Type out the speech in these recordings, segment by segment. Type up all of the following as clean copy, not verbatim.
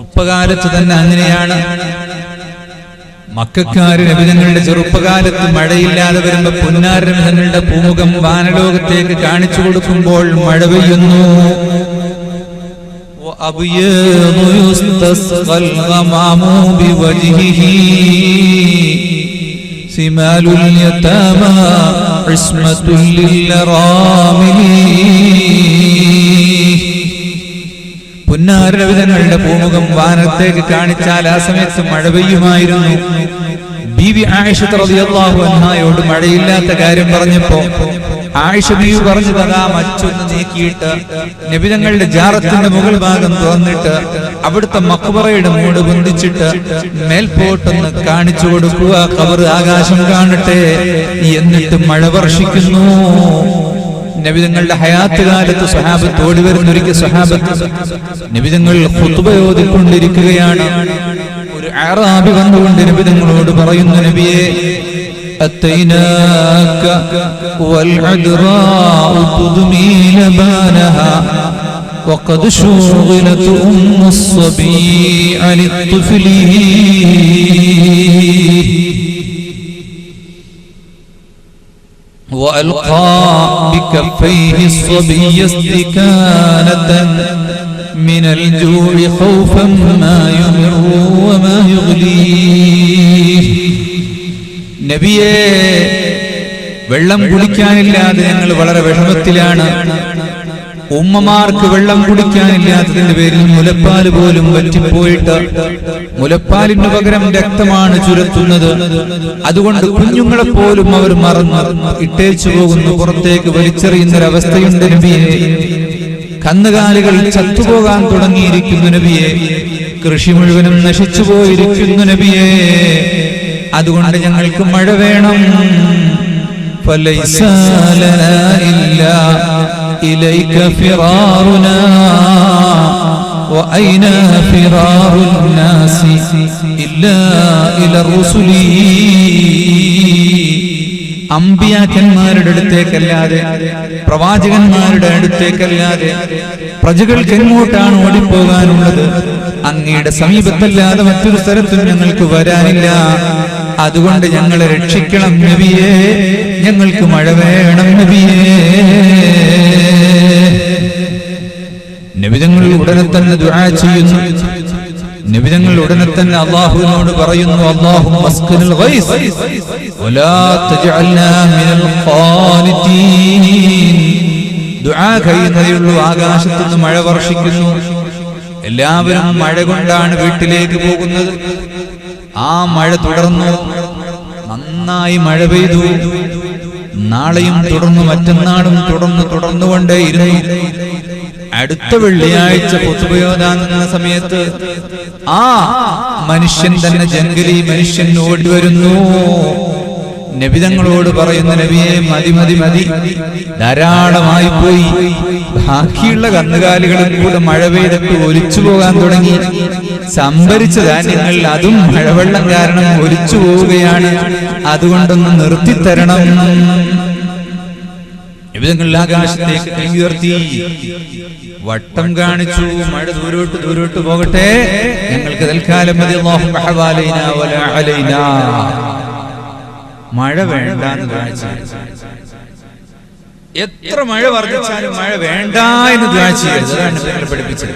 ചെറുപ്പകാലത്ത് തന്നെ അങ്ങനെയാണ്. മക്കക്കാര് നബിതങ്ങളുടെ ചെറുപ്പകാലത്ത് മഴയില്ലാതെ വരുമ്പോ പുന്നാര നബിതങ്ങളുടെ പൂമുഖം വാനലോകത്തേക്ക് കാണിച്ചു കൊടുക്കുമ്പോൾ മഴ പെയ്യുന്നു. പുന്നാരവിധങ്ങളുടെ പൂമുഖം വാനത്തേക്ക് കാണിച്ചാൽ ആ സമയത്ത് മഴ പെയ്യുമായിരുന്നു. ബീവി ആയിഷ റളിയല്ലാഹു അൻഹായോട് മഴയില്ലാത്ത കാര്യം പറഞ്ഞപ്പോ ആയിഷ ബീവി പറഞ്ഞത് അതാ മച്ചൊന്ന് നീക്കിയിട്ട് നബിതങ്ങളുടെ ജാറത്തിന്റെ മുകൾ ഭാഗം തുറന്നിട്ട് അവിടുത്തെ മഖ്ബറയുടെ മൂട് പൊന്തിച്ചിട്ട് മേൽപോട്ടൊന്ന് കാണിച്ചു കൊടുക്കുക, ഖബർ ആകാശം കാണട്ടെ, എന്നിട്ട് മഴ വർഷിക്കുന്നു. നബിതങ്ങളുടെ ഹയാത്ത് കാലത്ത് സ്വഹാബത്ത് ഓടി വരുന്നൊരിക്കൽ സ്വഹാബത്ത് നബിതങ്ങൾ ഖുത്ബ ഓതിക്കൊണ്ടിരിക്കുകയാണ്. ഒരു അറാബി വന്നുകൊണ്ട് നബിതങ്ങളോട് പറയുന്നു, നബിയേ അത്തൈനാക വൽഅദ്റാഉ തുദ്മീ ലബാനഹാ വഖദ് ശുഗിലത് ഉമ്മുസ്സബീ അനിത്ത്ഫലി وألقى بكفيه الصبي استكانة من الجوع خوفا ما يمر وما يغليه. നബിയേ, വെള്ളം കുടിക്കാനില്ലാതെ ഞങ്ങൾ വളരെ വിഷമത്തിലാണ്. ഉമ്മമാർക്ക് വെള്ളം കുടിക്കാനില്ലാത്തതിന്റെ പേരിൽ മുലപ്പാല് പോലും വറ്റിപ്പോയിട്ട് മുലപ്പാലിന് പകരം രക്തമാണ് ചുരത്തുന്നത്. അതുകൊണ്ട് കുഞ്ഞുങ്ങളെ പോലും അവർ മറന്ന് ഇട്ടേച്ചു പോകുന്നു, പുറത്തേക്ക് വലിച്ചെറിയുന്നൊരവസ്ഥയുണ്ട് നബിയെ. കന്നുകാലികൾ ചത്തുപോകാൻ തുടങ്ങിയിരിക്കുന്നു നബിയെ. കൃഷി മുഴുവനും നശിച്ചു പോയിരിക്കുന്നു നബിയെ. അതുകൊണ്ട് ഞങ്ങൾക്ക് മഴ വേണം. فليس لنا إلا إليك فرارنا وأين فرار الناس إلا إلى الرسل. അമ്പിയാക്കന്മാരുടെ അടുത്തേക്കല്ലാതെ പ്രവാചകന്മാരുടെ അടുത്തേക്കല്ലാതെ പ്രജകൾക്ക് എങ്ങോട്ടാണ് ഓടിപ്പോകാനുള്ളത്? അങ്ങയുടെ സമീപത്തല്ലാതെ മറ്റൊരു സ്ഥലത്തും ഞങ്ങൾക്ക് വരാനില്ല. അതുകൊണ്ട് ഞങ്ങളെ രക്ഷിക്കണം നബിയേ, ഞങ്ങൾക്ക് മഴ വേണം നബിയേ. നബിതങ്ങൾ ഉടനെ തന്നെ ദുആ ചെയ്യുന്നു. നബിതങ്ങൾ ഉടനെ തന്നെ അല്ലാഹുവിനോട് പറയുന്നു, അല്ലാഹുമ്മ അസ്ഖിനിൽ ഗൈസ് വലാ തജ്അൽനാ മിനൽ ഖാനിതീൻ. ദുആ കഴിയുന്നതേയുള്ളൂ, ആകാശത്തു നിന്ന് മഴ വർഷിക്കുന്നു. എല്ലാവരും മഴ കൊണ്ടാണ് വീട്ടിലേക്ക് പോകുന്നത്. ആ മഴ തുടർന്നു, നന്നായി മഴ പെയ്തു. നാളെയും തുടർന്നു, മറ്റന്നാളും തുടർന്നുകൊണ്ടേയിരുന്നു. അടുത്ത വെള്ളിയാഴ്ച ഖുത്ബയോദാന സമയത്ത് ആ മനുഷ്യൻ തന്നെ ജംഗലി മനുഷ്യൻ ഓടി വരുന്നു. നബിതങ്ങളോട് പറയുന്ന, നബിയെ മതി മതി മതി, ധാരാളമായി പോയി. ബാക്കിയുള്ള കന്നുകാലികളും കൂടെ മഴ പെയ്തിട്ട് ഒലിച്ചു പോകാൻ തുടങ്ങി. സംഭരിച്ച ധാന്യങ്ങൾ അതും മഴവെള്ളം കാരണം ഒലിച്ചു പോവുകയാണ്. അതുകൊണ്ടൊന്ന് നിർത്തിത്തരണം. നബിതങ്ങൾ ആകാശത്തേക്ക് കൈ ഉയർത്തി വട്ടം കാണിച്ചു. മഴ ദൂരോട്ട് പോകട്ടെ, ഞങ്ങൾക്ക് തൽക്കാലം മതി. അല്ലാഹുമ്മ ഹവാലൈനാ വലാ അലൈനാ. മഴ വേണ്ടാന്ന് ദുആ. എത്ര മഴ വർദ്ധിച്ചാലും മഴ വേണ്ട എന്ന് ദുആ ചെയ്യരുത്. അതാണ് ഞങ്ങളെ പഠിപ്പിച്ചത്.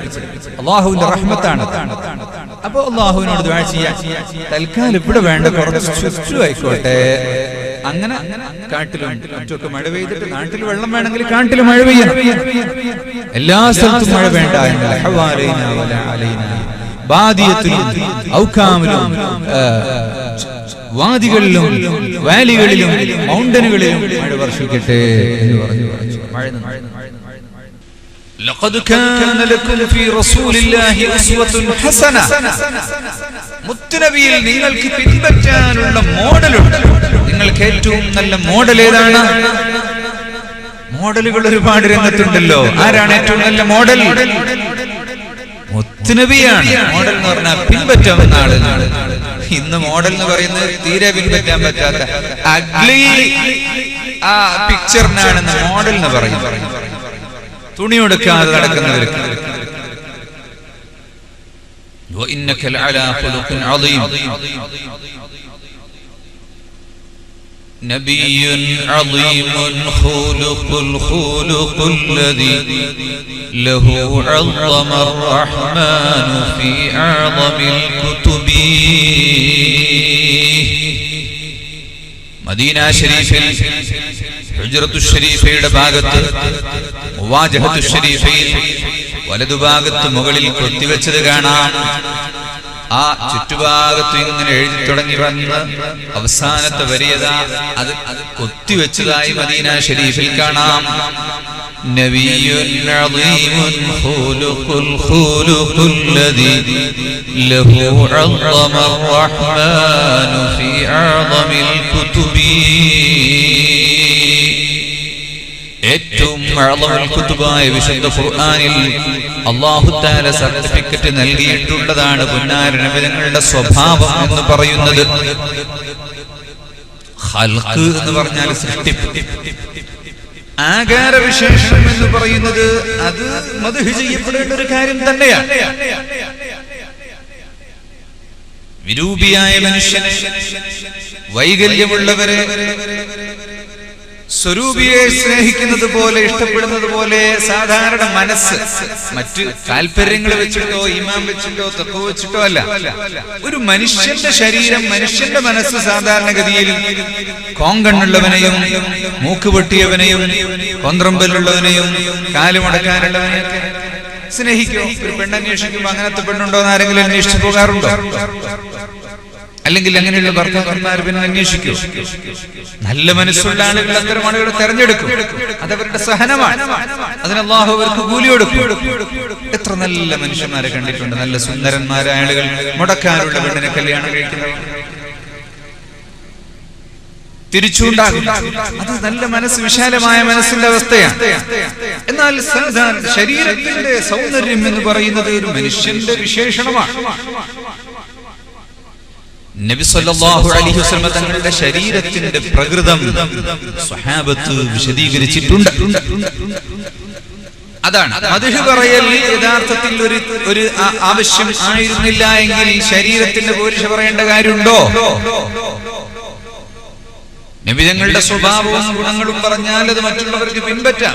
അല്ലാഹുവിന്റെ റഹ്മത്താണ്. അപ്പൊ അല്ലാഹുവിനോട് ദുആ ചെയ്യാം. തൽക്കാലം ഇവിടെ വേണ്ട, കുറച്ച് ചുറ്റു ആയിക്കോട്ടെ. അങ്ങനെ കാട്ടിലും മറ്റൊക്കെ മഴ പെയ്തിട്ട് നാട്ടിൽ വെള്ളം വേണമെങ്കിൽ കാട്ടിൽ മഴ പെയ്യണം. എല്ലാ സ്ഥലത്തും മഴ വേണ്ട എന്നല്ല. ഹവാലൈനാ വലാ അലൈനാ. ബാദിയത്തിലും ഔകാമിലും വാദികളിലും വാലികളിലും മൗണ്ടനുകളിലും മഴ വർഷിക്കട്ടെ എന്ന് പറഞ്ഞു. മഴ ലഖദ് കാന ലക്കും ഫീ റസൂലില്ലാഹി ഉസ്വത്തുൻ ഹസന. മുത്തുനബിയിൽ നിങ്ങൾക്ക് പിൻപറ്റാനുള്ള മോഡലുണ്ട്. നിങ്ങൾക്ക് ഏറ്റവും നല്ല മോഡൽ ഏതാണ്? മോഡലുകൾ ഒരുപാട് രംഗത്തുണ്ടല്ലോ. ആരാണ് ഏറ്റവും നല്ല മോഡൽ? മുത്തുനബിയാണ് മോഡൽ എന്ന് പറഞ്ഞാൽ പിൻപറ്റാവുന്ന ആളാണ്. ഇന്ന് മോഡൽ എന്ന് പറയുന്നത് തീരെ പിൻപറ്റാൻ പറ്റാത്ത അഗ്ലി ആ പിക്ചറിനാണ് മോഡൽ എന്ന് പറയുന്നത്. തുണി കൊടുക്കാതെ നടക്കുന്നവർക്ക് وإنك لعلى خلق عظيم. نبي عظيم خلق الخلق الذي له عظم الرحمن في أعظم الكتب. മദീന ശരീഫിൽ ഹുജ്റത്തു ശരീഫയുടെ ഭാഗത്ത് മുവാജഹത്തു ശരീഫയിൽ വലതുഭാഗത്ത് മുകളിൽ കൊത്തിവെച്ചത് കാണാം. ആ ചുറ്റുഭാഗത്ത് ഇങ്ങനെ എഴുതി തുടങ്ങി വന്ന് അവസാനത്തെ വരിയത അത് കൊത്തിവെച്ചതായി മദീന ശരീഫിൽ കാണാം. നബിയ്യുൻ അളീമുൻ ഖുലുഖുൽ ഖുലുഖുൽ ലദീ ലഹു അളമർ റഹ്മാനു ഫീ അഅ്ളമിൽ കുതുബി. ഏറ്റവും അഅ്ളമുൽ കുതുബായ വിശുദ്ധ ഖുർആനിൽ അല്ലാഹു തആല സർട്ടിഫിക്കറ്റ് നൽകിയിട്ടുള്ളതാണ് പുന്നാര നബി തങ്ങളുടെ സ്വഭാവം എന്ന് പറയുന്നത്. ഖൽഖ് എന്ന് പറഞ്ഞാൽ സൃഷ്ടിപ്പ്, ആകാര വിശേഷം എന്ന് പറയുന്നത് അത് മദ്ഹ് ചെയ്യപ്പെടേണ്ട ഒരു കാര്യം തന്നെയാണ്. വിരൂപിയായ മനുഷ്യനെ, വൈകല്യമുള്ളവരെ സ്വരൂപിയെ സ്നേഹിക്കുന്നത് പോലെ, ഇഷ്ടപ്പെടുന്നത് പോലെ സാധാരണ മനസ്സ് മറ്റ് താല്പര്യങ്ങൾ വെച്ചിട്ടോ ഇമാം വെച്ചിട്ടോ തഖ്വ വെച്ചിട്ടോ അല്ല. ഒരു മനുഷ്യന്റെ ശരീരം, മനുഷ്യന്റെ മനസ്സ് സാധാരണഗതിയിൽ കോങ്കണ്ണുള്ളവനെയും മൂക്ക് പൊട്ടിയവനെയും കൊന്ത്രമ്പലുള്ളവനെയും കാലുമടക്കാനുള്ളവനെയൊക്കെ സ്നേഹിക്കും. ഒരു പെണ്ണന്വേഷിക്കുമ്പോൾ അങ്ങനത്തെ പെണ്ണുണ്ടോ എന്ന് ആരെങ്കിലും അന്വേഷിച്ചു പോകാറുണ്ടോ? അല്ലെങ്കിൽ അങ്ങനെയുള്ള ഭർത്താക്കന്മാർ പിന്നെ അന്വേഷിക്കും. നല്ല മനസ്സുള്ള ആളുകൾ അത്തരം ആളുകളെ തെരഞ്ഞെടുക്കും. അതവരുടെ സഹനമാണ്. അതിന് അല്ലാഹു അവർക്ക് കൂലി കൊടുക്കും. എത്ര നല്ല മനുഷ്യന്മാരെ കണ്ടിട്ടുണ്ട്, നല്ല സുന്ദരന്മാരായ ആളുകൾ മുടക്കാനുള്ള പെണ്ണിനെ കല്യാണം കഴിക്കുന്നവർ തിരിച്ചുണ്ടാകും. അത് നല്ല മനസ്സ്, വിശാലമായ മനസ്സിന്റെ അവസ്ഥയാണ്. എന്നാൽ ശരീരത്തിന്റെ സൗന്ദര്യം എന്ന് പറയുന്നത് ഒരു മനുഷ്യന്റെ വിശേഷണമാണ്. നബി സല്ലല്ലാഹു അലൈഹി വസല്ലം തങ്ങളുടെ ശരീരത്തിന്റെ പ്രകൃതം സ്വഹാബത്ത് വിശദീകരിച്ചിട്ടുണ്ട്. അതാണ് മദ്ഹ് പറയൽ യഥാർത്ഥത്തിൽ ഒരു ആവശ്യം ആയിരുന്നില്ല എങ്കിൽ ശരീരത്തിന്റെ പോരിശ പറയേണ്ട കാര്യമുണ്ടോ? നബിതങ്ങളുടെ സ്വഭാവവും ഗുണങ്ങളും പറഞ്ഞാൽ അത് മറ്റുള്ളവർക്ക് പിൻപറ്റാം.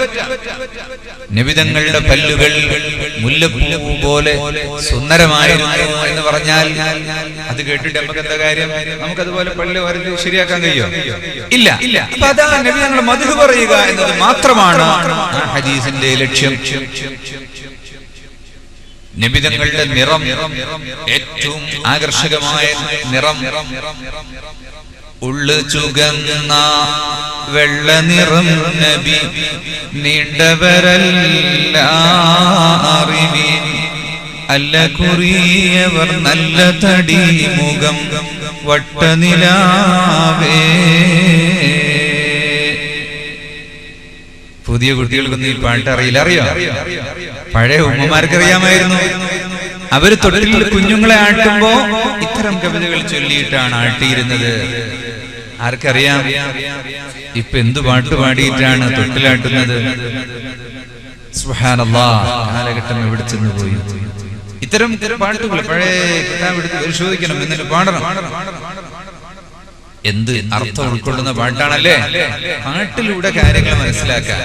നബിതങ്ങളുടെ പല്ലുകൾ മുല്ലപ്പൂ പോലെ സുന്ദരമായിരുന്നു എന്ന് പറഞ്ഞാൽ അത് കേട്ടിട്ട് നമുക്ക് എന്താ കാര്യം? നമുക്കതുപോലെ പല്ല് വരച്ച് ശരിയാക്കാൻ കഴിയോ? ഇല്ല. അപ്പൊ അതാ നബിതങ്ങൾ മദ്ഹ് പറയുക എന്നത് മാത്രമാണ് ആ ഹദീസിന്റെ ലക്ഷ്യം. നബിതങ്ങളുടെ നിറം ഏറ്റവും ആകർഷകമായ നിറം, ഉള്ളു ചുകന്ന വെള്ള നിറം നബി, നീണ്ടവരല്ല അറിവിൻ അല്ല കുറിയവർ നല്ല തടി മുഖം വട്ടനിലാവേ. പുതിയ കുട്ടികൾക്കൊന്നും ഈ പാട്ട് അറിയില്ല. അറിയോ? പഴയ ഉമ്മമാർക്കറിയാമായിരുന്നു. അവര് തൊട്ടിൽ കുഞ്ഞുങ്ങളെ ആട്ടുമ്പോ ഇത്തരം കവിതകൾ ചൊല്ലിയിട്ടാണ് ആട്ടിയിരുന്നത്. ആർക്കറിയാം ഇപ്പൊ എന്തു പാട്ട് പാടിയിട്ടാണ് തൊട്ടിലാട്ടുന്നത്? സുബ്ഹാനല്ലാഹ്, കാലഘട്ടം എവിടെ ചെന്ന് പോയി? ഇത്തരം പാട്ടുകൾ പഴയ കിതാബ് എടുത്ത് പരിശോധിക്കണം, എന്നിട്ട് പാടണം. എന്ത് അർത്ഥം ഉൾക്കൊള്ളുന്ന പാട്ടാണല്ലേ? പാട്ടിലൂടെ കാര്യങ്ങൾ മനസ്സിലാക്കാൻ.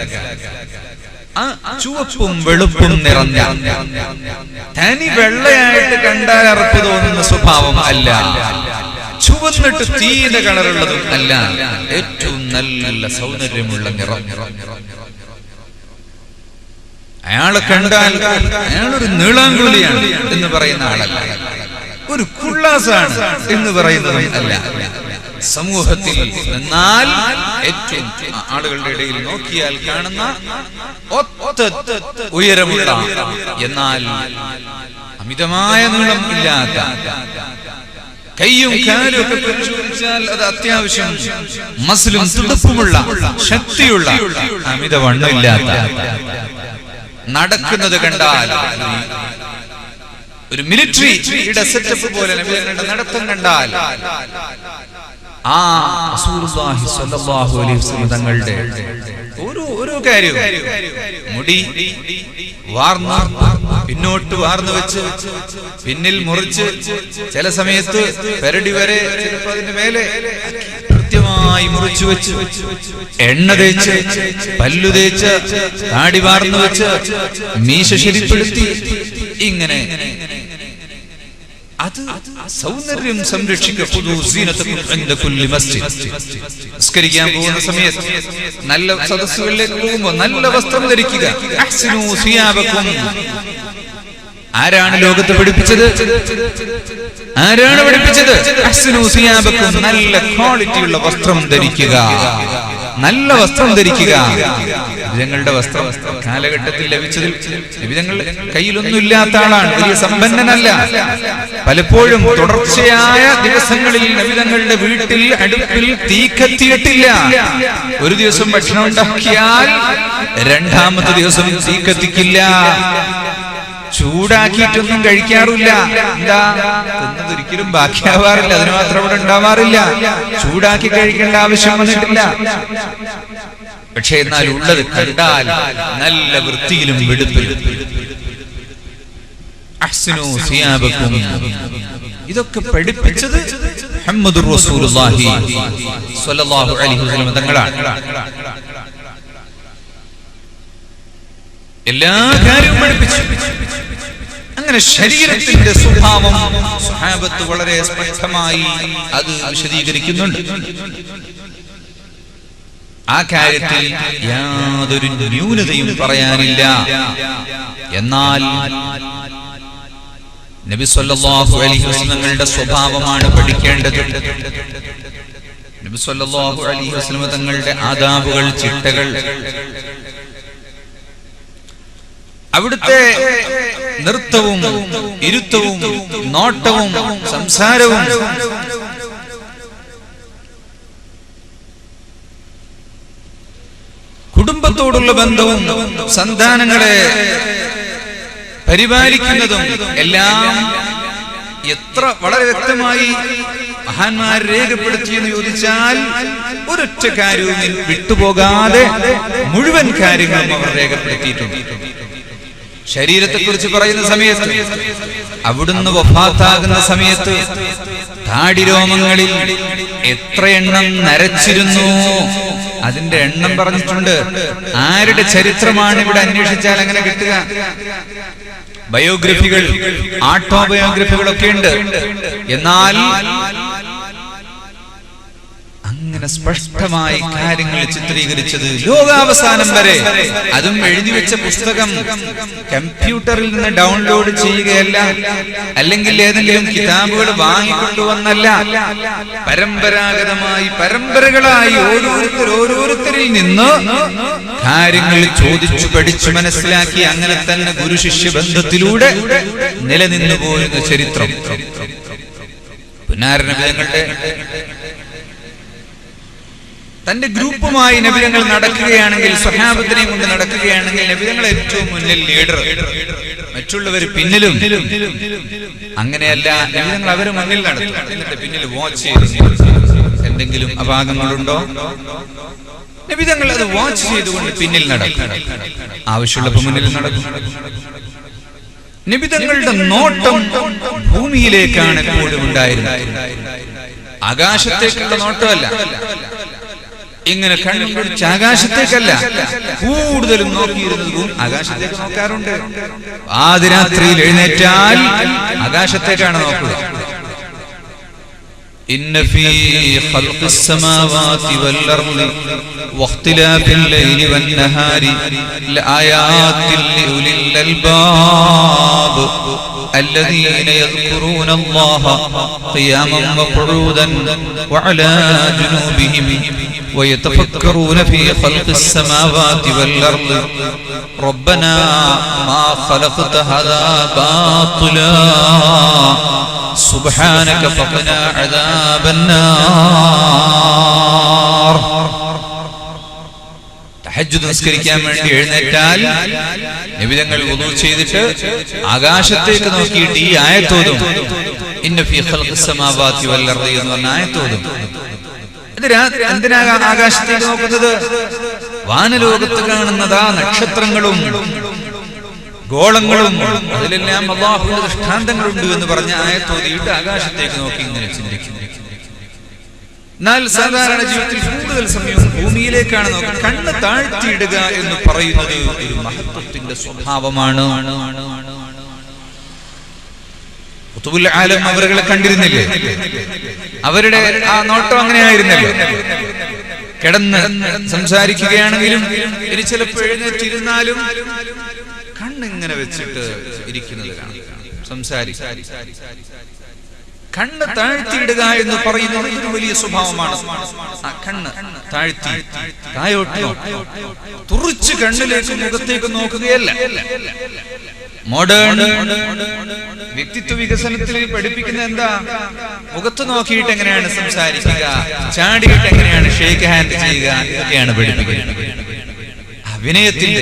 ആ ചുവപ്പും വെളുപ്പും നിറഞ്ഞ, തനി വെള്ളയായിട്ട് കണ്ടാൽ അറപ്പ് തോന്നുന്ന സ്വഭാവം അല്ല, ചുവന്നിട്ട് തീന കളറുള്ളതും അല്ല, ഏറ്റവും നല്ല സൗന്ദര്യമുള്ള നിറം. അയാളെ കണ്ടാൽ അയാളൊരു നീളാങ്കുലിയാണ് എന്ന് പറയുന്ന ആളല്ല, ഒരു കുള്ളാസാണ് എന്ന് പറയുന്നതും അല്ല. സമൂഹത്തിൽ നിന്നാൽ ഏറ്റവും ആളുകളുടെ ഇടയിൽ നോക്കിയാൽ കാണുന്ന ഉയരമുള്ള, എന്നാൽ അമിതമായ നീളം ഇല്ലാത്ത, കയ്യും കാലും ഒക്കെ പരിശോധിച്ചാൽ അത് അത്യാവശ്യം മസിലും തുടുപ്പുമുള്ള, ശക്തിയുള്ള, അമിത വണ്ണമില്ലാത്ത, നടക്കുന്നത് കണ്ടാൽ ഒരു മിലിറ്ററിയുടെ സെറ്റപ്പ് പോലെ നബിയുടെ നടത്തം കണ്ടാൽ ആ റസൂലുള്ളാഹി സ്വല്ലല്ലാഹു അലൈഹി വസല്ലം തങ്ങളുടെ ഓരോ ഒരു കാര്യവും. മുടി വാർന്ന് പിന്നോട്ട് വാർന്നു വെച്ച് പിന്നിൽ മുറിച്ച് ചില സമയത്ത് പെരടി വരെ ചിലപ്പോൾ അതിന്റെ മേലെ കൃത്യമായി മുറിച്ചു വെച്ച് എണ്ണ തേച്ച് പല്ലു തേച്ച് താടി വാർന്നു വെച്ച് മീശ ശരിപ്പെടുത്തി ഇങ്ങനെ അത് സൗന്ദര്യം സംരക്ഷിക്കാൻ പോകുന്ന സമയത്ത് നല്ല സദസ്സുകളിലേക്ക് പോകുമ്പോൾ നല്ല വസ്ത്രം ധരിക്കുക. ആരാണ് ലോകത്ത് പഠിപ്പിച്ചത്? ആരാണ് പഠിപ്പിച്ചത്? നല്ല ക്വാളിറ്റിയുള്ള വസ്ത്രം ധരിക്കുക, നല്ല വസ്ത്രം ധരിക്കുക. ഞങ്ങളുടെ വസ്ത്രം കാലഘട്ടത്തിൽ ലഭിച്ചതിൽ ഞങ്ങൾ കയ്യിലൊന്നും ഇല്ലാത്ത ആളാണ്, വലിയ സമ്പന്നനല്ല. പലപ്പോഴും തുടർച്ചയായ ദിവസങ്ങളിൽ നബിതങ്ങളുടെ വീട്ടിൽ അടുപ്പിൽ തീ കത്തിയിട്ടില്ല. ഒരു ദിവസം ഭക്ഷണം ഉണ്ടാക്കിയാൽ രണ്ടാമത്തെ ദിവസം തീ കത്തിക്കില്ല. ചൂടാക്കിയിട്ടൊന്നും കഴിക്കാറില്ല. എന്താ തിന്നതൊരിക്കലും ബാക്കിയാവാറില്ല, അതിന് മാത്രം അവിടെ ഉണ്ടാവാറില്ല. ചൂടാക്കി കഴിക്കേണ്ട ആവശ്യം വന്നിട്ടില്ല. പക്ഷെ എന്നാൽ ഉള്ളത് കണ്ടാൽ നല്ല വൃത്തിയിലും വെടുപ്പിലും. അഹ്സിനൂ സിയാബക്കും, ഇതൊക്കെ പഠിപ്പിച്ചത് മുഹമ്മദുർ റസൂലുള്ളാഹി സ്വല്ലല്ലാഹു അലൈഹി വസല്ലം തങ്ങളാണ്. എല്ലാ കാര്യവും പഠിപ്പിച്ചു. അങ്ങനെ ശരീരത്തിന്റെ സ്വഭാവം സ്വഹാബത്ത് വളരെ സ്പഷ്ടമായി അത് വിശദീകരിക്കുന്നുണ്ട്. ആ കാര്യത്തിൽ യാതൊരു ന്യൂനതയും പറയാനില്ല. എന്നാൽ നബി സല്ലല്ലാഹു അലൈഹി വസല്ലമയുടെ സ്വഭാവമാണ് പഠിക്കേണ്ടത്. നബി സല്ലല്ലാഹു അലൈഹി വസല്ലം തങ്ങളുടെ ആദാബുകൾ, ചിട്ടകൾ, അവിടുത്തെ നൃത്തവും ഇരുത്തവും നോട്ടവും സംസാരവും കുടുംബത്തോടുള്ള ബന്ധവും സന്താനങ്ങളെ പരിപാലിക്കുന്നതും എല്ലാം എത്ര വളരെ വ്യക്തമായി മഹാന്മാർ രേഖപ്പെടുത്തിയെന്ന് ചോദിച്ചാൽ ഒരൊറ്റ കാര്യവും വിട്ടുപോകാതെ മുഴുവൻ കാര്യങ്ങളും അവർ രേഖപ്പെടുത്തിയിട്ടുണ്ട്. ശരീരത്തെക്കുറിച്ച് പറയുന്ന സമയത്ത് അവിടുന്ന് വഫാത്താകുന്ന സമയത്ത് താടിരോമങ്ങളിൽ എത്ര എണ്ണം നരച്ചിരുന്നു അതിന്റെ എണ്ണം പറഞ്ഞിട്ടുണ്ട്. ആരുടെ ചരിത്രമാണ് ഇവിടെ അന്വേഷിച്ചാൽ അങ്ങനെ കിട്ടുക? ബയോഗ്രഫികൾ, ആട്ടോബയോഗ്രഫികളൊക്കെ ഉണ്ട്. എന്നാൽ അങ്ങനെ സ്പഷ്ടമായി കാര്യങ്ങൾ ചിത്രീകരിച്ചത് ലോകാവസാനം വരെ, അതും എഴുതി വെച്ച പുസ്തകം കമ്പ്യൂട്ടറിൽ നിന്ന് ഡൗൺലോഡ് ചെയ്യുകയല്ല, അല്ലെങ്കിൽ ഏതെങ്കിലും കിതാബുകൾ വാങ്ങിക്കൊണ്ടുവന്നല്ല. പരമ്പരാഗതമായി പരമ്പരകളായി ഓരോരുത്തരിൽ നിന്ന് കാര്യങ്ങൾ ചോദിച്ചു പഠിച്ചു മനസ്സിലാക്കി അങ്ങനെ തന്നെ ഗുരു ശിഷ്യ ബന്ധത്തിലൂടെ നിലനിന്നു പോരുന്ന ചരിത്രം. പുനാരനബിതങ്ങളുടെ തന്റെ ഗ്രൂപ്പുമായി നബിതങ്ങൾ നടക്കുകയാണെങ്കിൽ, സ്വഹാബത്തിനെയും കൊണ്ട് നടക്കുകയാണെങ്കിൽ നബിതങ്ങൾ ഏറ്റവും മുന്നിൽ ലീഡർ, മറ്റുള്ളവർ പിന്നിലും. അങ്ങനെയല്ല, നബിതങ്ങൾ അവരെ മുന്നിൽ നടത്തും, എന്നിട്ട് പിന്നിൽ വാച്ച് ചെയ്ത് എന്തെങ്കിലും അപാകങ്ങളുണ്ടോ നബിതങ്ങൾ അത് വാച്ച് ചെയ്തുകൊണ്ട് പിന്നിൽ നടക്കും. ആവശ്യമുള്ളപ്പോൾ മുന്നിൽ നടക്കും. നബിതങ്ങളുടെ നോട്ടം ഭൂമിയിലേക്കാണ് എപ്പോഴും ഉണ്ടായിരുന്നത്, ആകാശത്തേക്കുള്ള നോട്ടമല്ല. ഇങ്ങനെ കണ്ണും പിടിച്ച് ആകാശത്തേക്കല്ല, കൂടുതലും നോക്കിയിരുന്നത് ആകാശത്തേക്ക് നോക്കാറുണ്ട്. ആദ്യരാത്രിയിൽ എഴുന്നേറ്റാൽ ആകാശത്തേക്കാണ് നോക്കുക. إن في خلق السماوات والأرض واختلاف الليل والنهار لآيات لأولي الألباب الذين يذكرون الله قياما وقعودا وعلى جنوبهم ويتفكرون في خلق السماوات والأرض ربنا ما خلقت هذا باطلا سبحانك فقنا عذاب النار. തഹജ്ജുദ് നിസ്കരിക്കാൻ വേണ്ടി എഴുന്നേറ്റാൽ നബിതങ്ങൾ വുളൂ ചെയ്തിട്ട് ആകാശത്തേക്ക് നോക്കിയിട്ട് ഈ ആയത്തോതും. ഇന്ന ഫീ ഖൽഖിസ് സമാവാതി വൽ അർദി എന്ന് പറഞ്ഞ ആയത്തോതും. എന്തിനാ ആകാശത്തേക്ക് നോക്കുന്നത്? വാനലോകത്ത് കാണുന്നതാ നക്ഷത്രങ്ങളും ഗോളങ്ങളും അതിലെല്ലാം അല്ലാഹുവിന്റെ ദൃഷ്ടാന്തങ്ങളുണ്ട് എന്ന് പറഞ്ഞ ആയത്തോതിയിട്ട് ആകാശത്തേക്ക് നോക്കി ഇങ്ങനെ ചിന്തിക്കും. എന്നാൽ സാധാരണ ജീവിതത്തിൽ കൂടുതൽ സമയവും ഭൂമിയിലേക്കാണ് നോക്കുക. കണ്ണ് താഴ്ത്തിയിടുക എന്ന് പറയുന്നത് ഒരു മഹത്വത്തിന്റെ സ്വഭാവമാണ്. ഖുതുബുൽ ആലം അവരെ കണ്ടിരുന്നില്ലേ? അവരുടെ ആ നോട്ടം അങ്ങനെ ആയിരുന്നല്ലോ. കിടന്ന് സംസാരിക്കുകയാണെങ്കിലും ഇനി ചിലപ്പോൾ എഴുന്നേറ്റിരുന്നാലും കണ്ണിങ്ങനെ വെച്ചിട്ട് ഇരിക്കുന്നത് സംസാരിക്കും. കണ്ണ് താഴ്ത്തിയിടുക എന്ന് പറയുന്നത് ഒരു വലിയ സ്വഭാവമാണ്. ആ കണ്ണ് താഴ്ത്തി തായോട്ട് തുറിച്ച് കണ്ണിലേക്ക് മുഖത്തേക്ക് നോക്കുകയല്ല. മോഡേൺ വ്യക്തിത്വ വികസനത്തിൽ പഠിപ്പിക്കുന്ന എന്താ? മുഖത്ത് നോക്കിയിട്ട് എങ്ങനെയാണ് സംസാരിക്കുക, ചാടിയിട്ട് എങ്ങനെയാണ് ഷേക്ക് ഹാൻഡ് ചെയ്യുക, ഇതൊക്കെയാണ് പഠിപ്പിക്കുന്നത്. വിനയത്തിന്റെ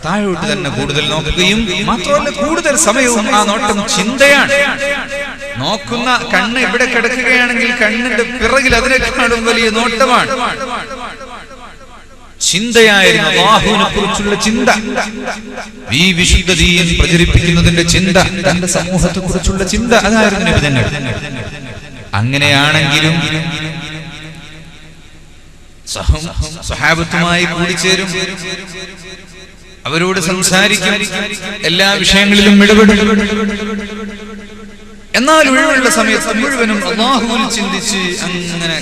താഴോട്ട് തന്നെ കൂടുതൽ നോക്കുകയും മാത്രമല്ല കൂടുതൽ സമയവും ആ നോട്ടം ചിന്തയാണ്. നോക്കുന്ന കണ്ണ് ഇവിടെ കിടക്കുകയാണെങ്കിൽ കണ്ണിന്റെ പിറകിൽ അതിനേക്കാളും വലിയ നോട്ടമാണ്. ചിന്തയായിരുന്നു അല്ലാഹുവിനെ കുറിച്ചുള്ള ചിന്ത. ഈ വിശുദ്ധ ദീൻ പ്രചരിപ്പിക്കുന്നതിന്റെ ചിന്ത, തന്റെ സമൂഹത്തെ കുറിച്ചുള്ള ചിന്ത, അതായിരുന്നു നബി തങ്ങൾ. അങ്ങനെയാണെങ്കിലും സ്വഹാബത്തുമായി കൂടിച്ചേരും, അവരോട് സംസാരിക്കും, എല്ലാ വിഷയങ്ങളിലും ഇടപെടും. എന്നാൽ ഒഴിവുള്ള സമയത്ത് മുഴുവനും അല്ലാഹുവിൽ ചിന്തിച്ച് അങ്ങനെ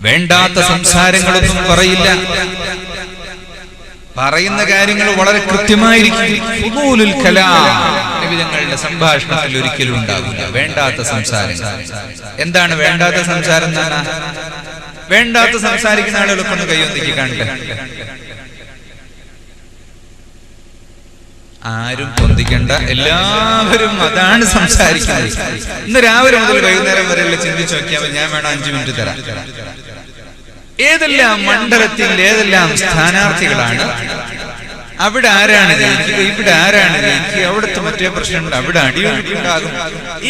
വേണ്ടാത്ത സംസാരങ്ങളൊന്നും പറയില്ല. പറയുന്ന കാര്യങ്ങൾ വളരെ കൃത്യമായിരിക്കും. ഫുദൂലുൽ കലാം നബിതങ്ങളുടെ സംഭാഷണത്തിൽ ഒരിക്കലും ഉണ്ടാകില്ല. വേണ്ടാത്ത സംസാരങ്ങൾ. എന്താണ് വേണ്ടാത്ത സംസാരം? വേണ്ടാത്ത സംസാരിക്കുന്ന ആളുകളൊക്കെ ഒന്ന് കൈയൊന്നിക്ക് കാണട്ടെ. ആരും പൊന്തിക്കണ്ട, എല്ലാവരും അതാണ് സംസാരിക്കുന്നത്. ഇന്ന് രാവിലെ മുതൽ വൈകുന്നേരം വരെയുള്ള ചിന്തിച്ചു നോക്കിയാൽ ഞാൻ വേണം 5 മിനിറ്റ് തരാം. ഏതെല്ലാം മണ്ഡലത്തിൽ ഏതെല്ലാം സ്ഥാനാർത്ഥികളാണ്, അവിടെ ആരാണ് ജയിക്കുക, ഇവിടെ ആരാണ് ജയിക്കുക, അവിടുത്തെ മറ്റേ പ്രശ്നമുണ്ട്, അവിടെ അടിയൊഴുക്കുണ്ടാകും.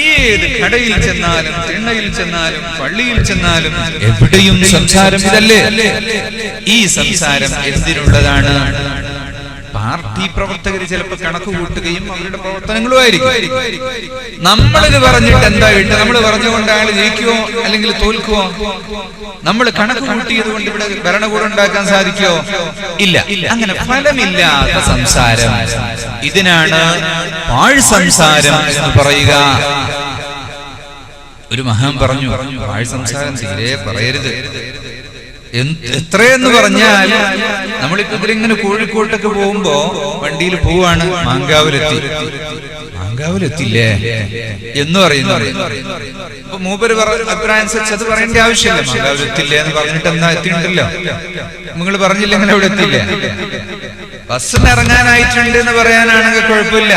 ഏത് കടയിൽ ചെന്നാലും തിണ്ണയിൽ ചെന്നാലും പള്ളിയിൽ ചെന്നാലും എവിടെയും സംസാരം ഇതല്ലേ? ഈ സംസാരം എന്തിനുള്ളതാണ്? പാർട്ടി പ്രവർത്തകർ ചിലപ്പോൾ കണക്ക് കൂട്ടുകയും അവരുടെ പ്രവർത്തനങ്ങളുമായിരിക്കും. നമ്മളിത് പറഞ്ഞിട്ട് എന്താ കിട്ടുക? നമ്മൾ പറഞ്ഞുകൊണ്ട് അയാൾ ജയിക്കുവോ അല്ലെങ്കിൽ തോൽക്കുവോ? നമ്മൾ കണക്ക് കൂട്ടിയത് കൊണ്ട് ഇവിടെ ഭരണകൂടം ഉണ്ടാക്കാൻ സാധിക്കുവോ? ഇല്ല. അങ്ങനെ ഫലമില്ലാത്ത സംസാരം, ഇതിനാണ് പാഴ് സംസാരം എന്ന് പറയുക. ഒരു മഹാൻ പറഞ്ഞു, പാഴ് സംസാരം തീരെ പറയരുത്. എത്രയെന്ന് പറഞ്ഞാൽ നമ്മളിപ്പോ ഇതിലിങ്ങനെ കോഴിക്കോട്ടൊക്കെ പോകുമ്പോ വണ്ടിയിൽ പോവാണ്, മാങ്കാവിലെത്തില്ലേ എന്ന് പറയുന്നു. അപ്പൊ മൂപ്പര് അഭിപ്രായം അനുസരിച്ച് അത് പറയേണ്ട ആവശ്യമില്ല. മാങ്കാവിലെത്തില്ലേ എന്ന് പറഞ്ഞിട്ട് എന്താ എത്തിയിട്ടുണ്ടല്ലോ, നിങ്ങൾ പറഞ്ഞില്ല ഇങ്ങനെ അവിടെ എത്തില്ലേ. ബസ്സിന് ഇറങ്ങാനായിട്ടുണ്ട് എന്ന് പറയാനാണെങ്കിൽ കുഴപ്പമില്ല.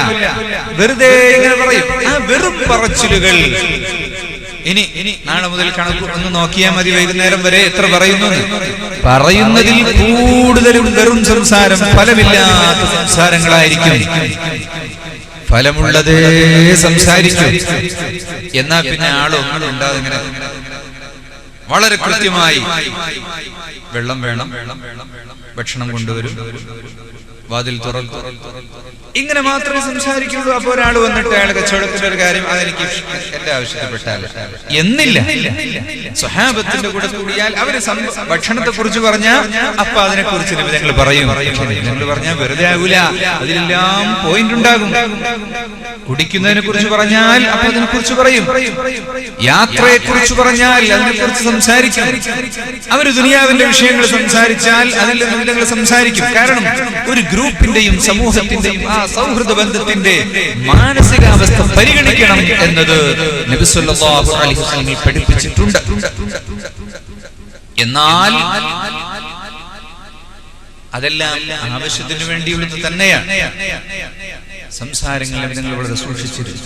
വെറുതെ ഇങ്ങനെ പറയും. ആ വെറും പറച്ചിലുകൾ ഇനി നാളെ മുതൽ കണക്ക് ഒന്ന് നോക്കിയാൽ മതി. വൈകുന്നേരം വരെ എത്ര പറയുന്നു? പറയുന്നതിൽ കൂടുതലും വെറും സംസാരം, ഫലമില്ലാത്ത സംസാരങ്ങളായിരിക്കും. ഫലമുള്ളതേ സംസാരിക്കും. എന്നാ പിന്നെ ആളൊന്നും ഉണ്ടാതെ ഇങ്ങനെ വളരെ കൃത്യമായി വെള്ളം വേണം, ഭക്ഷണം കൊണ്ടുവരും, വാതിൽ തുറക്കും, ഇങ്ങനെ മാത്രമേ സംസാരിക്കുള്ളൂ. അപ്പൊ ഒരാൾ വന്നിട്ട് അയാൾ കച്ചവടത്തിന്റെ ഒരു കാര്യം, അതെനിക്ക് എന്റെ ആവശ്യത്തിൽപ്പെട്ടാൽ എന്നില്ല. സ്വഹാബത്തിന്റെ കൂടെ കൂടിയാൽ അവര് ഭക്ഷണത്തെ കുറിച്ച് പറഞ്ഞാൽ അപ്പൊ അതിനെ കുറിച്ച് ഞങ്ങൾ പറയും. ഞങ്ങൾ പറഞ്ഞാൽ വെറുതെ ആകൂല, അതിലെല്ലാം പോയിന്റ് ഉണ്ടാകും. കുടിക്കുന്നതിനെ കുറിച്ച് പറഞ്ഞാൽ അപ്പൊ അതിനെ കുറിച്ച് പറയും. യാത്രയെ കുറിച്ച് പറഞ്ഞാൽ അതിനെ കുറിച്ച് സംസാരിക്കും. അവര് ദുനിയാവിന്റെ വിഷയങ്ങൾ സംസാരിച്ചാൽ അതിൽ നിങ്ങൾ സംസാരിക്കും. കാരണം ഒരു ഗ്രൂപ്പിന്റെയും സമൂഹത്തിന്റെയും ആ സൗഹൃദ ബന്ധത്തിന്റെ മാനസികാവസ്ഥ പരിഗണിക്കണം എന്നത് നബി സല്ലല്ലാഹു അലൈഹി വസല്ലം പഠിപ്പിച്ചിട്ടുണ്ട്. എന്നാൽ അതെല്ലാം ആവശ്യത്തിന് വേണ്ടിയുള്ളത് തന്നെയാണ്. സംസാരങ്ങളിൽ നിങ്ങൾ വളരെ സൂക്ഷിച്ചിരുന്നു.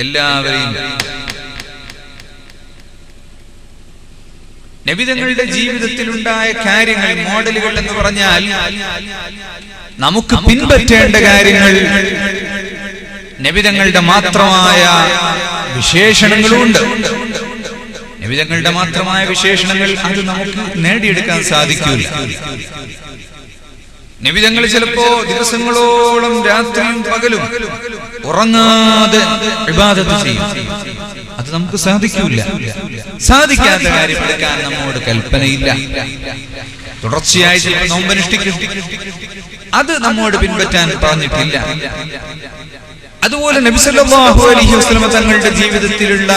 എല്ലാവരെയും നബിതങ്ങളുടെ ജീവിതത്തിലുണ്ടായ കാര്യങ്ങൾ, മോഡലുകൾ എന്ന് പറഞ്ഞാൽ നമുക്ക് പിൻപറ്റേണ്ട കാര്യങ്ങൾ, നബിതങ്ങളുടെ മാത്രമായ വിശേഷണങ്ങളുണ്ട്. നബിതങ്ങളുടെ മാത്രമായ വിശേഷണങ്ങൾ അത് നമുക്ക് നേടിയെടുക്കാൻ സാധിക്കില്ല. നബിതങ്ങൾ ചിലപ്പോ ദിവസങ്ങളോളം രാത്രിയും പകലും ഉറങ്ങാതെ ഇബാദത്ത് ചെയ്യും. അത് നമുക്ക് സാധിക്കില്ല. സാധിക്കാത്ത കാര്യം എടുക്കാൻ നമ്മോട് കൽപ്പനയില്ല. തുടർച്ചയായി ചിലപ്പോൾ നോമ്പനുഷ്ഠിക്കും, അത് നമ്മോട് പിൻപറ്റാൻ പറഞ്ഞിട്ടില്ല. അതുപോലെ നബി സല്ലല്ലാഹു അലൈഹി വസല്ലം തങ്ങളുടെ ജീവിതത്തിലുള്ള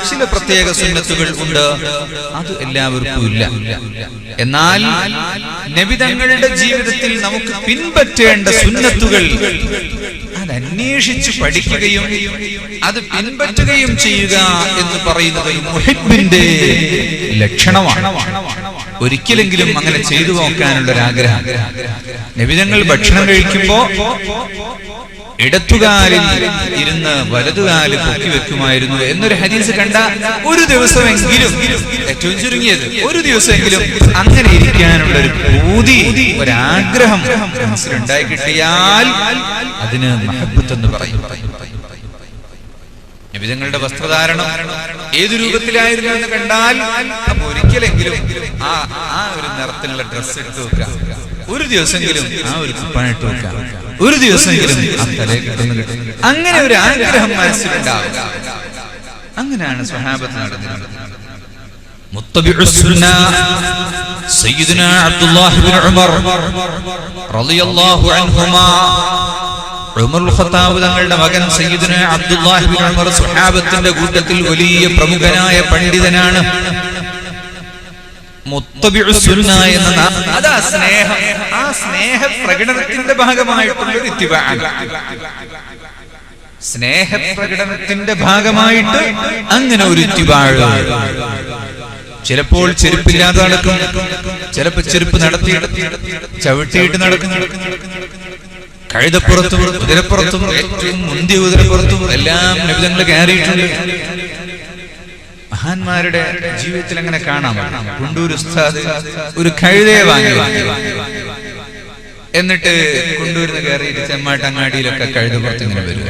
ചില പ്രത്യേക സുന്നത്തുകൾ ഉണ്ട്, അത് എല്ലാവർക്കും ഇല്ല. എന്നാൽ നബി തങ്ങളുടെ ജീവിതത്തിൽ നമുക്ക് പിൻപറ്റേണ്ട സുന്നത്തുകൾ അത് അന്വേഷിച്ച് പഠിക്കുകയും അത് പിൻപറ്റുകയും ചെയ്യുക എന്ന് പറയുന്നത് മുഹിബ്ബിന്റെ ലക്ഷണമാണ്. ഒരിക്കലെങ്കിലും അങ്ങനെ ചെയ്തു നോക്കാനുള്ള ഒരാഗ്രഹം. നബി തങ്ങൾ ഭക്ഷണം കഴിക്കുമ്പോ ഇടത്തുകാലിൽ ഇരുന്ന് വലതുകാല് പൊക്കി വെക്കുമായിരുന്നു എന്നൊരു ഹദീസ് കണ്ട ഒരു ദിവസമെങ്കിലും, ഏറ്റവും ചുരുങ്ങിയത് ഒരു ദിവസമെങ്കിലും അങ്ങനെ ഇരിക്കാനുള്ള ഒരു പൂതി, ഒരാഗ്രഹം മനസ്സിലുണ്ടായി കിട്ടിയാൽ അതിന് മഹബ്ബത്ത് എന്ന് പറയും. നബിതങ്ങളുടെ വസ്ത്രധാരണം ഏതു രൂപത്തിലായിരുന്നു എന്ന് കണ്ടാൽ അപ്പൊ ഒരിക്കലെങ്കിലും ആ ഒരു നിറത്തിലുള്ള ഡ്രസ്സ് ഇട്ട് വെക്കുക, ഒരു ദിവസമെങ്കിലും ആ ഒരു കുപ്പായിട്ട് വെക്കുക, ഒരു ദിവസമെങ്കിലും ആ തലേ കിട്ടുന്ന അങ്ങനെ ഒരു ആഗ്രഹം മനസ്സിലുണ്ടാവുക. അങ്ങനെയാണ് സ്വഹാബത്ത് നടന്നിരുന്നത്. മുത്തബിഉസ് സുന്ന സയ്യിദുനാ അബ്ദുല്ലാഹി ഇബ്നു ഉമർ റളിയല്ലാഹു അൻഹുമാ, ഉമർ ഖത്താബ് തങ്ങളുടെ മകൻ സയ്യിദുനാ അബ്ദുല്ലാഹി ഇബ്നു ഉമർ സ്വഹാബത്തിന്റെ കൂട്ടത്തിൽ വലിയ പ്രമുഖനായ പണ്ഡിതനാണ്. മുത്തബിഉസ് സുന്ന എന്ന അതാ സ്നേഹം, ആ സ്നേഹ പ്രകടനത്തിന്റെ ഭാഗമായിട്ടുള്ള ഒരു ഇത്തിബാഅ്, സ്നേഹ പ്രകടനത്തിന്റെ ഭാഗമായിട്ട് അങ്ങനെ ഒരു ഇത്തിബാഅ്. ചിലപ്പോൾ ചെരുപ്പില്ലാതെ നടക്കും, ചിലപ്പോൾ ചെരുപ്പ് നടത്തി ചവിട്ടിയിട്ട് നടക്കും, കഴുതപ്പുറത്തും കുതിരപ്പുറത്തും ഏറ്റവും മുന്തിയ കുതിരപ്പുറത്തും എല്ലാം നബിതങ്ങൾ കയറിയിട്ടുണ്ട്. മഹാന്മാരുടെ ജീവിതത്തിൽ അങ്ങനെ കാണാം. കുണ്ടൂർ ഉസ്താദ് ഒരു കഴുതയെ വാങ്ങി, എന്നിട്ട് കുണ്ടൂരിന്ന് കയറിയിട്ട് ചെമ്മാട്ടങ്ങാടിയിലൊക്കെ കഴുതപ്പുറത്ത് ഇങ്ങനെ വരും.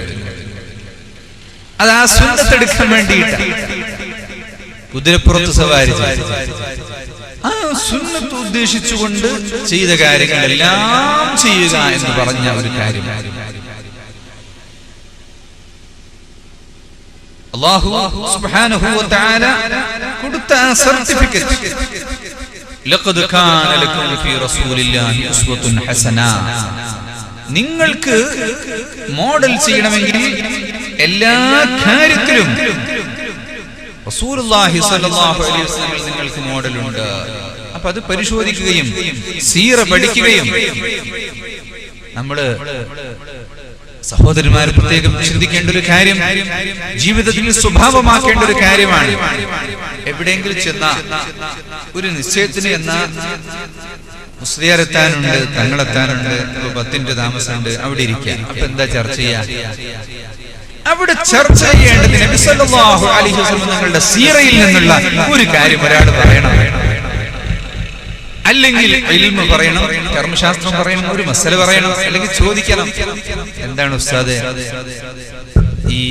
അത് ആ സുന്നത്തെടുക്കാൻ വേണ്ടിയിട്ട് കുതിരപ്പുറത്ത് സവാരി ചെയ്തു. ആ സുന്നത്ത് ഉദ്ദേശിച്ചുകൊണ്ട് ചെയ്ത കാര്യങ്ങളെല്ലാം ചെയ്യുക എന്ന് പറഞ്ഞ ഒരു കാര്യം അല്ലാഹു സുബ്ഹാനഹു വ തആല കൊടുത്ത സർട്ടിഫിക്കറ്റ്, ലഖദ് കാന ലക്കും ഫീ റസൂലില്ലാഹി ഉസ്വത്തുൻ ഹസന. നിങ്ങൾക്ക് മോഡൽ ചെയ്യണമെങ്കിൽ എല്ലാ കാര്യത്തിലും റസൂലുള്ളാഹി സ്വല്ലല്ലാഹു അലൈഹി വസല്ലം നിങ്ങൾക്ക് മോഡലുണ്ട്. അപ്പൊ അത് പരിശോധിക്കുകയും സീറ പഠിക്കുകയും നമ്മള് സഹോദരന്മാർ പ്രത്യേകം ചിന്തിക്കേണ്ട ഒരു കാര്യം, ജീവിതത്തിൽ സ്വഭാവമാക്കേണ്ട ഒരു കാര്യമാണ്. എവിടെയെങ്കിലും ചെന്ന ഒരു നിശ്ചയത്തിന് എന്ന മുസ്ലിയാരെത്താനുണ്ട്, തങ്ങളെത്താനുണ്ട്, 10 താമസമുണ്ട്, അവിടെ ഇരിക്കുക. അപ്പൊ എന്താ ചർച്ച ചെയ്യാ? അവിടെ ചർച്ച ചെയ്യേണ്ടത് നബി സല്ലല്ലാഹു അലൈഹി വസല്ലം തങ്ങളുടെ സീറയിൽ നിന്നുള്ള ഒരു കാര്യം ഒരാൾ പറയണം, അല്ലെങ്കിൽ ഇൽമ് പറയണം, കർമ്മശാസ്ത്രം പറയണം, ഒരു മസല പറയണം, അല്ലെങ്കിൽ ചോദിക്കണം. എന്താണ് ഉസ്താദേ ഈ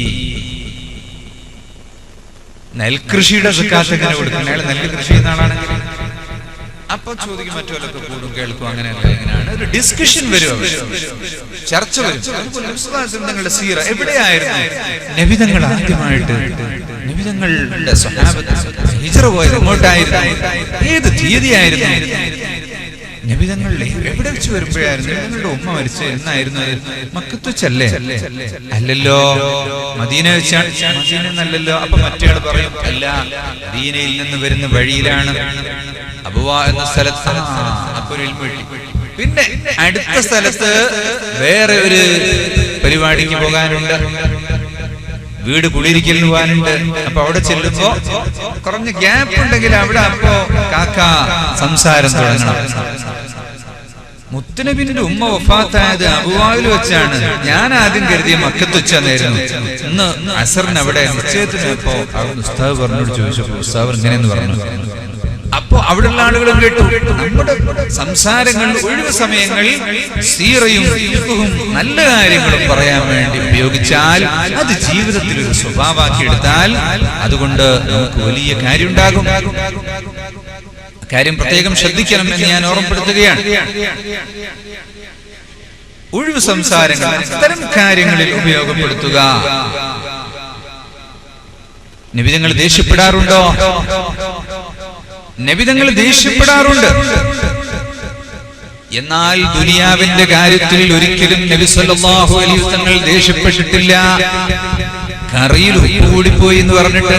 നെൽകൃഷിയുടെ സക്കാത്ത് എങ്ങനെ കൊടുക്കണം? അയാൾ നെല്ല് കൃഷി ചെയ്യുന്ന ആളാണെങ്കിൽ അപ്പൊ ചോദിക്കും, മറ്റുള്ളവരൊക്കെ കൂടും കേൾക്കും, അങ്ങനെയല്ല എങ്ങനെയാണ് ഒരു ഡിസ്കഷൻ വരും, ചർച്ച വരും. നിങ്ങളുടെ സീറ എവിടെയായിരുന്നു? നബിതങ്ങൾ ആദ്യമായിട്ട് നബിതങ്ങളുടെ സ്വഹാബത്ത് ഹിജ്റ പോയത് എങ്ങോട്ടായിരുന്നു? ഏത് തീയതിയായിരുന്നു? നബിതങ്ങൾ എവിടെ വെച്ച് വരുമ്പോഴായിരുന്നു? നബിതങ്ങളുടെ ഉമ്മ മരിച്ചു എന്നായിരുന്നു? മക്കത്ത് വെച്ചല്ലേ? അല്ലല്ലോ, മദീന വെച്ചാണ്. മദീന എന്നല്ലല്ലോ. അപ്പൊ മറ്റേ പറയും അല്ല, മദീനയിൽ നിന്ന് വരുന്ന വഴിയിലാണ് അബുവാ എന്ന സ്ഥലത്ത്. അപ്പൊ ഒരു ഇൽമ കിട്ടി. പിന്നെ അടുത്ത സ്ഥലത്ത് വേറെ ഒരു പരിപാടിക്ക് പോകാനുണ്ട്, വീട് കുടിയിരിക്കലിന് പോകാനുണ്ട്. അപ്പൊ അവിടെ ചെല്ലുമ്പോ കുറഞ്ഞ ഗ്യാപ്പ് ഉണ്ടെങ്കിൽ അവിടെ അപ്പോ കാക്ക സംസാരം തുടങ്ങണം. മുത്തുനബിന്റെ ഉമ്മ വഫാത്തായത് അബുവായിൽ വെച്ചാണ്. ഞാൻ ആദ്യം കരുതിയ മക്കത്ത് വെച്ചായിരുന്നു. ഇന്ന് അസറിന് അവിടെ നിശ്ചയത്തിന് ഇപ്പോ അവിടെ ഉസ്താദ് പറഞ്ഞോട് ചോദിച്ചപ്പോ ഉസ്താദ് ഇങ്ങനെയെന്ന് പറഞ്ഞു. അപ്പോ അവിടെയുള്ള ആളുകളും കേട്ടു. നമ്മുടെ സംസാരങ്ങൾ ഒഴിവ് സമയങ്ങളിൽ സീറയും നല്ല കാര്യങ്ങളും പറയാൻ വേണ്ടി ഉപയോഗിച്ചാൽ, അത് ജീവിതത്തിൽ ഒരു സ്വഭാവമാക്കി എടുത്താൽ അതുകൊണ്ട് നമുക്ക് വലിയ കാര്യം ഉണ്ടാകും. കാര്യം പ്രത്യേകം ശ്രദ്ധിക്കണം എന്ന് ഞാൻ ഓർമ്മപ്പെടുത്തുകയാണ്. ഒഴിവ് സംസാരങ്ങൾ അത്തരം കാര്യങ്ങളിൽ ഉപയോഗപ്പെടുത്തുക. നബി തങ്ങൾ ദേഷ്യപ്പെടാറുണ്ടോ? നബി തങ്ങൾ ദേഷ്യപ്പെടാറുണ്ട്. എന്നാൽ ദുനിയാവിന്റെ കാര്യത്തിൽ ഒരിക്കലും നബി സല്ലല്ലാഹു അലൈഹി വസല്ലം ദേഷ്യപ്പെട്ടിട്ടില്ല. കറിയിൽ ഉപ്പ് കൂടിപ്പോയി എന്ന് പറഞ്ഞിട്ട്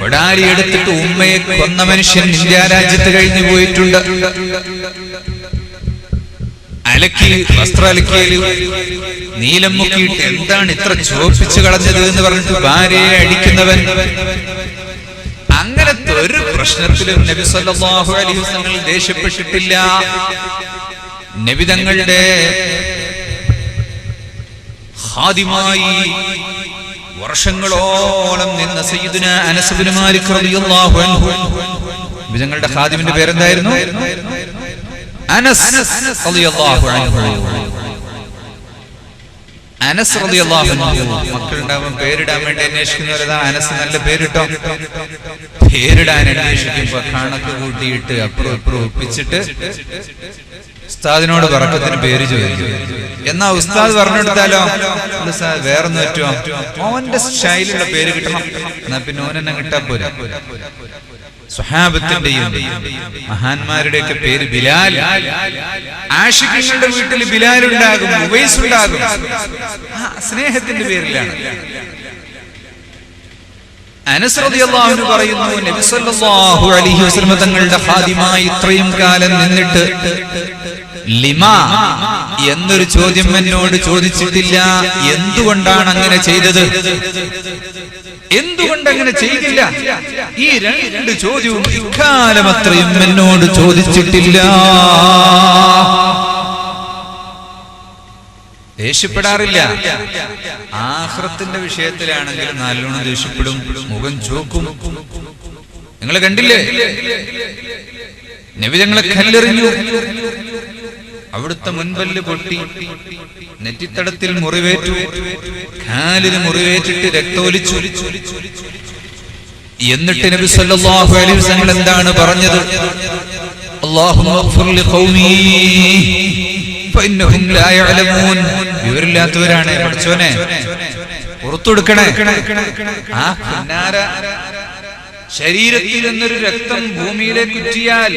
കൊടാലി എടുത്തിട്ട് ഉമ്മയെ കൊന്ന മനുഷ്യൻ ഇന്ത്യ രാജ്യത്ത് കഴിഞ്ഞു പോയിട്ടുണ്ട്. അലക്കി വസ്ത്രം അലക്കിയതിൽ നീലം മുക്കിയിട്ട് എന്താണ് ഇത്ര ചോപ്പിച്ചു കളഞ്ഞത് എന്ന് പറഞ്ഞിട്ട് ഭാര്യയെ അടിക്കുന്നവൻ. അങ്ങനത്തെ ഒരു പ്രശ്നത്തിലും നബി സല്ലല്ലാഹു അലൈഹി വസല്ലം ദേഷ്യപ്പെട്ടിട്ടില്ല. നബി തങ്ങളുടെ ഖാദിമായി വർഷങ്ങളോളം നിന്ന സയ്യിദുന അനസ് ഇബ്നു മാലിക് റളിയല്ലാഹു അൻഹു, നബി തങ്ങളുടെ ഖാദിമിന്റെ പേരെന്തായിരുന്നു? അനസ് റളിയല്ലാഹു അൻഹു. അനസ് റളിയല്ലാഹു അൻഹു. മക്കളുണ്ടാവുമ്പോൾ പേരിടാൻ വേണ്ടി അന്വേഷിക്കുന്നവരതാ അനസ് നല്ല പേരിട്ടോ. പേരിടാൻ അന്വേഷിക്കുമ്പോ കണക്ക് കൂട്ടിയിട്ട് അപ്പുറം ഇപ്പുറം ഒപ്പിച്ചിട്ട് ഉസ്താദിനോട് ബറക്കത്തിന് പേര് ചോദിക്കും. എന്നാ ഉസ്താദ് പറഞ്ഞെടുത്താലോ, വേറൊന്നും പറ്റുമോ? ഓന്റെ സ്റ്റൈലുള്ള പേര് കിട്ടണം. എന്നാ പിന്നെ ഓനെന്നെ കിട്ടാൻ പോരാ. സ്വഹാബത്തിന്റെയും മഹാന്മാരുടെയൊക്കെ പേര് ബിലാൽ. ആശിഖുകളുടെ വീട്ടിൽ ബിലാൽ ഉണ്ടാകും, ഉവൈസ് ഉണ്ടാകും. സ്നേഹത്തിന്റെ പേരിലാണ്. അനസ് റളിയല്ലാഹു അൻഹു പറയുന്നു, നബി സല്ലല്ലാഹു അലൈഹി വസല്ലം തങ്ങളുടെ ഖാദിമായി ഇത്രയും കാലം നിന്നിട്ട് ലിമാ എന്നൊരു ചോദ്യം എന്നോട് ചോദിച്ചിട്ടില്ല. എന്തുകൊണ്ടാണ് അങ്ങനെ ചെയ്തത്, എന്തുകൊണ്ട് അങ്ങനെ ചെയ്തില്ല? ഈ രണ്ട് ചോദ്യവും ഇക്കാലം അത്രയും എന്നോട് ചോദിച്ചിട്ടില്ല. ദേഷ്യപ്പെടാറില്ല. ആഖിറത്തിന്റെ വിഷയത്തിലാണെങ്കിൽ നല്ലോണം ദേഷ്യപ്പെടും, മുഖം ചോക്കും. നിങ്ങൾ കണ്ടില്ലേ, നബി തങ്ങളെ കല്ലെറിഞ്ഞു, അവിടുത്തെ മുൻപല്ല് പൊട്ടി, നെറ്റിത്തടത്തിൽ മുറിവേറ്റു, കാലിന് മുറിവേറ്റിട്ട് രക്തമൊലിച്ചു. എന്നിട്ട് നബി സല്ലല്ലാഹു അലൈഹി വസല്ലം എന്താണ് പറഞ്ഞത്? അല്ലാഹുമ്മ ഗ്ഫിർ ലിഖൗമി ഫഇന്നഹും ലാ യഅലമൂൻ. വിവരമില്ലാത്തവരാണ്, പഠിച്ചോനെ പുറത്തെടുക്കണേ. ആ പിന്നാര ശരീരത്തിൽ നിന്നൊരു രക്തം ഭൂമിയിലേക്ക് ഉറ്റിയാൽ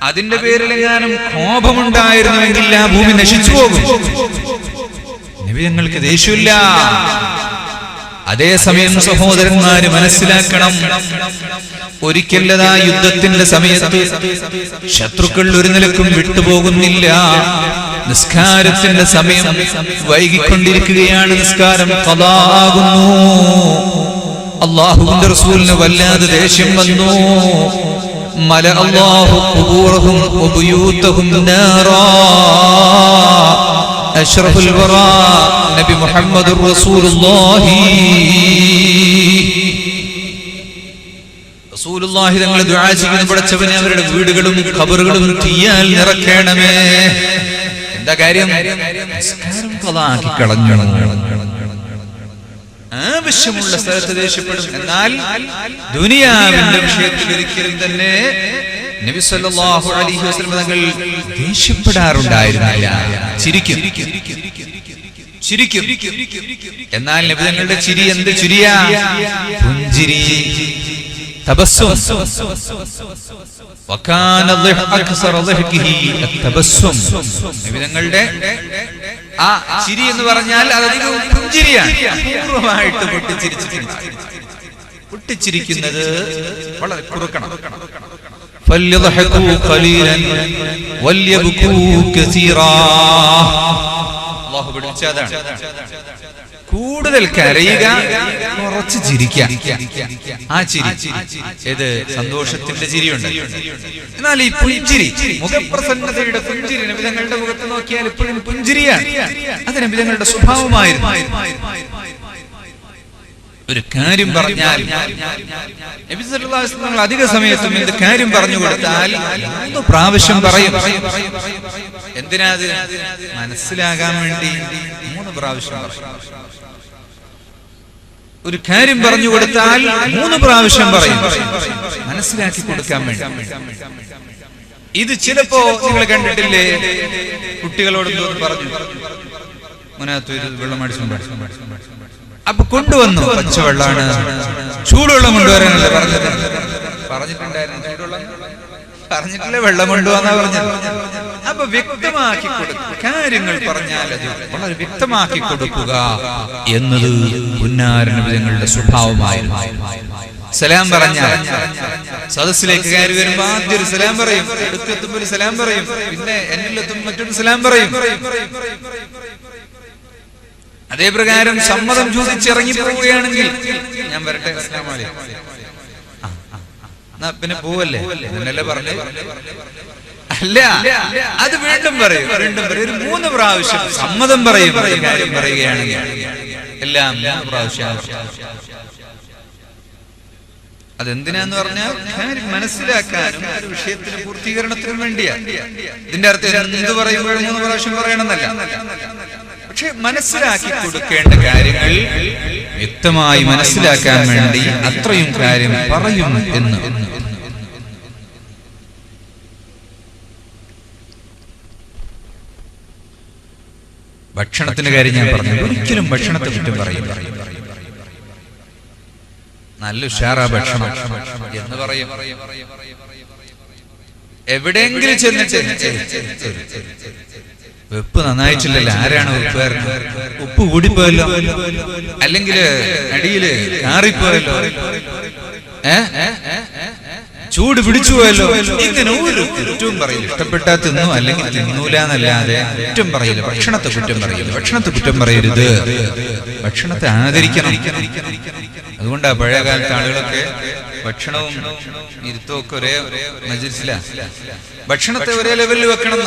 അതിന്റെ പേരിലെങ്ങാനും കോപമുണ്ടായിരുന്നുവെങ്കിൽ ആ ഭൂമി നശിച്ചു പോകും. നബി ഞങ്ങൾക്ക് ദേഷ്യമില്ല. അതേസമയം സഹോദരന്മാര് മനസ്സിലാക്കണം, ഒരിക്കലതാ യുദ്ധത്തിന്റെ സമയത്ത് ശത്രുക്കൾ ഒരു നിലക്കും വിട്ടുപോകുന്നില്ല. നിസ്കാരത്തിന്റെ സമയം വൈകിക്കൊണ്ടിരിക്കുകയാണ്, നിസ്കാരം ഖളാ ആകുന്നു. അല്ലാഹുവിന്റെ റസൂലിന് വല്ലാതെ ദേഷ്യം വന്നു. ملأ الله قبورهم وبيوتهم نارا. أشرف الوراء نبي محمد رسول الله. റസൂലുള്ളാഹി തങ്ങൾ ദുആ ചെയ്യുന്ന പടച്ചവനെ അവരുടെ വീടുകളും ഖബറുകളും തീയാൽ നിറയ്ക്കണമേ. എന്താ കാര്യം? നിസ്കാരം ഖളാക്കി കളഞ്ഞു. ആവശ്യമുള്ള സ്ഥലത്ത് ദേഷ്യപ്പെടും, എന്നാൽ ദുനിയാവിന്റെ വിഷയത്തിൽ ഒരിക്കലും തന്നെ നബി സല്ലല്ലാഹു അലൈഹി വസല്ലം തങ്ങൾ ദേഷ്യപ്പെടാറുണ്ടായിരുന്നില്ല. ചിരിക്കും. എന്നാൽ നബി തങ്ങളുടെ ചിരി എന്ത് ചിരിയാ? പുഞ്ചിരി, തബസ്സും. വകാന അക്സറ ളഹ്കിഹി അത്തബസ്സും. നബി തങ്ങളുടെ ആ ചിരി എന്ന് പറഞ്ഞാൽ അതധികം പുഞ്ചിരിയാണ്. പൂർണ്ണമായിട്ട് പൊട്ടിച്ചിരിക്കുന്നത് വളരെ കുറുക്കണം. فليضحكوا قليلا وليبكوا كثيرا. അല്ലാഹു പഠിപ്പിച്ചതാണ്. കൂടുതൽ കരയുക, കുറച്ച് ചിരിക്കുക. ആ ചിരി ഏത് സന്തോഷത്തിന്റെ ചിരിയുണ്ട്. എന്നാൽ ഈ പുഞ്ചിരി, മുഖപ്രസന്നതയുടെ പുഞ്ചിരി, നബി തങ്ങളുടെ മുഖത്ത് നോക്കിയാൽ എപ്പോഴും പുഞ്ചിരിയാണ്. അത് നബി തങ്ങളുടെ സ്വഭാവമായിരുന്നു. ഒരു കാര്യം പറഞ്ഞാൽ നബി സല്ലല്ലാഹു അലൈഹി വസല്ലം അധിക സമയത്തും എന്ത് കാര്യം പറഞ്ഞു കൊടുത്താൽ 3 പ്രാവശ്യം പറയും. എന്തിനാ? അത് മനസ്സിലാകാൻ വേണ്ടി 3 പ്രാവശ്യം പറയും. ഒരു കാര്യം പറഞ്ഞു കൊടുത്താൽ 3 പ്രാവശ്യം പറയും, മനസ്സിലാക്കി കൊടുക്കാൻ വേണ്ടി. ഇത് ചിലപ്പോ നിങ്ങൾ കണ്ടിട്ടില്ലേ, കുട്ടികളോട് പറഞ്ഞു മുനകത്ത് വെള്ളം അടിച്ചു, അപ്പൊ കൊണ്ടുവന്നു പച്ചവെള്ളാണ്, ചൂടുവെള്ളം കൊണ്ടുവരാനല്ലേ പറഞ്ഞിട്ടുണ്ടായിരുന്നു. ചൂടുവെള്ളം പറഞ്ഞിട്ടില്ലേ, വെള്ളം കൊണ്ടുവന്നാ പറഞ്ഞത്. അപ്പൊ വ്യക്തമാക്കി കൊടുക്കുക, കാര്യങ്ങൾ പറഞ്ഞാൽ അത് വളരെ വ്യക്തമാക്കി കൊടുക്കുക എന്നത് പുന്നാര നബിയുടെ സ്വഭാവമായിരുന്നു. സലാം പറഞ്ഞാൽ സദസ്സിലേക്ക് കയറി വരുമ്പോ ആദ്യം ഒരു സലാം പറയും, അടുത്തെത്തുമ്പോ ഒരു സലാം പറയും, പിന്നെ എന്നിലെത്തുമ്പോ മറ്റൊരു സലാം പറയും. അതേ പ്രകാരം സമ്മതം ചോദിച്ചിറങ്ങി പോവുകയാണെങ്കിൽ ഞാൻ വരട്ടെ, അസ്സലാമു അലൈക്കും, പിന്നെ പോവല്ലേ എന്നല്ലേ പറഞ്ഞു. അല്ല, അത് വീണ്ടും പറയും, ഒരു 3 പ്രാവശ്യം സമ്മതം പറയും. കാര്യം പറയുകയാണെങ്കിൽ എല്ലാം 3 പ്രാവശ്യം. അതെന്തിനാന്ന് പറഞ്ഞാൽ കാര്യം മനസ്സിലാക്കാനും ഒരു വിഷയത്തിന് പൂർത്തീകരണത്തിനും വേണ്ടിയാ. ഇതിന്റെ അർത്ഥം എന്ത് പറയുമ്പോഴും 3 പ്രാവശ്യം പറയണമെന്നല്ല. പക്ഷെ മനസ്സിലാക്കി കൊടുക്കേണ്ട കാര്യങ്ങൾ വ്യക്തമായി മനസ്സിലാക്കാൻ വേണ്ടി അത്രയും കാര്യം പറയും എന്ന്. ഭക്ഷണത്തിന്റെ കാര്യം ഞാൻ പറഞ്ഞു, ഒരിക്കലും ഭക്ഷണത്തെ കുറ്റം പറയും. നല്ല ഉഷാറാ ഭക്ഷണം എന്ന് പറയും. എവിടെയെങ്കിലും ചെന്നിട്ട് ഉപ്പ് നന്നായിട്ടില്ലല്ലോ, ആരാണ് ഉപ്പ്? ഉപ്പ് കൂടിപ്പോയല്ലോ, അല്ലെങ്കിൽ അടിയില് കാറിപ്പോയല്ലോ, ചൂട് പിടിച്ചു പോയല്ലോ, ഇങ്ങനെ ഒരു കുറ്റവും പറയില്ല. ഇഷ്ടപ്പെട്ടാ തിന്നു, അല്ലെങ്കിൽ തിന്നൂല എന്നല്ലാതെ കുറ്റം പറയില്ല. ഭക്ഷണത്തെ കുറ്റം പറയില്ല, ഭക്ഷണത്തെ കുറ്റം പറയരുത്, ഭക്ഷണത്തെ ആദരിക്കണം. അതുകൊണ്ടാ പഴയ കാലത്തെ ആളുകളൊക്കെ ഭക്ഷണവും ഇരുത്തവും ഒക്കെ ഒരേ മജ്‌ലിസിലാ. ഭക്ഷണത്തെ ഒരേ ലെവലിൽ വെക്കണം.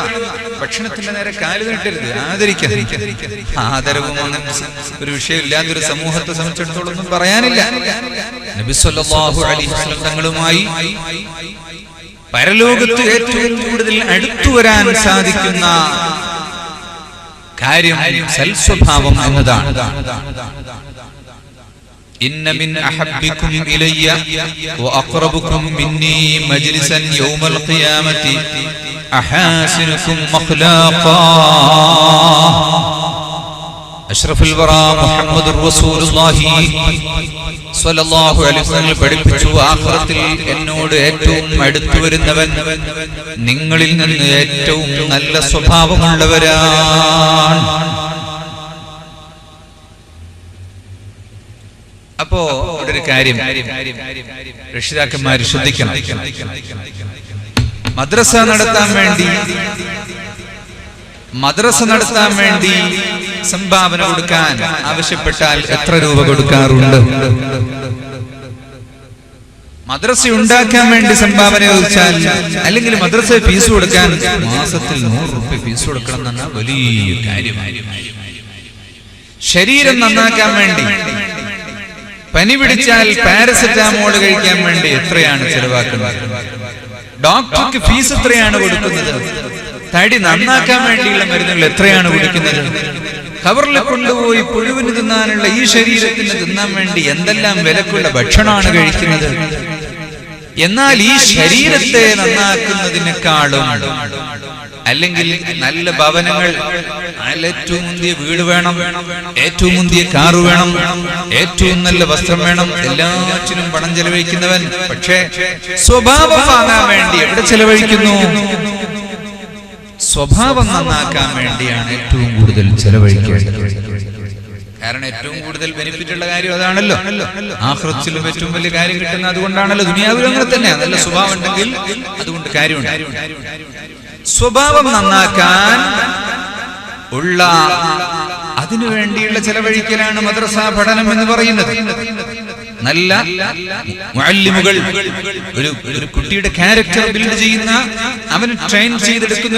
ഭക്ഷണത്തിന്റെ നേരെ കാല് നീട്ടരുത്, ആദരിക്കണം. ആദരവും ഒരു വിഷയം ഇല്ലാത്തൊരു സമൂഹത്തെ സംബന്ധിച്ചിടത്തോളം ഒന്നും പറയാനില്ല. നബി സല്ലല്ലാഹു അലൈഹി വസല്ലം തങ്ങളുമായി പരലോകത്ത് ഏറ്റവും കൂടുതൽ അടുത്തു വരാൻ സാധിക്കുന്ന കാര്യം സൽസ്വഭാവം എന്നതാണ്. ഇന്ന മിൻ അഹബ്ബികും ഇലയ്യ വഅഖറബുകും മിന്നി മജ്ലിസൻ യൗമൽ ഖിയാമത്തി അഹാസിനുകും മഖ്ലാഖാ. അഷ്റഫുൽ വറാ മുഹമ്മദുർ റസൂലുള്ളാഹി സ്വല്ലല്ലാഹു അലൈഹി വസല്ലം പഠിപ്പിച്ചു, ആഖിറത്തിൽ എന്നോട് ഏറ്റവും അടുത്തു വരുന്നവൻ നിങ്ങളിൽ നിന്ന് ഏറ്റവും നല്ല സ്വഭാവമുള്ളവരാണ്. അപ്പോ ഇവിടെ ഒരു കാര്യം രക്ഷിതാക്കന്മാർ ശ്രദ്ധിക്കണം. മദ്രസ നടത്താൻ വേണ്ടി സംഭാവന കൊടുക്കാൻ ആവശ്യപ്പെട്ടാൽ എത്ര രൂപ കൊടുക്കാറുണ്ട്? മദ്രസ ഉണ്ടാക്കാൻ വേണ്ടി സംഭാവന ചോദിച്ചാൽ, അല്ലെങ്കിൽ മദ്രസ ഫീസ് കൊടുക്കാൻ മാസത്തിൽ 100 രൂപ ഫീസ് കൊടുക്കണം എന്ന വലിയ കാര്യമായി. ശരീരം നന്നാക്കാൻ വേണ്ടി, പനി പിടിച്ചാൽ പാരസെറ്റാമോൾ കഴിക്കാൻ വേണ്ടി എത്രയാണ് ചെലവാക്കുന്നത്? ഡോക്ടർക്ക് ഫീസ് എത്രയാണ് കൊടുക്കുന്നത്? തടി നന്നാക്കാൻ വേണ്ടിയുള്ള മരുന്നുകൾ എത്രയാണ് കൊടുക്കുന്നത്? ഖബറിൽ കൊണ്ടുപോയി പുഴുവിന് തിന്നാനുള്ള ഈ ശരീരത്തിന് തിന്നാൻ വേണ്ടി എന്തെല്ലാം വിലക്കുള്ള ഭക്ഷണമാണ് കഴിക്കുന്നത്? എന്നാൽ ഈ ശരീരത്തെ നന്നാക്കുന്നതിനേക്കാളും, അല്ലെങ്കിൽ നല്ല ഭവനങ്ങൾ, ഏറ്റവും മുന്തിയ വീട് വേണം, ഏറ്റവും മുന്തിയ കാറ് വേണം, ഏറ്റവും നല്ല വസ്ത്രം വേണം, എല്ലാറ്റിനും പണം ചെലവഴിക്കുന്നവൻ പക്ഷേ സ്വഭാവം വാങ്ങാൻ വേണ്ടി എവിടെ ചെലവഴിക്കുന്നു? സ്വഭാവം നന്നാക്കാൻ വേണ്ടിയാണ് ഏറ്റവും കൂടുതൽ ചെലവഴിക്കുന്നത്. കാരണം ഏറ്റവും കൂടുതൽ ബെനിഫിറ്റ് ഉള്ള കാര്യം അതാണല്ലോ. ആഖിറത്തിലും ഏറ്റവും വലിയ കാര്യം കിട്ടുന്ന അതുകൊണ്ടാണല്ലോ. ദുനിയാവിലും അങ്ങനെ തന്നെയാണ്. നല്ല സ്വഭാവം ഉണ്ടെങ്കിൽ അതുകൊണ്ട് കാര്യമുണ്ട്. സ്വഭാവം നന്നാക്കാൻ ഉള്ള അതിനു വേണ്ടിയുള്ള ചെലവഴിക്കലാണ് മദ്രസ പഠനം എന്ന് പറയുന്നത്. നല്ല മുഅല്ലിമുകൾ, ഒരു കുട്ടിയുടെ ക്യാരക്ടർ ബിൽഡ് ചെയ്യുന്ന, അവന് ട്രെയിൻ ചെയ്തെടുക്കുന്ന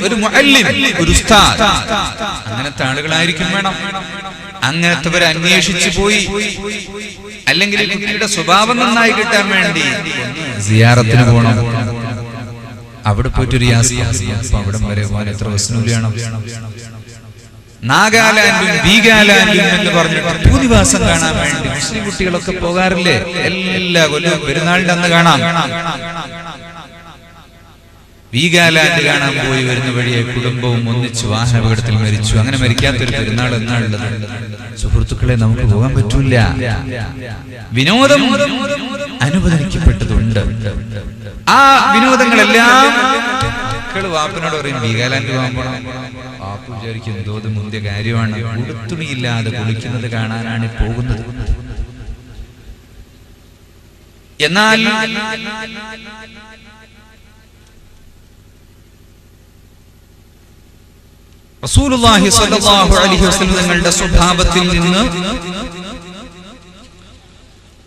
ഒരു മുഅല്ലിം, ഒരു ഉസ്താദ്, അങ്ങനത്തെ ആളുകളായിരിക്കും വേണം. അങ്ങനത്തെവരെ അന്വേഷിച്ചു പോയി അല്ലെങ്കിൽ കുട്ടിയുടെ സ്വഭാവം നന്നായി കിട്ടാൻ വേണ്ടി സിയാറത്തിന് പോകണം. അവിടെ പോയിട്ടൊരു അവിടം വരെ പോകാൻ എത്ര വസൂലിയാണ്. നാഗാലാൻഡും വീഗാലാൻഡും എന്ന് പറഞ്ഞിട്ട് ഭൂരിവാസം കാണാൻ വേണ്ടി മുസ്ലിം കുട്ടികളൊക്കെ പോകാറില്ലേ? എല്ലാ കൊല്ലവും പെരുന്നാളിന്റെ അന്ന് കാണാം. വീഗാലാൻഡ് കാണാൻ പോയി വരുന്ന വഴിയെ കുടുംബവും ഒന്നിച്ച് വാഹനാപകടത്തിൽ മരിച്ചു. അങ്ങനെ മരിക്കാത്തൊരു പെരുന്നാൾ എന്നാണുള്ളത്? സുഹൃത്തുക്കളെ, നമുക്ക് പോകാൻ പറ്റൂല. വിനോദം അനുവദിക്കപ്പെട്ടതുണ്ട്. ആ വിനോദങ്ങളെല്ലാം മക്കള് വാപ്പനോട് പറയും വീഗാലാൻഡ് പോകാൻ പോകണം. വാപ്പ് വിചാരിക്കും എന്തോ മുന്തിയ കാര്യമാണ്, ഉടുത്തുണിയില്ലാതെ കുളിക്കുന്നത് കാണാനാണ് പോകുന്നത്. എന്നാൽ റസൂലുള്ളാഹി സ്വല്ലല്ലാഹു അലൈഹി വസല്ലം തങ്ങളുടെ സ്വഭാവത്തിൽ നിന്ന്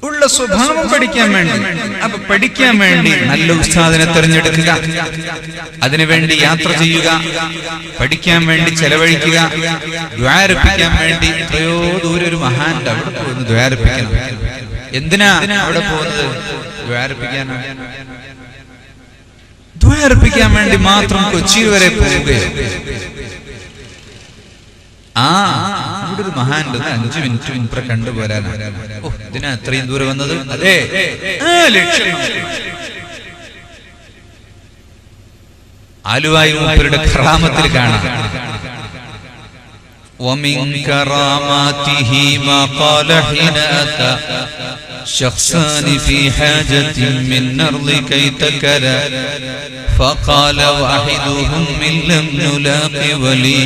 ഉള്ള സ്വഭാവം പഠിക്കാൻ വേണ്ടി, അപ്പൊ പഠിക്കാൻ വേണ്ടി നല്ല ഉസ്താദിനെ തിരഞ്ഞെടുക്കുക, അതിനുവേണ്ടി യാത്ര ചെയ്യുക, പഠിക്കാൻ വേണ്ടി ചെലവഴിക്കുക, ദ്വാരപ്പിക്കാൻ വേണ്ടി എത്രയോ ദൂരെ ഒരു മഹാന്റെ അവിടെ പോകുന്നു ദ്വാരപ്പിക്കണം. എന്തിനാ അവിടെ പോകുന്നത്? ദ്വാരപ്പിക്കാനാണ്. ദ്വാരപ്പിക്കാൻ വേണ്ടി മാത്രം കൊച്ചി വരെ പോവുകയോ? ഇവിടെ ഒരു മഹാന്റെ 5 മിനിറ്റ് മുൻപ് കണ്ടുപോരാനാണ്. ഇതിനാ അത്രയും ദൂരം വന്നത്? അതെ, ആലുവായി മൂപ്പരുടെ കറാമത്തിൽ കാണാം. ومن كراماته ما قال حين أتى شخصان في حاجة من أرض كي تكلا فقال واحدهم من لم نلاق ولي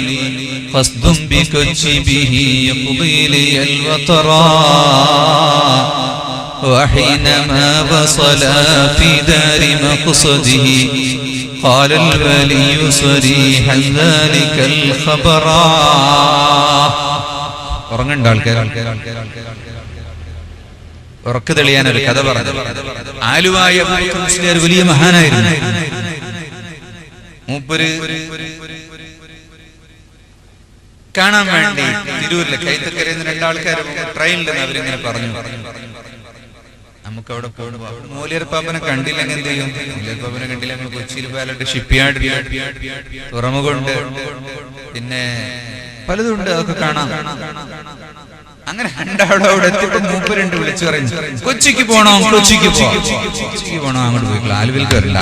قصد بكتبه يقضي لي الوطرا وحينما وصل في دار مقصده قال الولي صريحا ذلك الخبر. ഉറങ്ങണ്ട ആൾക്കാർ, ഉറക്ക് തെളിയാൻ ഒരു കഥ പറഞ്ഞു. ആലുവായ മുസ്ലിയാർ വലിയ മഹാനായിരുന്നു. മൂപ്പര് കാണാൻ വേണ്ടി തിരൂരിലെ കൈത്തക്കരയിൽ 2 ആൾക്കാർ ട്രെയിനിൽ നിന്ന് അവരിങ്ങനെ പറഞ്ഞു, നമുക്ക് അവിടെ പോകുമ്പോ മൂലിയർപ്പാപ്പനെ കണ്ടില്ലെങ്കിൽ എന്ത് ചെയ്യും? മൂലിയർപ്പാപ്പനെ കണ്ടില്ല, നമ്മൾ കൊച്ചിയിൽ പോയാലോട്ട് ഷിപ്പ്യാർഡ്, തുറമുഖമുണ്ട്, പിന്നെ പലതുണ്ട്, അതൊക്കെ കാണാം. അങ്ങനെ 2 അവിടെ എത്തിയപ്പോ മൂപ്പരുണ്ട് വിളിച്ചു പറഞ്ഞു, കൊച്ചിക്ക് പോണോ? കൊച്ചിക്ക് പോണോ? അങ്ങോട്ട് പോയിക്കോ, ആലുവിൽക്ക് വരില്ല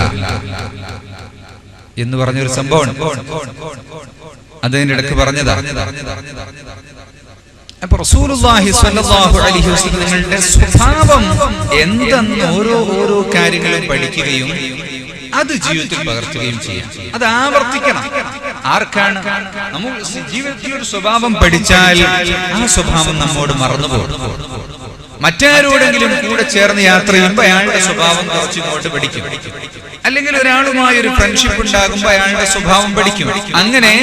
എന്ന് പറഞ്ഞൊരു സംഭവം അതിന്റെ ഇടയ്ക്ക് പറഞ്ഞതാ. അപ്പൊ റസൂലുള്ളാഹി സ്വല്ലല്ലാഹു അലൈഹി വസല്ലം നിങ്ങളുടെ സ്വഭാവം എന്തെന്ന് ഓരോ കാര്യങ്ങളും പഠിക്കുകയും അത് ജീവിതത്തിൽ പകർത്തുകയും ചെയ്യാം. അത് ആവർത്തിക്കണം. ആർക്കാണ്? നമ്മൾ ജീവിതത്തിൽ ഒരു സ്വഭാവം പഠിച്ചാൽ ആ സ്വഭാവം നമ്മോട് മറന്നുപോകും. മറ്റാരോടെങ്കിലും കൂടെ ചേർന്ന് യാത്ര ചെയ്യുമ്പോൾ അയാളുടെ സ്വഭാവം കുറച്ചിങ്ങോട്ട് പഠിക്കും. അല്ലെങ്കിൽ ഒരാളുമായി ഒരു ഫ്രണ്ട്ഷിപ്പ് ഉണ്ടാകുമ്പോൾ അയാളുടെ സ്വഭാവം പഠിക്കും. അങ്ങനെ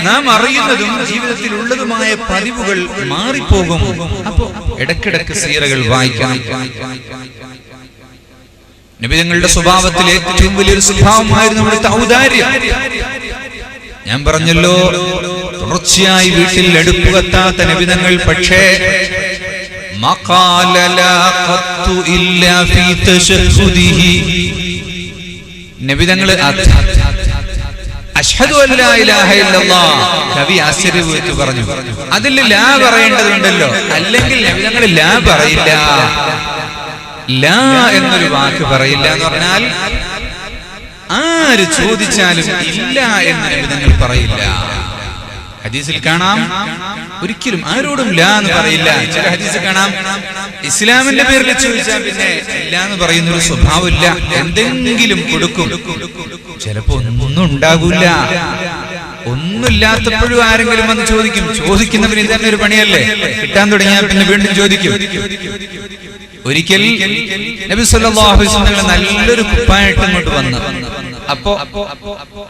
നാം അറിയുന്നതും ജീവിതത്തിൽ ഉള്ളതുമായ പതിവുകൾ മാറിപ്പോകും. അപ്പോ ഇടക്കിടക്ക് സീറകൾ വായിക്കണം. നബി തങ്ങളുടെ സ്വഭാവത്തിൽ ഏറ്റവും വലിയൊരു സ്വഭാവമായിരുന്നു അവിടുത്തെ ഔദാര്യം. ഞാൻ പറഞ്ഞല്ലോ, തുടർച്ചയായി വീട്ടിൽ അടുപ്പ് കത്താത്ത നബി തങ്ങൾ, പക്ഷേ നബി തങ്ങള് അശ്ഹദു അല്ലാ ഇലാഹ ഇല്ലല്ലാഹ്, കവി ആശ്ചര്യപ്പെട്ടു പറഞ്ഞു, അതിൽ ലാ പറയേണ്ടതുണ്ടല്ലോ, അല്ലെങ്കിൽ നബി തങ്ങൾ ലാ പറയില്ല. ലാ എന്നൊരു വാക്ക് പറയില്ല എന്ന് പറഞ്ഞാൽ ആര് ചോദിച്ചാലും ഇല്ല എന്ന് നബി തങ്ങൾ പറയില്ല. ഹദീസിൽ കാണാം, ഒരിക്കലും ആരോടും ലാ എന്ന് പറയില്ല. ചില ഹദീസിൽ കാണാം, ഇസ്ലാമിന്റെ പേരിൽ ചോദിച്ചാൽ പിന്നെ ഇല്ല എന്ന് പറയുന്ന ഒരു സ്വഭാവമില്ല, എന്തെങ്കിലും കൊടുക്കും. ചിലപ്പോ ഒന്നും ഉണ്ടാകൂല. ഒന്നുമില്ലാത്തപ്പോഴും ആരെങ്കിലും വന്ന് ചോദിക്കും. ചോദിക്കുന്നവന് ഇതന്നെ ഒരു പണിയല്ലേ, കിട്ടാൻ തുടങ്ങിയാൽ പിന്നെ വീണ്ടും ചോദിക്കും. ഒരിക്കൽ നബി സല്ലല്ലാഹു അലൈഹി വസല്ലം നല്ലൊരു കുപ്പായിട്ട് ഇങ്ങോട്ട് വന്നു. അപ്പോ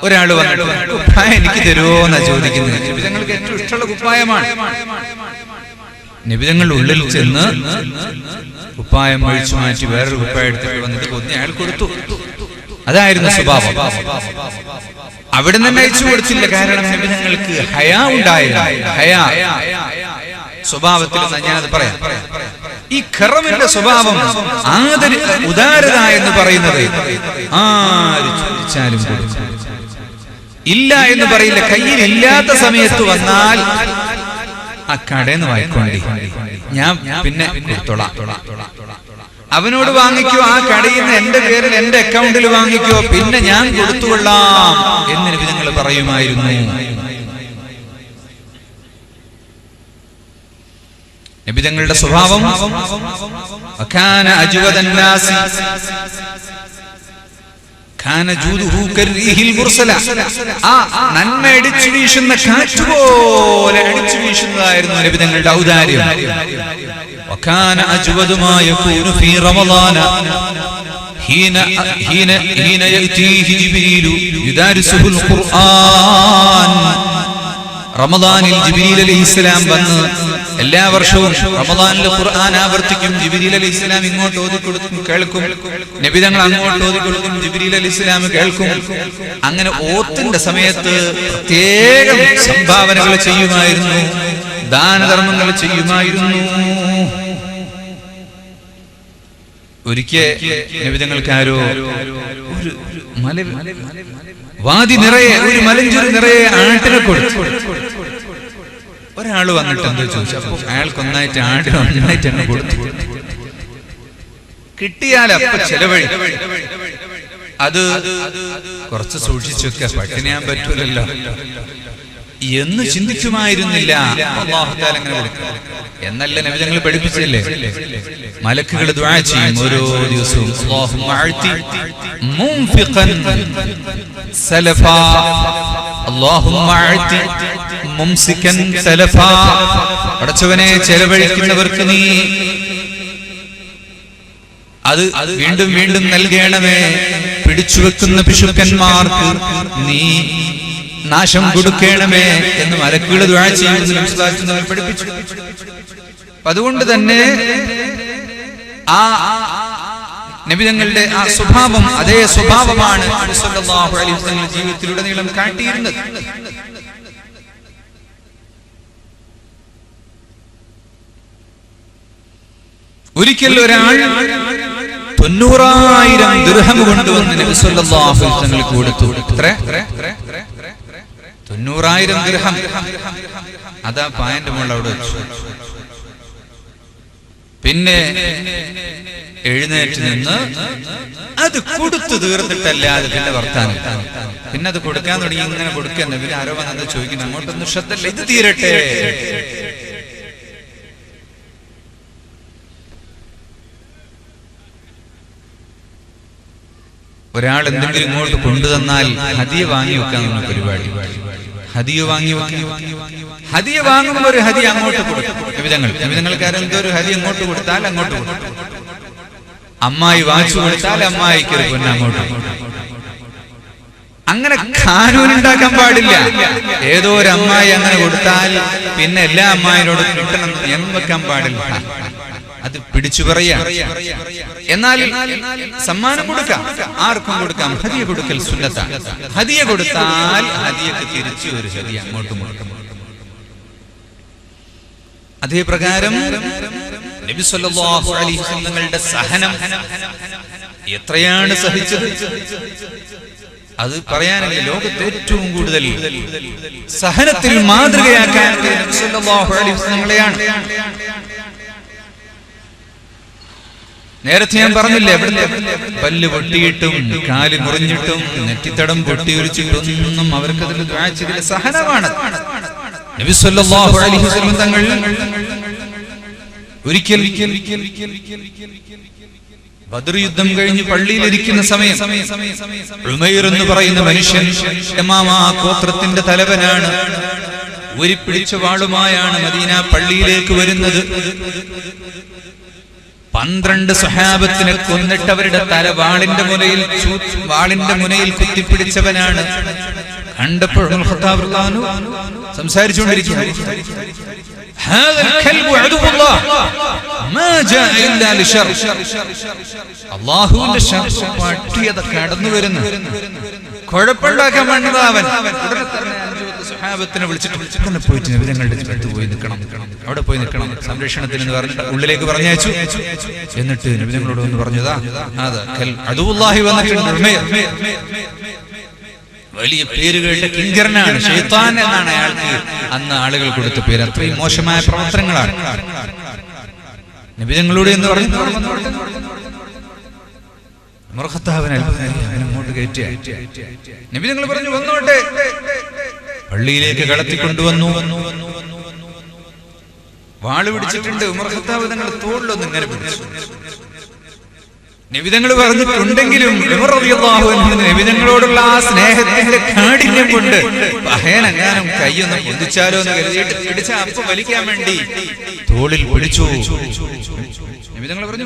ഒരാള് വന്നിട്ട് കുപ്പായം എനിക്ക് തരുമോ എന്നാ ചോദിക്കുന്നത്. നബിതങ്ങൾക്ക് ഏറ്റവും ഇഷ്ടമുള്ള കുപ്പായമാണ്. നബിതങ്ങൾ ഉള്ളിൽ ചെന്ന് കുപ്പായം ഒഴിച്ചു മാറ്റി വേറൊരു കുപ്പായം എടുത്തിട്ട് വന്നിട്ട് കൊന്നി അയാൾ കൊടുത്തു. അതായിരുന്നു സ്വഭാവം. അവിടെ നിന്ന് അയച്ചു കൊടുത്തില്ല. കാരണം നബിതങ്ങൾക്ക് ഹയാ ഉണ്ടായില്ല. ഹയാ സ്വഭാവത്തിൽ ഞാനത് പറയാം. ഈ കറമിന്റെ സ്വഭാവം ഉദാരത എന്ന് പറയുന്നത് ആര് ചോദിച്ചാലും ഇല്ല എന്ന് പറയില്ല. കയ്യിൽ ഇല്ലാത്ത സമയത്ത് വന്നാൽ ആ കടന്ന് വായിക്കൊണ്ടേ ഞാൻ പിന്നെ കൊടുത്തോളാം. അവനോട് വാങ്ങിക്കോ, ആ കടയിൽ നിന്ന് എന്റെ പേരിൽ എന്റെ അക്കൗണ്ടിൽ വാങ്ങിക്കോ, പിന്നെ ഞാൻ കൊടുത്തുകൊള്ളാം എന്ന് നബി തങ്ങൾ പറയുമായിരുന്നു. നബി തങ്ങളുടെ സ്വഭാവം വകാന അജ്വദൻ നാസി കാന ജൂദുഹു കർരീഹിൽ മുർസല. ആ നന്മ അടിച്ചു വീശുന്ന കാറ്റ് പോലെ അടിച്ചു വീശുന്നതായിരുന്നു നബി തങ്ങളുടെ ഔദാര്യം. വകാന അജ്വദു മാ യകൂനു ഫീ റമളാന ഹീന യഅതീഹി ജിബ്രീലു യുദാരിസുൽ ഖുർആൻ. റമളാനിൽ ജിബ്രീൽ അലൈഹിസ്സലാം വന്ന് എല്ലാ വർഷവും റമളാനിൽ ഖുർആൻ ആവർത്തിക്കും. ജിബ്രീൽ അലൈഹിസ്സലാം ഇങ്ങോട്ട് ഓതിക്കൊടുക്കും, കേൾക്കും. നബി തങ്ങൾ അങ്ങോട്ട് ഓതിക്കൊടുക്കും, ജിബ്രീൽ അലൈഹിസ്സലാം കേൾക്കും. അങ്ങനെ ഓത്തിന്റെ സമയത്ത് പ്രത്യേകം സംഭാവനകൾ ചെയ്യുമായിരുന്നു, ദാനധർമ്മങ്ങൾ ചെയ്യുമായിരുന്നു. ഒരിക്കൽ നബി തങ്ങൾക്ക് ആരോ ഒരു വാതി നിറയെ, ഒരു മലഞ്ചുരി നിറയെ ആട്ടിനെ കൊടുത്തു. ഒരാള് വന്നിട്ട് എന്തോ ചോദിച്ചു. അപ്പൊ അയാൾക്ക് ഒന്നായിട്ട് ആടിനെ ഒന്നായിട്ട് തന്നെ കൊടുത്തു. കിട്ടിയാൽ അപ്പൊ ചെലവഴി. അത് കുറച്ച് സൂക്ഷിച്ചു വെക്ക, പട്ടിണിയാൻ പറ്റൂലല്ലോ എന്ന് ചിന്തിക്കുമായിരുന്നില്ല. അല്ലാഹു തആല അങ്ങനെ വിളിക്കും എന്നല്ല നബി തങ്ങൾ പഠിപ്പിച്ചില്ലേ? മലക്കുകൾ ദുആ ചെയ്യും ഓരോ ദിവസവും, അല്ലാഹുമ്മ അഅതി മുൻഫിഖൻ സലഫാ, അല്ലാഹുമ്മ അഅതി മുംസികൻ സലഫാ. പടച്ചവനെ, ചെലവഴിക്കുന്നവർക്ക് നീ അത് വീണ്ടും വീണ്ടും നൽകണമേ. പിടിച്ചുവെക്കുന്ന പിശുക്കന്മാർക്ക് നീ നാശം കൊടുക്കണമേ എന്ന് മലക്കുകൾ ദുആ ചെയ്യുന്നു പഠിപ്പിച്ചു. അതുകൊണ്ട് തന്നെ ആ നബി തങ്ങളുടെ ആ സ്വഭാവം, അതേ സ്വഭാവമാണ് നബി സല്ലല്ലാഹു അലൈഹി വസല്ലം ജീവിതത്തിലുടനീളം കാട്ടിയിരുന്നത്. ഒരിക്കൽ ഒരാൾ 90,000 ദിർഹം കൊണ്ടുവന്ന് നബി സല്ലല്ലാഹു അലൈഹി വസല്ലം കൊടുത്തു. എത്ര? 90,000 ദിർഹം. അതാ പായന്റെ മുകളിൽ അവിടെ വെച്ചു. പിന്നെ എഴുന്നേറ്റ് നിന്ന് അത് കൊടുത്തു തീർത്തിട്ടല്ലാതെ പിന്നെ വർത്താനം. പിന്നെ അത് കൊടുക്കാൻ തുടങ്ങി. ഇങ്ങനെ കൊടുക്കുന്ന പിന്നെ ആരോ വന്നത് ചോദിക്കുന്നു, അങ്ങോട്ടൊന്നും ശ്രദ്ധല്ല, ഇത് തീരട്ടെ. ഒരാൾ എന്തെങ്കിലും ഇങ്ങോട്ട് കൊണ്ടുതന്നാൽ ഹദിയ വാങ്ങി വെക്കാൻ നമ്മൾ പരിപാടി. ഹദിയ വാങ്ങി വെക്കുക. ഹദിയ വാങ്ങുമ്പോൾ ഒരു ഹദിയ അങ്ങോട്ട് കൊടുക്കും. നിബിധങ്ങൾക്ക് എന്തോ ഒരു ഹദിയ അങ്ങോട്ട് കൊടുത്താൽ അങ്ങോട്ട് കൊടുക്കും. അമ്മായി വാച്ചു കൊടുത്താൽ അമ്മായിക്ക് ഒരു പൊന്ന് അങ്ങോട്ട് കൊടുക്കും. അങ്ങനെ ഖാനൂൻ ഉണ്ടാക്കാൻ പാടില്ല. ഏതോ ഒരു അമ്മായി അങ്ങനെ കൊടുത്താൽ പിന്നെ എല്ലാ അമ്മായിനോടും കിട്ടണം എന്ന് വെക്കാൻ പാടില്ല. അത് പിടിച്ചു പറയാം. എന്നാൽ സമ്മാനം കൊടുക്കാം, ആർക്കും കൊടുക്കാം. ഹദിയ കൊടുക്കൽ സുന്നത്താണ്. ഹദിയ കൊടുത്താൽ ഹദിയക്ക് തിരിച്ചു ഒരു ഹദിയ അങ്ങോട്ടും കൊടുക്കും. അതേ പ്രകാരം നബി സല്ലല്ലാഹു അലൈഹി വസല്ലം തങ്ങളുടെ സഹനം എത്രയാണ് സഹിച്ചത് അത് പറയാനില്ല. ലോകത്തെ ഏറ്റവും കൂടുതൽ സഹനത്തിൽ മാതൃകയാക്കാൻ നബി സല്ലല്ലാഹു അലൈഹി വസല്ലം തങ്ങളെയാണ്. നേരത്തെ ഞാൻ പറഞ്ഞില്ലേ, എവിടെ പല്ല് പൊട്ടിയിട്ടും കാല് മുറിഞ്ഞിട്ടും നെറ്റിത്തടം പൊട്ടിയൊരിച്ചിട്ടൊന്നും അവർക്കതിൽ ദുആ ചെയ്തില്ല. സഹനമാണ്. നബി സല്ലല്ലാഹു അലൈഹി വസല്ലം തങ്ങൾ ഒരിക്കൽ ബദർ യുദ്ധം കഴിഞ്ഞ് പള്ളിയിലിരിക്കുന്ന സമയം ഉമൈർ എന്ന് പറയുന്ന മനുഷ്യൻ യമാമ ഗോത്രത്തിന്റെ തലവനാണ്. ഊരിപ്പിടിച്ച വാളുമായാണ് മദീന പള്ളിയിലേക്ക് വരുന്നത്. 12 സ്വഹാബത്തിനെ കൊന്നിട്ട് അവരുടെ തല വാളിന്റെ മുനയിൽ കുത്തിപ്പിടിച്ചവനാണ്. കണ്ടപ്പോൾ സംസാരിച്ചുകൊണ്ടിരിക്കുന്നു, അല്ലാഹുവിന്റെ പട്ടിയത് കടന്നു വരുന്നു, കുഴപ്പമുണ്ടാക്കാൻ വേണ്ടത് അവൻ. സ്വഹാബത്തിനെ വിളിച്ചിട്ട് പോയിട്ട് നബിതങ്ങളുടെ അടുത്ത് പോയി നിൽക്കണം, അവിടെ പോയി നിൽക്കണം സംരക്ഷണത്തിന് എന്ന് പറഞ്ഞിട്ട് ഉള്ളിലേക്ക് പറഞ്ഞയച്ചു. എന്നിട്ട് നബിതങ്ങളോട് ഒന്ന് പറഞ്ഞതാ അദുവുല്ലാഹി വന്നിട്ടുണ്ട്. വലിയ പേരുകളുടെ കിങ്കരനാണ്, ശൈത്താൻ എന്നാണ് അയാൾക്ക് അന്ന് ആളുകൾ കൊടുത്ത പേര്. അത്രയും മോശമായ പ്രവർത്തനങ്ങളാണ്. നബിതങ്ങളോട് എന്ന് പറഞ്ഞു അങ്ങോട്ട് കയറ്റിയ നബിതങ്ങൾ പറഞ്ഞു വന്നോട്ടെ. പള്ളിയിലേക്ക് കടത്തിക്കൊണ്ടുവന്നു. വാള് പിടിച്ചിട്ടുണ്ട്. ഉമർ ഖത്താബ് തങ്ങൾ തോളിലൊന്നും ഇങ്ങനെ പിടിച്ചു. നബിതങ്ങൾ പറഞ്ഞിട്ടുണ്ടെങ്കിലും ഉമർ റളിയല്ലാഹു അൻഹു നബിതങ്ങളോടുള്ള ആ സ്നേഹത്തിന്റെ കാഠിന്യം കൊണ്ട് പഹയനെങ്ങാനും കൈയൊന്ന് പൊന്തിച്ചാലോ എന്ന് കരുതിയിട്ട് പിടിച്ച അപ്പ് വലിക്കാൻ വേണ്ടി തോളിൽ പിടിച്ചു. നബിതങ്ങൾ പറഞ്ഞു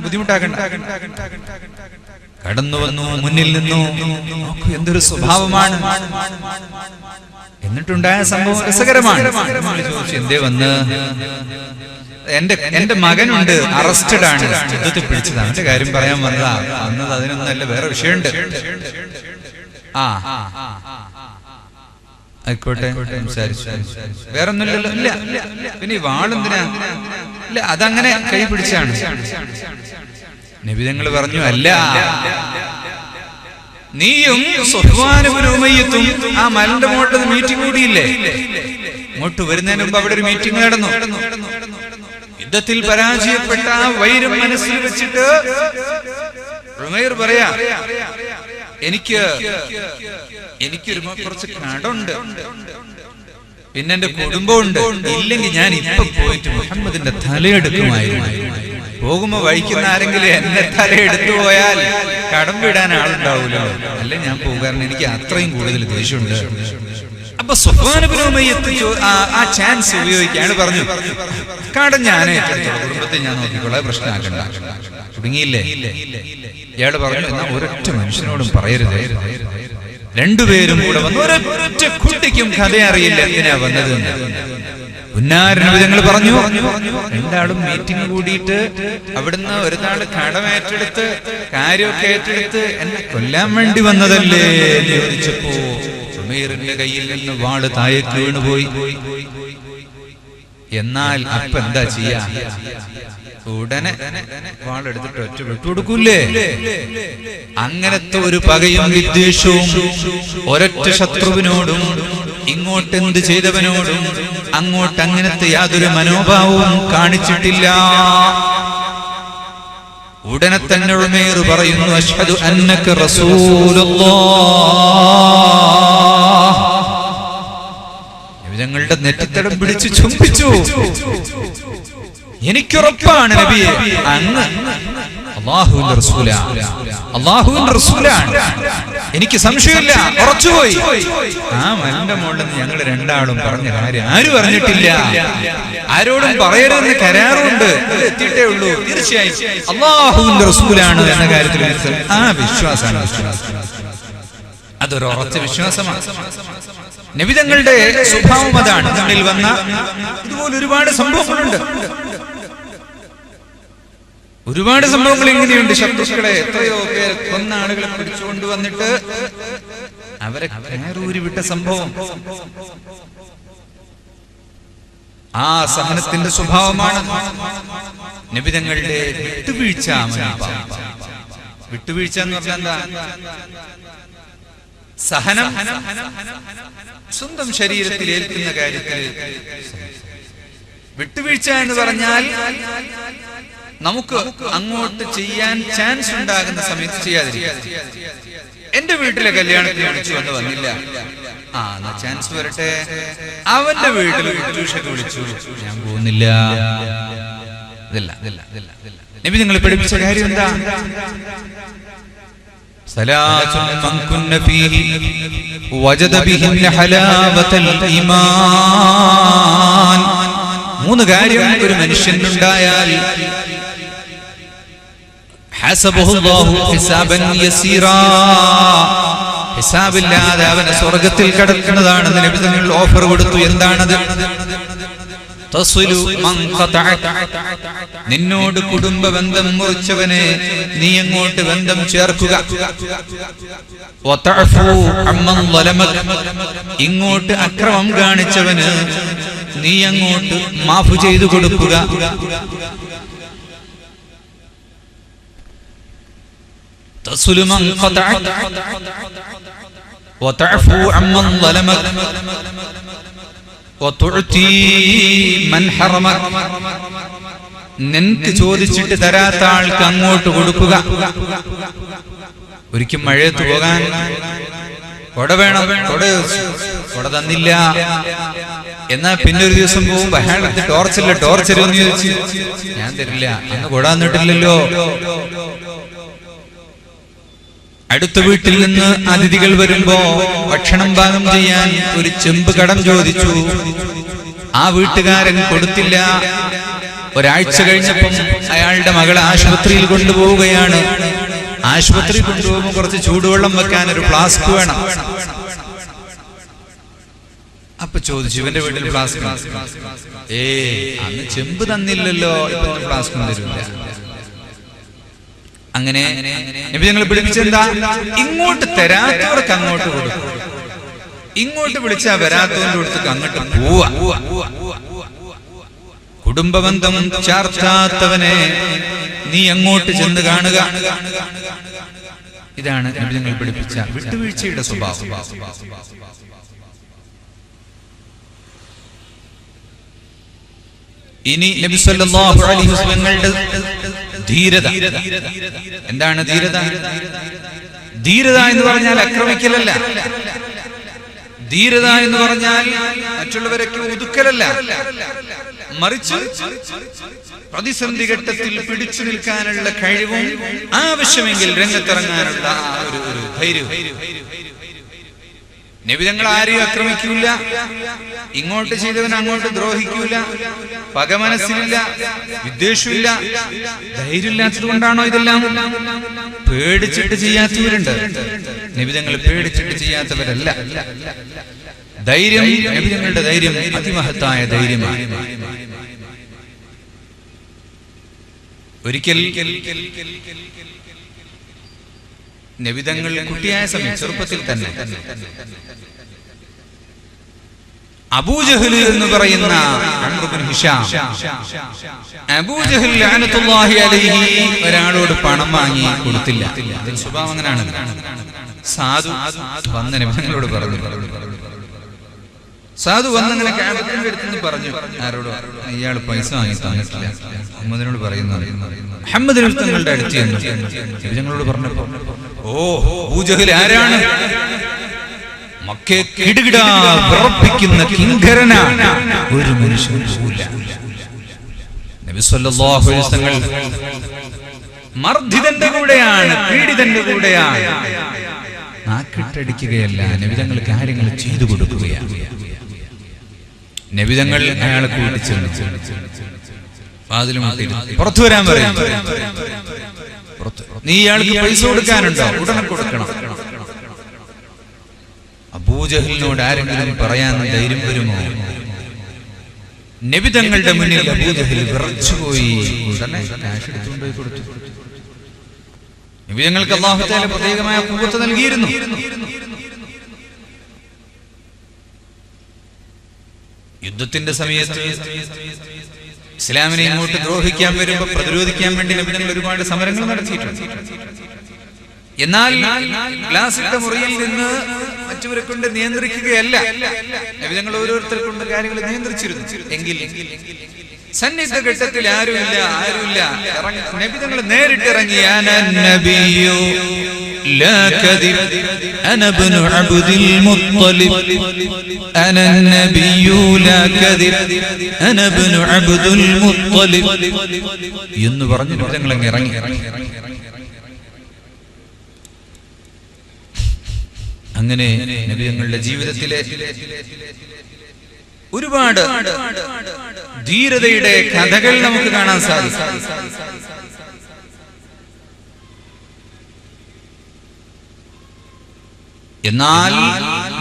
ബുദ്ധിമുട്ടാക്കണ്ട. കടന്നു വന്നു, മുന്നിൽ നിന്നു. എന്തൊരു സ്വഭാവമാണ്. എന്നിട്ടുണ്ടായ സംഭവം രസകരമാണ്. എന്തേ വന്ന് എന്റെ മകനുണ്ട്, അറസ്റ്റഡ് ആണ്, യുദ്ധത്തിൽ പിടിച്ചത്, അവന്റെ കാര്യം പറയാൻ വന്നതാ. വന്നത് അതിനൊന്നല്ല, വേറെ വിഷയമുണ്ട്. ആയിക്കോട്ടെ വേറൊന്നുമില്ലല്ലോ. ഇല്ല പിന്നെ ഈ വാളെന്തിനാ? ഇല്ല അതങ്ങനെ കൈ പിടിച്ചാണ്. നബിതങ്ങൾ പറഞ്ഞു അല്ല, നീയും സുഫ്വാനും ഉമയ്യത്തും ആ മലന്റെ മുകളിൽ മീറ്റിംഗ് കൂടിയില്ലേ? ഇങ്ങോട്ട് വരുന്നതിന് മുമ്പ് അവിടെ ഒരു മീറ്റിംഗ് നടന്നു. യുദ്ധത്തിൽ പരാജയപ്പെട്ട ആ വൈരം മനസ്സിൽ വെച്ചിട്ട് ഉമൈർ പറയാ, എനിക്കൊരു കുറച്ച് കടമുണ്ട്, പിന്നെ എന്റെ കുടുംബമുണ്ട്. ഇല്ലെങ്കിൽ ഞാൻ ഇപ്പൊ പോയിട്ട് മുഹമ്മദിന്റെ തലയെടുക്കുമായിരുന്നു. പോകുമ്പോ വഴിക്കുന്ന ആരെങ്കിലും എന്നെ തലയെടുത്തു പോയാൽ കടം വിടാൻ ആളുണ്ടാവൂലോ, അല്ലെ ഞാൻ പോകാറുണ്ട്. എനിക്ക് അത്രയും കൂടുതൽ ദേഷ്യമുണ്ട്. അപ്പൊ സുഫ്വാൻ ഇബ്നു ഉമയ്യത്ത് ആ ചാൻസ് ഉപയോഗിക്കാണ് പറഞ്ഞു, കടം ഞാൻ കുടുംബത്തെ ഞാൻ നോക്കിക്കോളാം, പ്രശ്നമാക്കണ്ട. തുടങ്ങിയില്ലേ? ഇയാള് പറഞ്ഞു എന്നാ ഒരൊറ്റ മനുഷ്യനോടും പറയരുതേ. രണ്ടുപേരും കൂടെ വന്നു. ഒരൊറ്റ കുട്ടിക്കും കഥ അറിയില്ല എന്തിനാ വന്നത്. ഉന്നാരനബിതങ്ങൾ പറഞ്ഞു, രണ്ടാളും മീറ്റിംഗ് കൂടിയിട്ട് അവിടുന്ന് ഒരുനാള് കടമേറ്റെടുത്ത് കാര്യമൊക്കെ ഏറ്റെടുത്ത് എന്നെ കൊല്ലാൻ വേണ്ടി വന്നതല്ലേ എന്ന് ചോദിച്ചപ്പോ ഉമൈറിന്റെ കയ്യിൽ നിന്ന് വാള് താഴേക്ക് വീണുപോയി. എന്നാൽ അപ്പൊ എന്താ ചെയ്യാ? ഉടനെ വാളെടുത്തിട്ട് ഒറ്റ വിട്ടുകൊടുക്കൂലേ? അങ്ങനത്തെ ഒരു പകയും വിദ്വേഷവും ഒരൊറ്റ ശത്രുവിനോടും ഇങ്ങോട്ട് എന്ത് ചെയ്തവനോടും അങ്ങോട്ട് അങ്ങനത്തെ യാതൊരു മനോഭാവവും കാണിച്ചിട്ടില്ല. ഉടനെ തന്നെ ഉമൈർ പറയുന്നു, അശ്ഹദു അന്നക റസൂലുള്ളാഹ്. ഞങ്ങളുടെ നെറ്റിത്തടം പിടിച്ച് ചുംബിച്ചു. എനിക്കുറപ്പാണ് നബിയെ അങ്ങ് അല്ലാഹുവിന്റെ റസൂലാണ്, അല്ലാഹുവിന്റെ റസൂലാണ്. എനിക്ക് സംശയമില്ല, ഉറച്ചുപോയി. ആ മലന്റെ മുകളിൽ നിന്ന് ഞങ്ങൾ രണ്ടാളും പറഞ്ഞ കാര്യം ആരും അറിഞ്ഞിട്ടില്ല, ആരോടും പറയരുതെന്ന് കരാറുണ്ട്. എത്തിയിട്ടേ ഉള്ളൂ. തീർച്ചയായും അല്ലാഹുവിന്റെ റസൂലാണ് എന്ന കാര്യത്തിൽ ആ വിശ്വാസമാണ്. അതൊരു ഉറച്ച വിശ്വാസമാണ്. നബിതങ്ങളുടെ സ്വഭാവം അതാണ്. നമ്മിൽ വന്ന ഇതുപോലെ ഒരുപാട് സംഭവങ്ങളുണ്ട്. ഒരുപാട് സംഭവങ്ങൾ എങ്ങനെയുണ്ട്. ശത്രുക്കളെ എത്രയോ പേർ കൊന്ന ആളുകളെ പിടിച്ചുകൊണ്ട് വന്നിട്ട് അവരെ കയറൂരി വിട്ട സംഭവം. ആ സഹനത്തിന്റെ സ്വഭാവമാണ് നബിതങ്ങളുടെ വിട്ടുവീഴ്ച. വിട്ടുവീഴ്ച എന്ന് പറഞ്ഞാൽ എന്താ? സഹനം സ്വന്തം ശരീരത്തിൽ ഏൽക്കുന്ന കാര്യത്തിൽ വിട്ടുവീഴ്ച എന്ന് പറഞ്ഞാൽ നമുക്ക് അങ്ങോട്ട് ചെയ്യാൻ ചാൻസ് ഉണ്ടാകുന്ന സമയത്ത് ചെയ്യാതിരിക്കുക. എന്റെ വീട്ടിലെ കല്യാണത്തിന് വിളിച്ചു വന്ന് വന്നില്ല, എന്നാ ചാൻസ് വരട്ടെ. അവന്റെ വീട്ടിൽ ട്യൂഷന് വിളിച്ചു, ഞാൻ പോകുന്നില്ല. നബി നിങ്ങൾ പഠിപ്പിച്ച കാര്യം എന്താ? സലാസുൻ മൻ കുന്ന ഫീഹി വജദ ബിഹിന്ന ഹലാവതൽ ഈമാൻ. മൂന്ന് കാര്യം ഒരു മനുഷ്യനുണ്ടായാൽ ഹസബഹുല്ലാഹു ഹിസാബൻ യസീറാ, ഹിസാബില്ലാതെ അവനെ സ്വർഗ്ഗത്തിൽ കടക്കുന്നതാണെന്ന് നബി തങ്ങൾ ഓഫർ കൊടുത്തു. എന്താണത്? തസ്ലു മൻ ഖതഅക, നിന്നോട് കുടുംബ ബന്ധം മുറിച്ചവനെ നീ അങ്ങോട്ട് ബന്ധം ചേർക്കുക. വതഅഫു അമ്മൻ ളലമക, ഇങ്ങോട്ട് അക്രമം കാണിച്ചവന് നീ അങ്ങോട്ട് മാഫ് ചെയ്തു കൊടുക്കുക. തസ്ലു മൻ ഖതഅക വതഅഫു അമ്മൻ ളലമക വതുഅതി മൻ ഹറമക, നിനക്ക് ചോദിച്ചിട്ട് തരാത്ത ആൾക്ക് അങ്ങോട്ട് കൊടുക്കുക. ഒരിക്കൽ മഴയത്ത് പോകാൻ കൊട വേണം, കൊട തന്നില്ല. എന്നാ പിന്നെ ഒരു ദിവസം പോകുമ്പോ അയാളത്ത് ടോർച്ചില്ല, ടോർച്ച് തരുമെന്ന് ചോദിച്ചു. ഞാൻ തരില്ല, അന്ന് കൊട തന്നിട്ടില്ലല്ലോ. അടുത്ത വീട്ടിൽ നിന്ന് അതിഥികൾ വരുമ്പോ ഭക്ഷണം പാകം ചെയ്യാൻ ഒരു ചെമ്പ് കടം ചോദിച്ചു. ആ വീട്ടുകാരൻ കൊടുത്തില്ല. ഒരാഴ്ച കഴിഞ്ഞപ്പം അയാളുടെ മകളെ ആശുപത്രിയിൽ കൊണ്ടുപോവുകയാണ്. ആശുപത്രി കൊണ്ടുപോകുമ്പോൾ കുറച്ച് ചൂടുവെള്ളം വെക്കാൻ ഒരു ഫ്ലാസ്ക് വേണം. അപ്പൊ ചോദിച്ചു, ഇവന്റെ വീട്ടിൽ ഫ്ലാസ്ക്? അന്ന് ചെമ്പ് തന്നില്ലല്ലോ, ഇപ്പൊ ഫ്ലാസ്ക് തരില്ല. അങ്ങനെ നബി ഞങ്ങൾ പിടിപ്പിച്ചെന്താ? ഇങ്ങോട്ട് തരാത്തവർക്ക് അങ്ങോട്ട് കൊടുക്കും, ഇങ്ങോട്ട് വിളിച്ചാ വരാത്തവന്റെ അടുത്തേക്ക് അങ്ങോട്ട് പോവാ. കുടുംബബന്ധം ചാർത്താത്തവനെ നീ അങ്ങോട്ട് ചെന്ന് കാണുക. ഇതാണ് നബി ഞങ്ങൾ പഠിപ്പിച്ച വിട്ടുവീഴ്ചയുടെ സ്വഭാവം. ഇനി നബി സല്ലല്ലാഹു അലൈഹി വസല്ലമയുടെ ധീരത. എന്താണ് ധീരത? ധീരത എന്ന് പറഞ്ഞാൽ ആക്രമിക്കലല്ല. ധീരത എന്ന് പറഞ്ഞാൽ മറ്റുള്ളവരൊക്കെ ഒതുക്കലല്ല. മറിച്ച് പ്രതിസന്ധി ഘട്ടത്തിൽ പിടിച്ചു നിൽക്കാനുള്ള കഴിവും ആവശ്യമെങ്കിൽ രംഗത്തിറങ്ങാനുള്ള ഒരു ധൈര്യം. നബി തങ്ങൾ ആരെയും ആക്രമിക്കൂല, ഇങ്ങോട്ട് ചെയ്തവൻ അങ്ങോട്ട് ദ്രോഹിക്കൂല, പക മനസ്സിലില്ല, വിദ്വേഷമില്ല. ധൈര്യമില്ലാത്തത് കൊണ്ടാണോ ഇതെല്ലാം? പേടിച്ചിട്ട് ചെയ്യാത്തവരുണ്ട്, നബി തങ്ങൾ പേടിച്ചിട്ട് ചെയ്യാത്തവരല്ല. ധൈര്യം, നബി തങ്ങളുടെ ധൈര്യം അതിമഹത്തായ ധൈര്യമാണ്. ഒരിക്കൽ നബി തങ്ങൾ കുട്ടിയായ സമയം, ചെറുപ്പത്തിൽ തന്നെ അബൂജഹൽ എന്ന് പറയുന്ന അബൂജഹൽ ലഅനത്തുല്ലാഹി അലൈഹി ഒരാളോട് പണം വാങ്ങി കൊടുത്തില്ല. സ്വഭാവം അങ്ങനെയാണ്. സാധു വന്ന നബി തങ്ങളോട് പറഞ്ഞു. സാധു വന്നങ്ങനെ കാബത്തിന്റെ അടുത്ത് പറഞ്ഞു, ആരോട്? ഇയാൾ പൈസ വാങ്ങി തന്നിട്ടില്ല. മുഹമ്മദിനോട് പറയുന്നു. മുഹമ്മദ് നബി തങ്ങളുടെ അടുത്ത് ചെന്നു നബി തങ്ങളോട് പറഞ്ഞപ്പോ, ഓ അബൂജഹൽ ആരാണ്? മക്കയെ കിടുകിടാ വിറപ്പിക്കുന്ന കിങ്കരനാണ്, ഒരു മനുഷ്യൻ പോകില്ല. നബി സല്ലല്ലാഹു അലൈഹി വസല്ലം മർദ്ദിതന്റെ കൂടെയാണ്, പീഡിതന്റെ കൂടെയാണ്. നാക്കിട്ടടിക്കുകയല്ല, നബി തങ്ങൾ കാര്യങ്ങൾ ചെയ്തു കൊടുക്കുകയാണ്. നബി തങ്ങൾ അയാളെ കൂട്ടിച്ചെന്നു. വാതിലും പുറത്തു വരാൻ പറയും. നീ ഇയാൾക്ക് പൈസ കൊടുക്കാനുണ്ടോ? ഉടനെ കൊടുക്കണം. അബൂജഹലിനോട് ആരെങ്കിലും പറയാൻ ധൈര്യം വരുമോ? നബി തങ്ങളുടെ മുന്നിൽ അബൂജഹൽ വിറച്ചുപോയി. ഉടനെ കാശ് എടുത്തുകൊണ്ടുപോയി കൊടുത്തു. നബി തങ്ങൾക്ക് അല്ലാഹു തആല പ്രത്യേകമായ ഖുവ്വത്ത് നൽകിയിരുന്നു. യുദ്ധത്തിന്റെ സമയത്ത് ഇസ്ലാമിനെ ഇങ്ങോട്ട് ദ്രോഹിക്കാൻ വരുമ്പോൾ പ്രതിരോധിക്കാൻ വേണ്ടി നബി തങ്ങൾ ഒരുപാട് സമരങ്ങൾ നടത്തിയിട്ടുണ്ട്. എന്നാൽ ഗ്ലാസിട്ട മുറിയിൽ നിന്ന് മറ്റവരെ കൊണ്ട് നിയന്ത്രിക്കുകയല്ല, നബി തങ്ങൾ ഓരോരുത്തരെ കൊണ്ട് കാര്യങ്ങൾ നിയന്ത്രിച്ചിരുന്നു. എങ്കിൽ സന്നിഗ്ധ ഘട്ടത്തിൽ ആരുമില്ല, നബി തങ്ങൾ നേരിട്ടിറങ്ങി. لا كذب أنا ابن عبد المطلب أنا النبي لا كذب أنا ابن عبد المطلب എന്ന് പറഞ്ഞു ഞങ്ങൾ അങ്ങ് ഇറങ്ങി. അങ്ങനെ നബി തങ്ങളുടെ ജീവിതത്തിലെ ഒരുപാട് ധീരതയുടെ കഥകൾ നമുക്ക് കാണാൻ സാധിക്കും. എന്നാൽ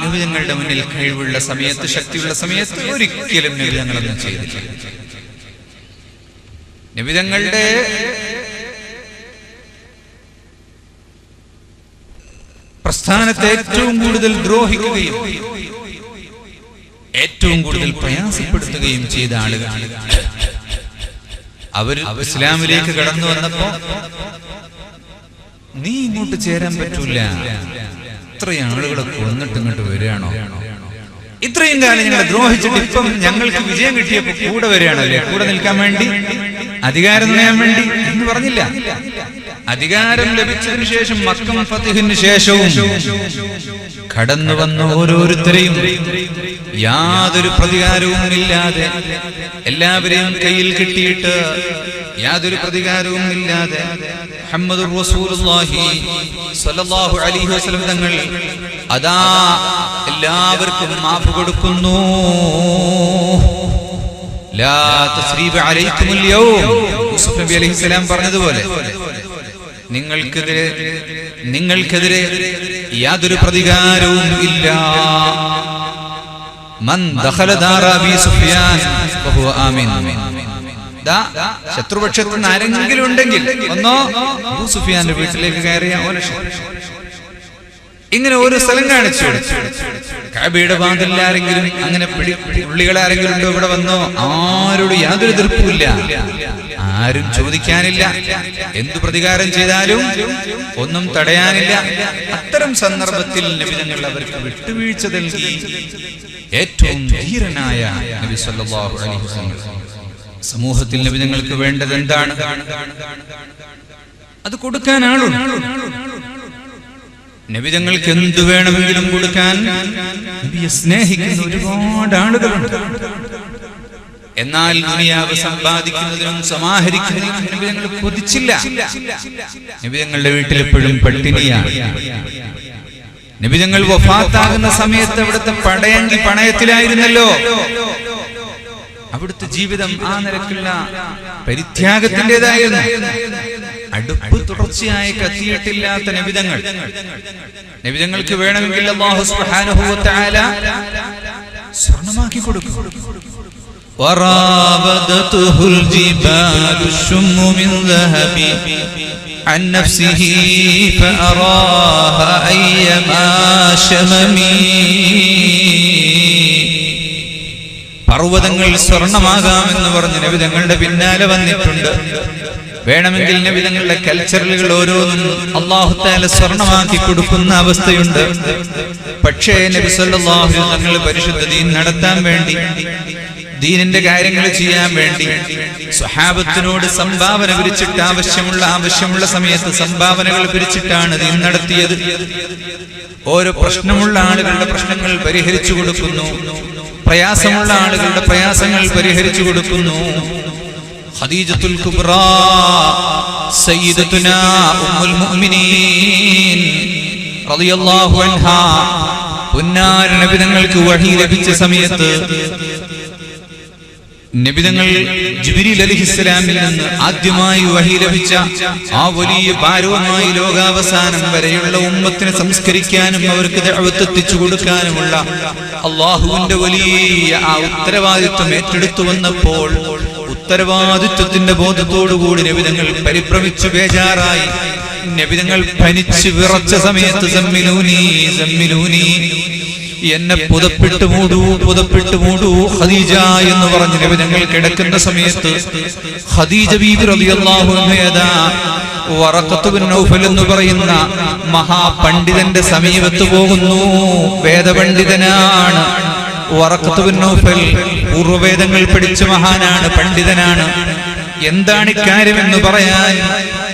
നബിതങ്ങളുടെ മുന്നിൽ കഴിവുള്ള സമയത്ത്, ശക്തിയുള്ള സമയത്ത് ഒരിക്കലും നബിതങ്ങളൊന്നും ചെയ്തില്ല. നബിതങ്ങളുടെ പ്രസ്ഥാനത്തെ ഏറ്റവും കൂടുതൽ ദ്രോഹിക്കുകയും ഏറ്റവും കൂടുതൽ പ്രയാസപ്പെടുത്തുകയും ചെയ്ത ആളുകൾ അവർ ഇസ്ലാമിലേക്ക് കടന്നു വന്നപ്പോ നീ ഇങ്ങോട്ട് ചേരാൻ പറ്റൂല, ഇത്രയും ആളുകളെ കൊന്നിട്ട് ഇങ്ങോട്ട് വരികയാണോ, ഇത്രയും കാലം ഞങ്ങളെ ദ്രോഹിച്ചിട്ട് ഇപ്പം ഞങ്ങൾക്ക് വിജയം കിട്ടിയപ്പോ കൂടെ വരികയാണല്ലേ, കൂടെ നിൽക്കാൻ വേണ്ടി, അധികാരം നേടാൻ വേണ്ടി എന്ന് പറഞ്ഞില്ല. അധികാരം ലഭിച്ചതിന് ശേഷം, മക്ക ഫത്ഹിന് ശേഷവും കടന്നു വന്ന ഓരോരുത്തരെയും യാതൊരു പ്രതികാരവും ഇല്ലാതെ, എല്ലാവരെയും കയ്യിൽ കിട്ടിയിട്ട് യാതൊരു പ്രതികാരവും ഇല്ലാതെ മുഹമ്മദുർ റസൂലുള്ളാഹി സ്വല്ലല്ലാഹു അലൈഹി വസല്ലം തങ്ങൾ അതാ എല്ലാവർക്കും മാഫ് കൊടുക്കുന്നു. ലാ തസ്രീബ അലൈക്കുമുൽ യൗം, യൂസുഫ് നബി അലൈഹിസ്സലാം പറഞ്ഞതുപോലെ നിങ്ങൾക്കെതിരെ യാതൊരു പ്രതികാരവും ഇല്ല. മൻ ദഖല ദാറ അബീ സുഫിയാൻ ഫഹുവ ആമിൻ. ശത്രുപക്ഷത്ത് നിന്ന് ആരെങ്കിലും ഉണ്ടെങ്കിൽ ഒന്നോ അബൂ സുഫിയാന്റെ വീട്ടിലേക്ക് കയറിയ ഇങ്ങനെ ഓരോ സ്ഥലം കാണിച്ചു. കഅബയുടെ വാതിലിൽ ആരെങ്കിലും അങ്ങനെ പുള്ളികളെ ആരെങ്കിലും ഉണ്ടോ ഇവിടെ വന്നോ, ആരോടും യാതൊരു എതിർപ്പുമില്ല, ആരും ചോദിക്കാനില്ല, എന്തു പ്രതികാരം ചെയ്താലും ഒന്നും തടയാനില്ല. അത്തരം സന്ദർഭത്തിൽ നബി തങ്ങൾ അവർക്ക് വിട്ടുവീഴ്ച നൽകി. ഏറ്റവും ധീരനായ നബി സല്ലല്ലാഹു അലൈഹി വസല്ലം. സമൂഹത്തിൽ നബി തങ്ങൾക്ക് വേണ്ടത് എന്താണ്, അത് കൊടുക്കാൻ ആളുണ്ട്. നബി തങ്ങൾക്ക് എന്തു വേണമെങ്കിലും കൊടുക്കാൻ നബിയെ സ്നേഹിക്കുന്ന ഒരുപാട് ആളുകളുണ്ട്. എന്നാൽ ദുനിയാവ് സമ്പാദിക്കുന്നതിനും സമാഹരിക്കുന്നതിനും നബി തങ്ങൾ കൊതിച്ചില്ല. നബി തങ്ങളുടെ വീട്ടിൽ എപ്പോഴും പട്ടിണിയാണ്. നബി തങ്ങൾ വഫാത്താകുന്ന സമയത്ത് അവിടുത്തെ പടയങ്കി പണയത്തിലായിരുന്നല്ലോ. അവിടുത്തെ ജീവിതം ആ നിരക്കുള്ള പരിത്യാഗത്തിൻ്റെതായിരുന്നു. അടുപ്പ് തുടർച്ചയായി കത്തിയിട്ടില്ലാത്ത നബിതങ്ങൾ. നബിതങ്ങൾക്ക് വേണമെങ്കിൽ അല്ലാഹു സുബ്ഹാനഹു വ തആല സ്വർണ്ണമാക്കി കൊടുക്കും. വറാബദതുൽ ജിബാലു ശുമ്മു മിൻ ദഹബി അൻ നഫ്സിഹി ഫഅറാഹ അയ്യമാ ശമമി. പർവ്വതങ്ങൾ സ്വർണ്ണമാകാമെന്ന് പറഞ്ഞ് നബി തങ്ങളുടെ പിന്നാലെ വന്നിട്ടുണ്ട്. വേണമെങ്കിൽ നബി തങ്ങളുടെ കൾച്ചറുകൾ ഓരോന്നും അല്ലാഹു തആല സ്വർണ്ണമാക്കി കൊടുക്കുന്ന അവസ്ഥയുണ്ട്. പക്ഷേ നബി സല്ലല്ലാഹു അലൈഹി വസല്ലം തങ്ങൾ പരിശുദ്ധ ദീൻ നടത്താൻ വേണ്ടി, ദീനിന്റെ കാര്യങ്ങൾ ചെയ്യാൻ വേണ്ടി സ്വഹാബത്തിനോട് സംഭാവന പിരിച്ചിട്ട് ആവശ്യമുള്ള സമയത്ത് സംഭാവനകൾ പിരിച്ചിട്ടാണ് ദീൻ നടത്തിയത്. ഓരോ പ്രശ്നമുള്ള ആളുകളുടെ പ്രശ്നങ്ങൾ പരിഹരിച്ചു കൊടുക്കുന്നു, പ്രയാസമുള്ള ആളുകളുടെ പ്രയാസങ്ങൾ പരിഹരിച്ചു കൊടുക്കുന്നു. ഖദീജത്തുൽ കുബ്രാ സയ്യിദത്തുനാ ഉമ്മുൽ മുഅ്മിനീൻ റളിയല്ലാഹു അൻഹാ പുന്നാര നബി തങ്ങൾക്ക് വഹി ലഭിച്ച സമയത്ത് നബി തങ്ങൾ ജിബ്രീൽ അലൈഹിസ്സലാമിൽ നിന്ന് ആദ്യമായി വഹി ലഭിച്ച ആ വലിയ ഭാരവുമായി ലോകാവസാനം വരെയുള്ള ഉമ്മത്തിനെ സംസ്കരിക്കാനും അവർക്ക് ദഅവത്ത് എത്തിച്ചു കൊടുക്കാനുമുള്ള അല്ലാഹുവിന്റെ വലിയ ആ ഉത്തരവാദിത്വം ഏറ്റെടുത്തു വന്നപ്പോൾ ഉത്തരവാദിത്വത്തിന്റെ ബോധത്തോടുകൂടി നബി തങ്ങൾ പരിഭ്രമിച്ചു ബേജാറായി. നബി തങ്ങൾ പനിച്ചു വിറച്ച സമയത്ത് സമ്മിലൂനി എന്നെ പുതപ്പിട്ട് മൂടൂ ഖദീജ എന്ന് പറഞ്ഞ് നബി തങ്ങൾ കിടക്കുന്ന സമയത്ത് ഖദീജ ബീബി റളിയല്ലാഹു അൻഹ വറഖത്ത് ബിൻ നൗഫൽ എന്ന് പറയുന്ന മഹാപണ്ഡിതന്റെ സമീപത്ത് പോകുന്നു. വേദപണ്ഡിതനാണ് വറഖത്ത് ബിൻ നൗഫൽ. പൂർവ്വവേദങ്ങൾ പഠിച്ച മഹാനാണ്, പണ്ഡിതനാണ്. എന്താണ് ഇക്കാര്യമെന്ന്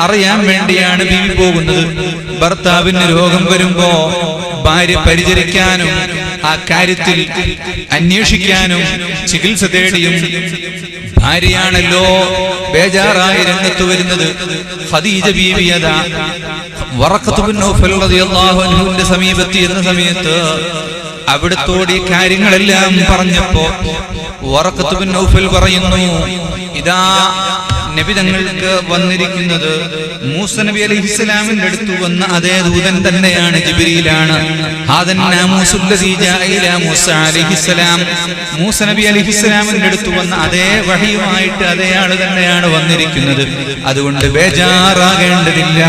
അറിയാൻ വേണ്ടിയാണ് ബീവി പോകുന്നത്. ഭർത്താവിന് രോഗം വരുമ്പോ ഭാര്യ പരിചരിക്കാനും ആ കാര്യത്തിൽ അന്വേഷിക്കാനും ചികിത്സ തേടിയും ഭാര്യയാണല്ലോ ബേജാറായി രംഗത്ത് വരുന്നത്. ഖദീജ ബീവി അതാ വറഖത്ത് ബിൻ നൗഫൽ റളിയല്ലാഹു അൻഹുവിന്റെ സമീപത്ത് എന്ന സമയത്ത് അവിടുത്തോട് ഈ കാര്യങ്ങളെല്ലാം പറഞ്ഞപ്പോ വറഖത്ത് ബിൻ നൗഫൽ പറയുന്നു, ഇതാ നബി തങ്ങൾക്ക് വന്നിരിക്കുന്നത് മൂസ നബി അലൈഹിസ്സലാമിന്റെ അടുത്ത് വന്ന അതേ ദൂതൻ തന്നെയാണ്, ജിബ്രീലാണ്. ഹാദൻ നാമൂസുല്ലദീ ജാഅ ഇലാ മൂസ അലൈഹിസ്സലാം. മൂസ നബി അലൈഹിസ്സലാമിന്റെ അടുത്ത് വന്ന അതേ വഹിയുമായിട്ട് അതേ ആള് തന്നെയാണ് വന്നിരിക്കുന്നത്. അതുകൊണ്ട് ബേജാറാകേണ്ടതില്ല.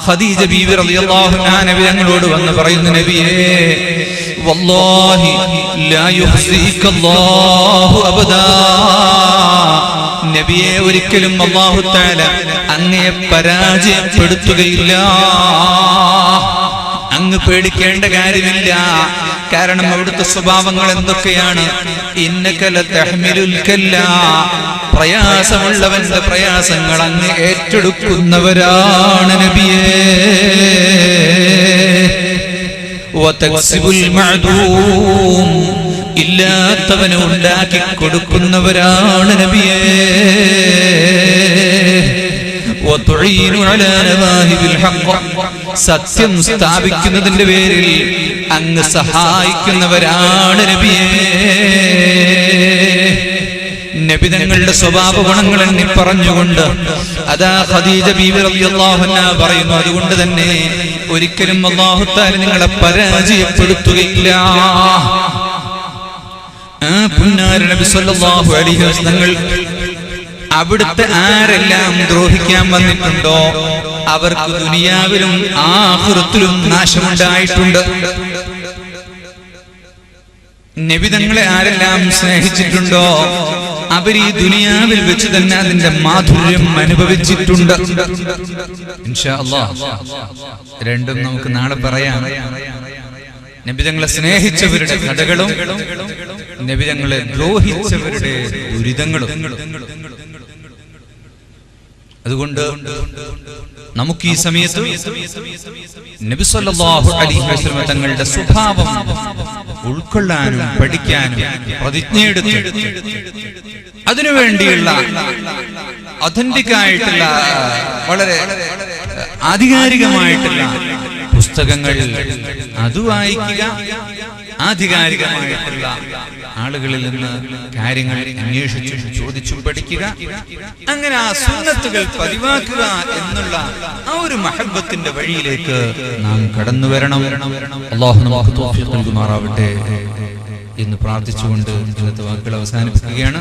ഖദീജ ബീവി റളിയല്ലാഹു അൻഹാ നബി തങ്ങളോട് വന്ന് പറയുന്നു, നബിയേ വല്ലാഹി ലാ യുഖ്സികല്ലാഹു അബദാ. നബിയെ ഒരിക്കലും അല്ലാഹു തആല അങ്ങയെ പരാജയപ്പെടുത്തുകയില്ല. അങ്ങ് പേടിക്കേണ്ട കാര്യമില്ല. കാരണം അവിടുത്തെ സ്വഭാവങ്ങൾ എന്തൊക്കെയാണ്? ഇന്നക ലതഹ്മിലുൽ കല്ലാ, പ്രയാസമുള്ളവന്റെ പ്രയാസങ്ങൾ അങ്ങ് ഏറ്റെടുക്കുന്നവരാണ് നബിയേ. വതക്സിബുൽ മഅദൂം, ഇല്ലാത്തവനെ ഉണ്ടാക്കി കൊടുക്കുന്നവരാണ് നബിയേ. വതുഈനു അലാ നവാഹിബിൽ ഹഖ്, സത്യം സ്ഥാപിക്കുന്നതിന്റെ പേരിൽ അങ്ങ് സഹായിക്കുന്നവരാണ് നബിയേ. നബിതങ്ങളുടെ സ്വഭാവ ഗുണങ്ങൾ എണ്ണി പറഞ്ഞുകൊണ്ട് അതാ ഖദീജ ബീവി റളിയല്ലാഹു അൻഹാ പറയുന്നു, അതുകൊണ്ട് തന്നെ ഒരിക്കലും അല്ലാഹു തആല നിങ്ങളെ പരാജയപ്പെടുത്തുകയില്ല. പുന്നാര നബി സല്ലല്ലാഹു അലൈഹി വസല്ലം അവിടുത്തെ ആരെല്ലാം ദ്രോഹിക്കാൻ വന്നിട്ടുണ്ടോ അവർക്ക് ദുനിയാവിലും ആഖിറത്തിലും നാശമുണ്ടായിട്ടുണ്ട്. നബിതങ്ങളെ ആരെല്ലാം സ്നേഹിച്ചിട്ടുണ്ടോ അവർ ഈ ദുനിയാവിൽ വെച്ച് തന്നെ അതിന്റെ മാധുര്യം അനുഭവിച്ചിട്ടുണ്ട്. ഇൻഷാ അല്ലാഹ് രണ്ടും നമുക്ക് നാളെ പറയാം. നബിതങ്ങളെ സ്നേഹിച്ചവരുടെ കഥകളും നബിതങ്ങളെ ദ്രോഹിച്ചവരുടെ ദുരിതങ്ങളും. അതുകൊണ്ട് നമുക്ക് ഈ സമയത്ത് നബി സല്ലല്ലാഹു അലൈഹി വസല്ലം തങ്ങളുടെ സ്വഭാവം ഉൾക്കൊള്ളാനും പഠിക്കാനും പ്രതിജ്ഞയെടുത്ത് അതിനുവേണ്ടിയുള്ള ഒതന്റിക് ആയിട്ടുള്ള വളരെ ആധികാരികമായിട്ടുള്ള പുസ്തകങ്ങൾ അത് വായിക്കുക, ആധികാരികമായിട്ടുള്ള ആളുകളിൽ നിന്ന് കാര്യങ്ങൾ അന്വേഷിച്ചും ചോദിച്ചും പഠിക്കുക, അങ്ങനെ ആ സുന്നത്തുകൾ പതിവാക്കുക എന്നുള്ള ആ ഒരു മഹബ്ബത്തിന്റെ വഴിയിലേക്ക് നാം കടന്നു വരണം. അല്ലാഹു നമുക്ക് തൗഫീഖ് നൽകുമാറാവട്ടെ എന്ന് പ്രാർത്ഥിച്ചുകൊണ്ട് ഇന്നത്തെ വാക്കുകൾ അവസാനിപ്പിക്കുകയാണ്.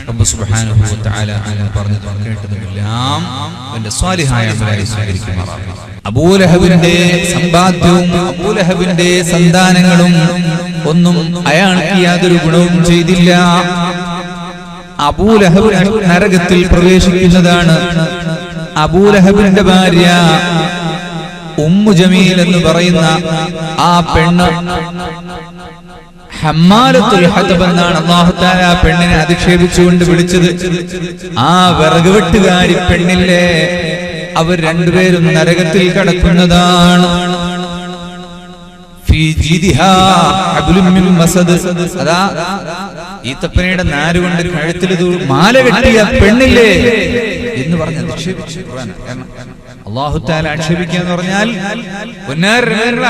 റബ്ബ് സുബ്ഹാനഹു വ തആല അല്ലാഹു പറഞ്ഞത് കേട്ടതുമെല്ലാം അവന്റെ സ്വാലിഹായ അമലായി സ്വീകരിക്കുമാറാവട്ടെ. അബൂലഹബിന്റെ സമ്പാദ്യവും അബൂലഹബിന്റെ സന്താനങ്ങളും ഒന്നും അയാൾക്ക് യാതൊരു ഗുണവും ചെയ്തില്ല. അബൂലഹബ് നരകത്തിൽ പ്രവേശിക്കുന്നതാണ്. അബൂലഹബിന്റെ ഭാര്യ ഉമ്മു ജമീൽ എന്ന് പറയുന്ന ആ പെണ്ണ് ഹമ്മാലത്തുൽ ഹതബ് എന്നാണ് അല്ലാഹു തആല ആ പെണ്ണിനെ അധിക്ഷേപിച്ചുകൊണ്ട് വിളിച്ചത്. ആ വിറകുവെട്ടുകാരി പെണ്ണില്ലേ, അവർ രണ്ടുപേരും നരകത്തിൽ കടക്കുന്നതാണ്. അതാ ഈത്തപ്പനയുടെ നാരുകൊണ്ട് കഴുത്തിൽ മാല കെട്ടിയ പെണ്ണില്ലേ എന്ന് പറഞ്ഞ് അധിക്ഷേപിച്ചു. അല്ലാഹു തആല ആക്ഷേപിക്കുക എന്ന് പറഞ്ഞാൽ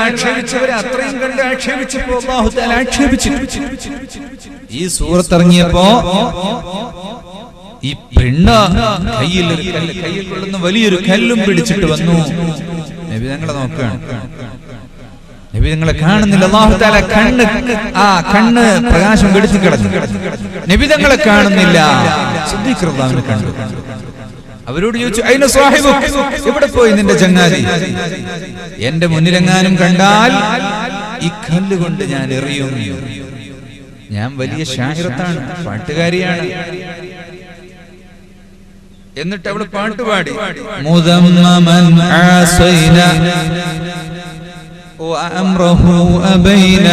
ആക്ഷേപിച്ചവരെ അത്രയും കണ്ട് ആക്ഷേപിച്ചപ്പോ അല്ലാഹു തആല ആക്ഷേപിച്ചു. ഈ സൂറത്ത് ഇറങ്ങിയപ്പോ ഈ പെണ്ണ് കയ്യിൽ കൊള്ളുന്ന വലിയൊരു കല്ലും പിടിച്ചിട്ട് വന്നു. നബി തങ്ങളെ നോക്കുകയാണ്. നബി തങ്ങളെ കാണുന്നില്ല. അല്ലാഹു തആല കണ്ണ് പ്രകാശം കെടുത്തി കിടന്നു. നബി തങ്ങളെ കാണുന്നില്ല. സിദ്ദീഖ് റളിയല്ലാഹു കണ്ടു. അവരോട് ചോദിച്ചു, അയ്ന സാഹിബുക്, എവിടെ പോയി നിന്റെ ചങ്ങാതി? എന്റെ മുന്നിലെങ്ങാനും കണ്ടാൽ ഈ കല്ല് കൊണ്ട് ഞാൻ എറിയും. ഞാൻ വലിയ ഷാഹിറത്താണ്, പാട്ടുകാരിയാണ്. എന്നിട്ട് അവള് പാട്ടുപാടി, മുദമ്മമൻ ആസൈന വഅംറഹു അബൈന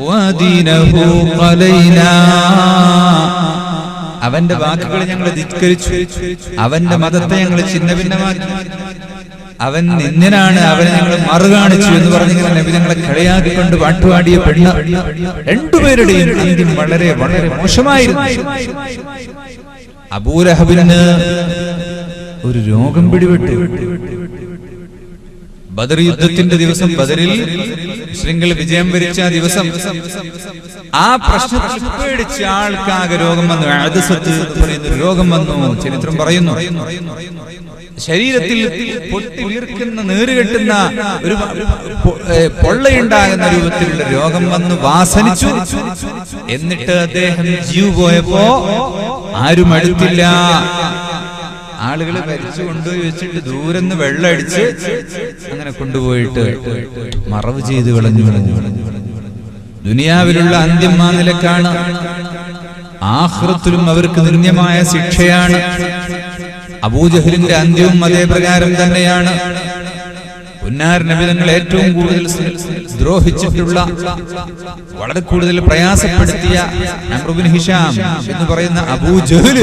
വദീനഹു ഖലൈന. അവന്റെ വാക്കുകൾ ഞങ്ങൾ ധിക്കരിച്ചു, അവന്റെ മതത്തെ ഞങ്ങൾ ഛിന്നഭിന്നമാക്കി, അവൻ നിന്ദനാണ്, അവനെ ഞങ്ങൾ മറുകാണിച്ചു എന്ന് പറഞ്ഞിങ്ങനെ നബി ഞങ്ങളെ കളിയാക്കിക്കൊണ്ട് പാട്ടുപാടിയ പെണ്ണ്. രണ്ടുപേരുടെയും അന്ത്യം വളരെ വളരെ മോശമായിരുന്നു. അബൂലഹബിന് ഒരു രോഗം പിടിപെട്ടു. ബദർ യുദ്ധത്തിന്റെ ദിവസം, ബദറിൽ മുസ്ലിങ്ങൾ വിജയം വരിച്ച ദിവസം ആ പ്രശ്നത്തിൽ പേടിച്ച് ആൾക്കാകെ രോഗം വന്നു. അദസത്ത് പറയുന്ന രോഗം വന്നു. ചരിത്രം പറയുന്നു ശരീരത്തിൽ പൊട്ടി വീർക്കുന്ന നീറുകെട്ടുന്ന ഒരു പൊള്ളയുണ്ടാകുന്ന രൂപത്തിലുള്ള രോഗം വന്ന് വാസനിച്ചു. എന്നിട്ട് അദ്ദേഹം ജീവ് പോയപ്പോ ആരും അടുത്തില്ല. ആളുകൾ മരിച്ചു കൊണ്ടുപോയി വെച്ചിട്ട് ദൂരെന്ന് വെള്ളം അടിച്ച് അങ്ങനെ കൊണ്ടുപോയിട്ട് മറവ് ചെയ്ത് കളഞ്ഞു. ദുനിയാവിലുള്ള അന്ത്യം ആ നിലക്കാണ്. ആഖിറത്തിലും അവർക്ക് നിന്ദ്യമായ ശിക്ഷയാണ്. അബൂജഹലിന്റെ അന്ത്യവും അതേ പ്രകാരം തന്നെയാണ്. പുന്നാർ നബി തങ്ങൾ ഏറ്റവും കൂടുതൽ ദ്രോഹിച്ചിട്ടുള്ള, വളരെ കൂടുതൽ പ്രയാസപ്പെടുത്തിയ അംർ ഇബ്നു ഹിശാം എന്ന് പറയുന്ന അബൂജഹൽ,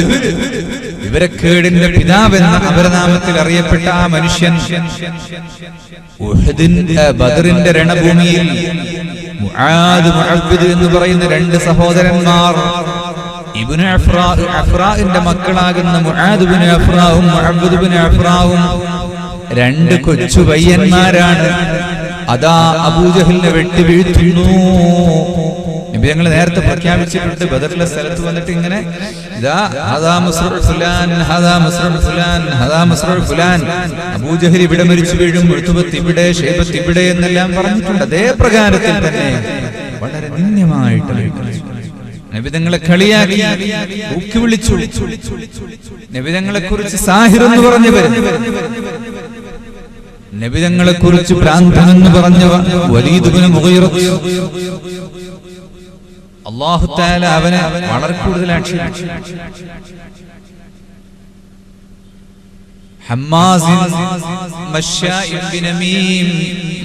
വിവരക്കേടിന്റെ പിതാവെന്ന അപരനാമത്തിൽ അറിയപ്പെട്ട ആ മനുഷ്യൻ ബദറിന്റെ രണഭൂമിയിൽ മുആദ്, മുഅവ്വിദ് എന്ന് പറയുന്ന രണ്ട് സഹോദരന്മാർ, ഇബ്നു അഫ്രാഇന്റെ മക്കളാകുന്ന മുആദ് ഇബ്നു അഫ്രാവും മുഅവ്വിദ് ഇബ്നു അഫ്രാവും രണ്ട് കൊച്ചു പയ്യന്മാരാണ്. അതാ അബൂജഹലിനെ വെട്ടി വീഴ്ത്തുന്നു. നബി ഞങ്ങൾ നേരത്തെ പ്രഖ്യാപിച്ചിട്ടുണ്ട്, ബദറിലെ സ്ഥലത്ത് വന്നിട്ട് ഇങ്ങനെ അബൂജഹൽ ഇവിടെ മരിച്ചു വീഴും, ഉത്ബത്ത് ഇവിടെ, ഷൈബത്ത് ഇവിടെ എന്നെല്ലാം പറഞ്ഞിട്ടുണ്ട്. അതേ പ്രകാരത്തിൽ തന്നെ വളരെ നിന്ദ്യമായിട്ട് നബി തങ്ങളെ കളിയാക്കി ഊക്കി വിളിച്ചു. നബി തങ്ങളെ കുറിച്ച് സാഹിർ എന്ന് പറഞ്ഞവർ, നബി തങ്ങളെ കുറിച്ച് ഭ്രാന്തനെന്ന് പറഞ്ഞവ വലീദ് ഇബ്നു മുഗീറ, അല്ലാഹു തആല അവനെ വളരെ കൂടുതൽ ആക്ഷേപിച്ചു. ഹമ്മാസിൻ മശ്ശാഇൻ ബിനമീം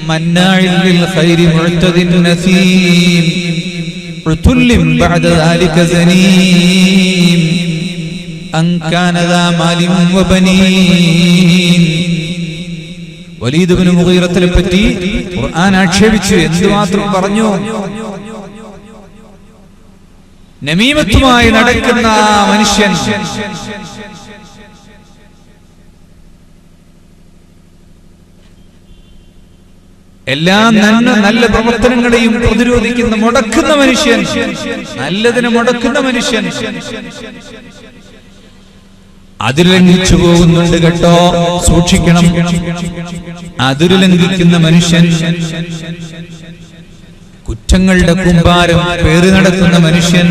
മന്നാഇൻ ലിൽ ഖൈരി മുഅ്തദിൻ നസീം ഉതുല്ലിൻ ബഅദ ദാലിക സനീം അൻ കാന ദാ മാലിൻ വബനീൻ. വലീദ് ഇബ്നു മുഗീറത്തിനെ പറ്റി ഖുർആൻ ആക്ഷേപിച്ചു. എന്തുമാത്രം പറഞ്ഞു? നമീമത്തുമായി നടക്കുന്ന മനുഷ്യൻ, എല്ലാ നല്ല പ്രവർത്തനങ്ങളെയും പ്രതിരോധിക്കുന്ന, മുടക്കുന്ന മനുഷ്യൻ, നല്ലതിനെ മുടക്കുന്ന മനുഷ്യൻ, അതിരുലംഘിച്ചു പോകുന്നുണ്ട് കേട്ടോ, സൂക്ഷിക്കണം. അതിരുലംഘിക്കുന്ന മനുഷ്യൻ, കുറ്റങ്ങളുടെ കൂമ്പാരം പേറി നടക്കുന്ന മനുഷ്യൻ,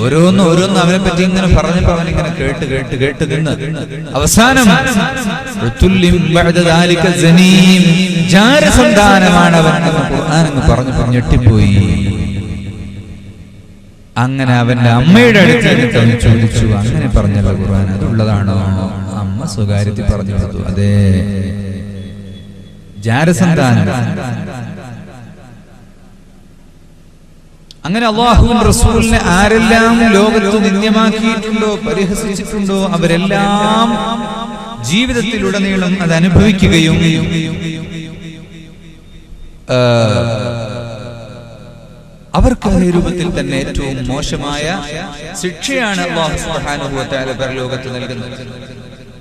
ഓരോന്ന് അവനെ പറ്റി ഇങ്ങനെ പറഞ്ഞപ്പോ അവനിങ്ങനെ കേട്ട് നിന്ന് അവസാനം ജാരസന്താനമാണ് അവൻ ഖുർആൻ പറഞ്ഞു ഞെട്ടിപ്പോയി. അങ്ങനെ അവന്റെ അമ്മയുടെ അടുത്ത് അവൻ ചോദിച്ചു, അങ്ങനെ പറഞ്ഞല്ലോ ഖുർആൻ, അതുള്ളതാണോ? അമ്മ സ്വകാര്യത്തിൽ പറഞ്ഞു കൊടുത്തു, അതെ, ജാരസന്താനം. അങ്ങനെ അല്ലാഹുവിന്റെ റസൂലിനെ ആരെല്ലാം ലോകത്ത് നിന്ദ്യമാക്കിയിട്ടുണ്ടോ, പരിഹസിച്ചിട്ടുണ്ടോ, അവരെല്ലാം ജീവിതത്തിലുടനീളം അത് അനുഭവിക്കുകയും അവർക്ക് അതേ രൂപത്തിൽ തന്നെ ഏറ്റവും മോശമായ ശിക്ഷയാണ് അല്ലാഹു സുബ്ഹാനഹു വ തആല പരലോകത്ത് നൽകുന്നത്.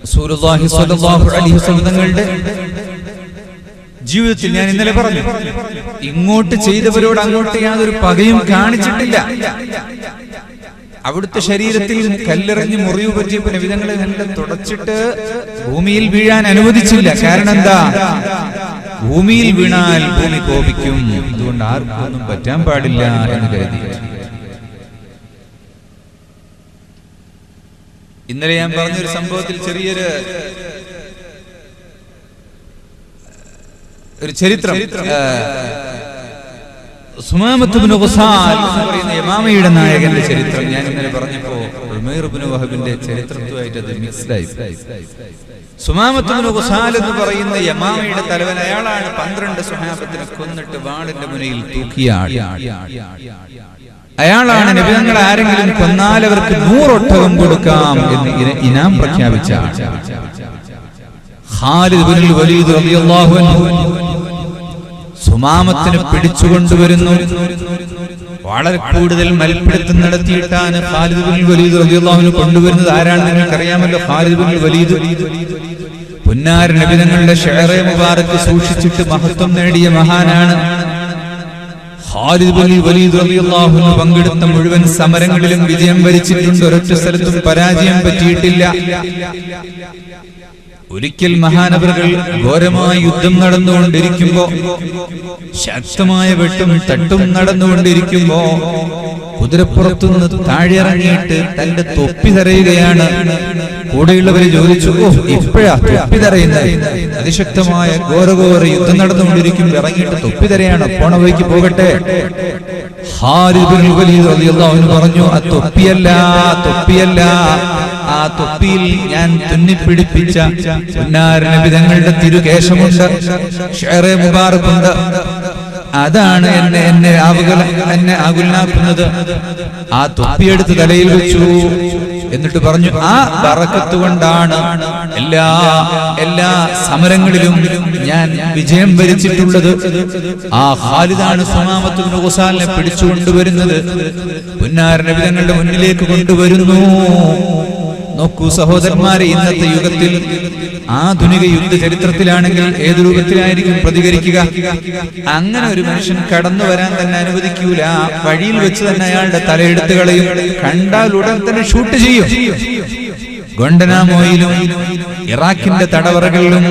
റസൂലുള്ളാഹി സ്വല്ലല്ലാഹു അലൈഹി വസല്ലം തങ്ങളുടെ ജീവിതത്തിൽ ഞാൻ ഇന്നലെ പറഞ്ഞു, ഇങ്ങോട്ട് ചെയ്തവരോട് അങ്ങോട്ട് യാതൊരു പകയും കാണിച്ചിട്ടില്ല. അവിടുത്തെ ശരീരത്തിൽ കല്ലെറിഞ്ഞ് മുറിവ് പറ്റിയപ്പോൾ നബിതങ്ങളെ നല്ല തുടച്ചിട്ട് ഭൂമിയിൽ വീഴാൻ അനുവദിച്ചില്ല. കാരണം എന്താ? ഭൂമിയിൽ വീണാൽ ഭൂമി കോപിക്കും, അതുകൊണ്ട് ആർക്കും ഒന്നും പറ്റാൻ പാടില്ല എന്ന് കരുതി. ഇന്നലെ ഞാൻ പറഞ്ഞൊരു സംഭവത്തിൽ ചെറിയൊരു ചരിത്രം, സുമാമത്ത് ഇബ്നു ഖുസാൽ എന്ന് പറയുന്ന യമാമയുടെ നായകന്റെ ചരിത്രം ഞാൻ ഇന്നലെ പറഞ്ഞപ്പോ ഉമൈർ ഇബ്നു വഹബിന്റെ ചരിത്രവുമായിട്ട് അത് മിക്സ്ഡായി. സുമാമത്ത് ഇബ്നു ഖുസാൽ എന്ന് പറയുന്ന യമാമയുടെ തലവൻ, അയാളാണ് 12 സ്വഹാബത്തിനെ കൊന്നിട്ട് വാളിന്റെ മുനയിൽ തൂക്കിയ ആൾ. അയാളാണ് നബി തങ്ങൾ ആരെങ്കിലും കൊന്നാൽ അവർക്ക് 100 ഒട്ടകം കൊടുക്കാം എന്ന് ഇനാം പ്രഖ്യാപിച്ച ആൾ. ഖാലിദ് ഇബ്നുൽ വലീദ് റളിയല്ലാഹു അൻഹു സുമാമത്തിനെ പിടിച്ചുകൊണ്ടുവരുന്നു. വളരെ കൂടുതൽ മൽപ്പിടുത്തം നടത്തിയിട്ടാണ് ഖാലിദ് ഇബ്നുൽ വലീദ് റളിയല്ലാഹു അൻഹു കൊണ്ടുവരുന്നത്. ആരാണ് നിങ്ങൾക്കറിയാമല്ലോ? ഖാലിദ് ഇബ്നുൽ വലീദ് പുന്നാര നബി തങ്ങളുടെ ഷഅറെ മുബാറക്ക് സൂക്ഷിച്ചിട്ട് മഹത്വം നേടിയ മഹാനാണ്. ഖാലിദ് ബിൻ വലീദ് റളിയല്ലാഹു അൻഹു പങ്കെടുത്ത മുഴുവൻ സമരങ്ങളിലും വിജയം വരിച്ചിട്ടുണ്ട്. ഒരൊറ്റ സ്ഥലത്തും പരാജയം പറ്റിയിട്ടില്ല. ഒരിക്കൽ മഹാനവറുകൾ ഘോരമായ യുദ്ധം നടന്നുകൊണ്ടിരിക്കുമ്പോ, ശക്തമായ വെട്ടും തട്ടും നടന്നുകൊണ്ടിരിക്കുമ്പോ കുതിരപ്പുറത്തുനിന്ന് താഴെ ഇറങ്ങിയിട്ട് തന്റെ തൊപ്പി തറയുകയാണ്. കൂടെയുള്ളവര് ചോദിച്ചു, ഇപ്പോഴാ തൊപ്പി തറയുന്നത്? അതിശക്തമായ ഘോരഘോര യുദ്ധം നടന്നുകൊണ്ടിരിക്കുമ്പോൾ ഇറങ്ങിയിട്ട് തൊപ്പി തരയാണ്, പോണ വഴിക്ക് പോകട്ടെ. ഖാലിദ് ബിൻ വലീദ് റളിയല്ലാഹു അൻഹു പറഞ്ഞു, ആ തൊപ്പിയല്ല, തൊപ്പിയല്ല, ആ തൊപ്പിയിൽ ഞാൻ തുന്നിപ്പിടിപ്പിച്ച പുന്നാര നബി തങ്ങളുടെ തിരുകേശമുണ്ട്, ഷഅറെ മുബാറക്കുണ്ട്. അതാണ് എന്നെ ആകുലനാക്കുന്നത്. ആ തൊപ്പിയെടുത്ത് തലയിൽ വെച്ചു. എന്നിട്ട് പറഞ്ഞു, ആ ബറക്കത്ത് കൊണ്ടാണ് എല്ലാ സമരങ്ങളിലും ഞാൻ വിജയം വരിച്ചിട്ടുള്ളത്. ആ ഖാലിദാണ് സുമാമത്ത് ഇബ്നു ഖുസാലിനെ പിടിച്ചുകൊണ്ടുവരുന്നത്, പുന്നാര നബി തങ്ങളുടെ മുന്നിലേക്ക് കൊണ്ടുവരുന്നു. നോക്കൂ സഹോദരന്മാരെ, ഇന്നത്തെ യുഗത്തിൽ ആധുനിക യുദ്ധ ചരിത്രത്തിലാണെങ്കിൽ ഏതു രൂപത്തിലായിരിക്കും പ്രതികരിക്കുക? അങ്ങനെ ഒരു മനുഷ്യൻ കടന്നു വരാൻ തന്നെ അനുവദിക്കൂല. വഴിയിൽ വെച്ച് തന്നെ അയാളുടെ തലയെടുത്ത് കളയും. കണ്ടാൽ ഉടൻ തന്നെ ഷൂട്ട് ചെയ്യും. ഗൊണ്ടനാമോയിലും ഇറാഖിന്റെ തടവറകളിലും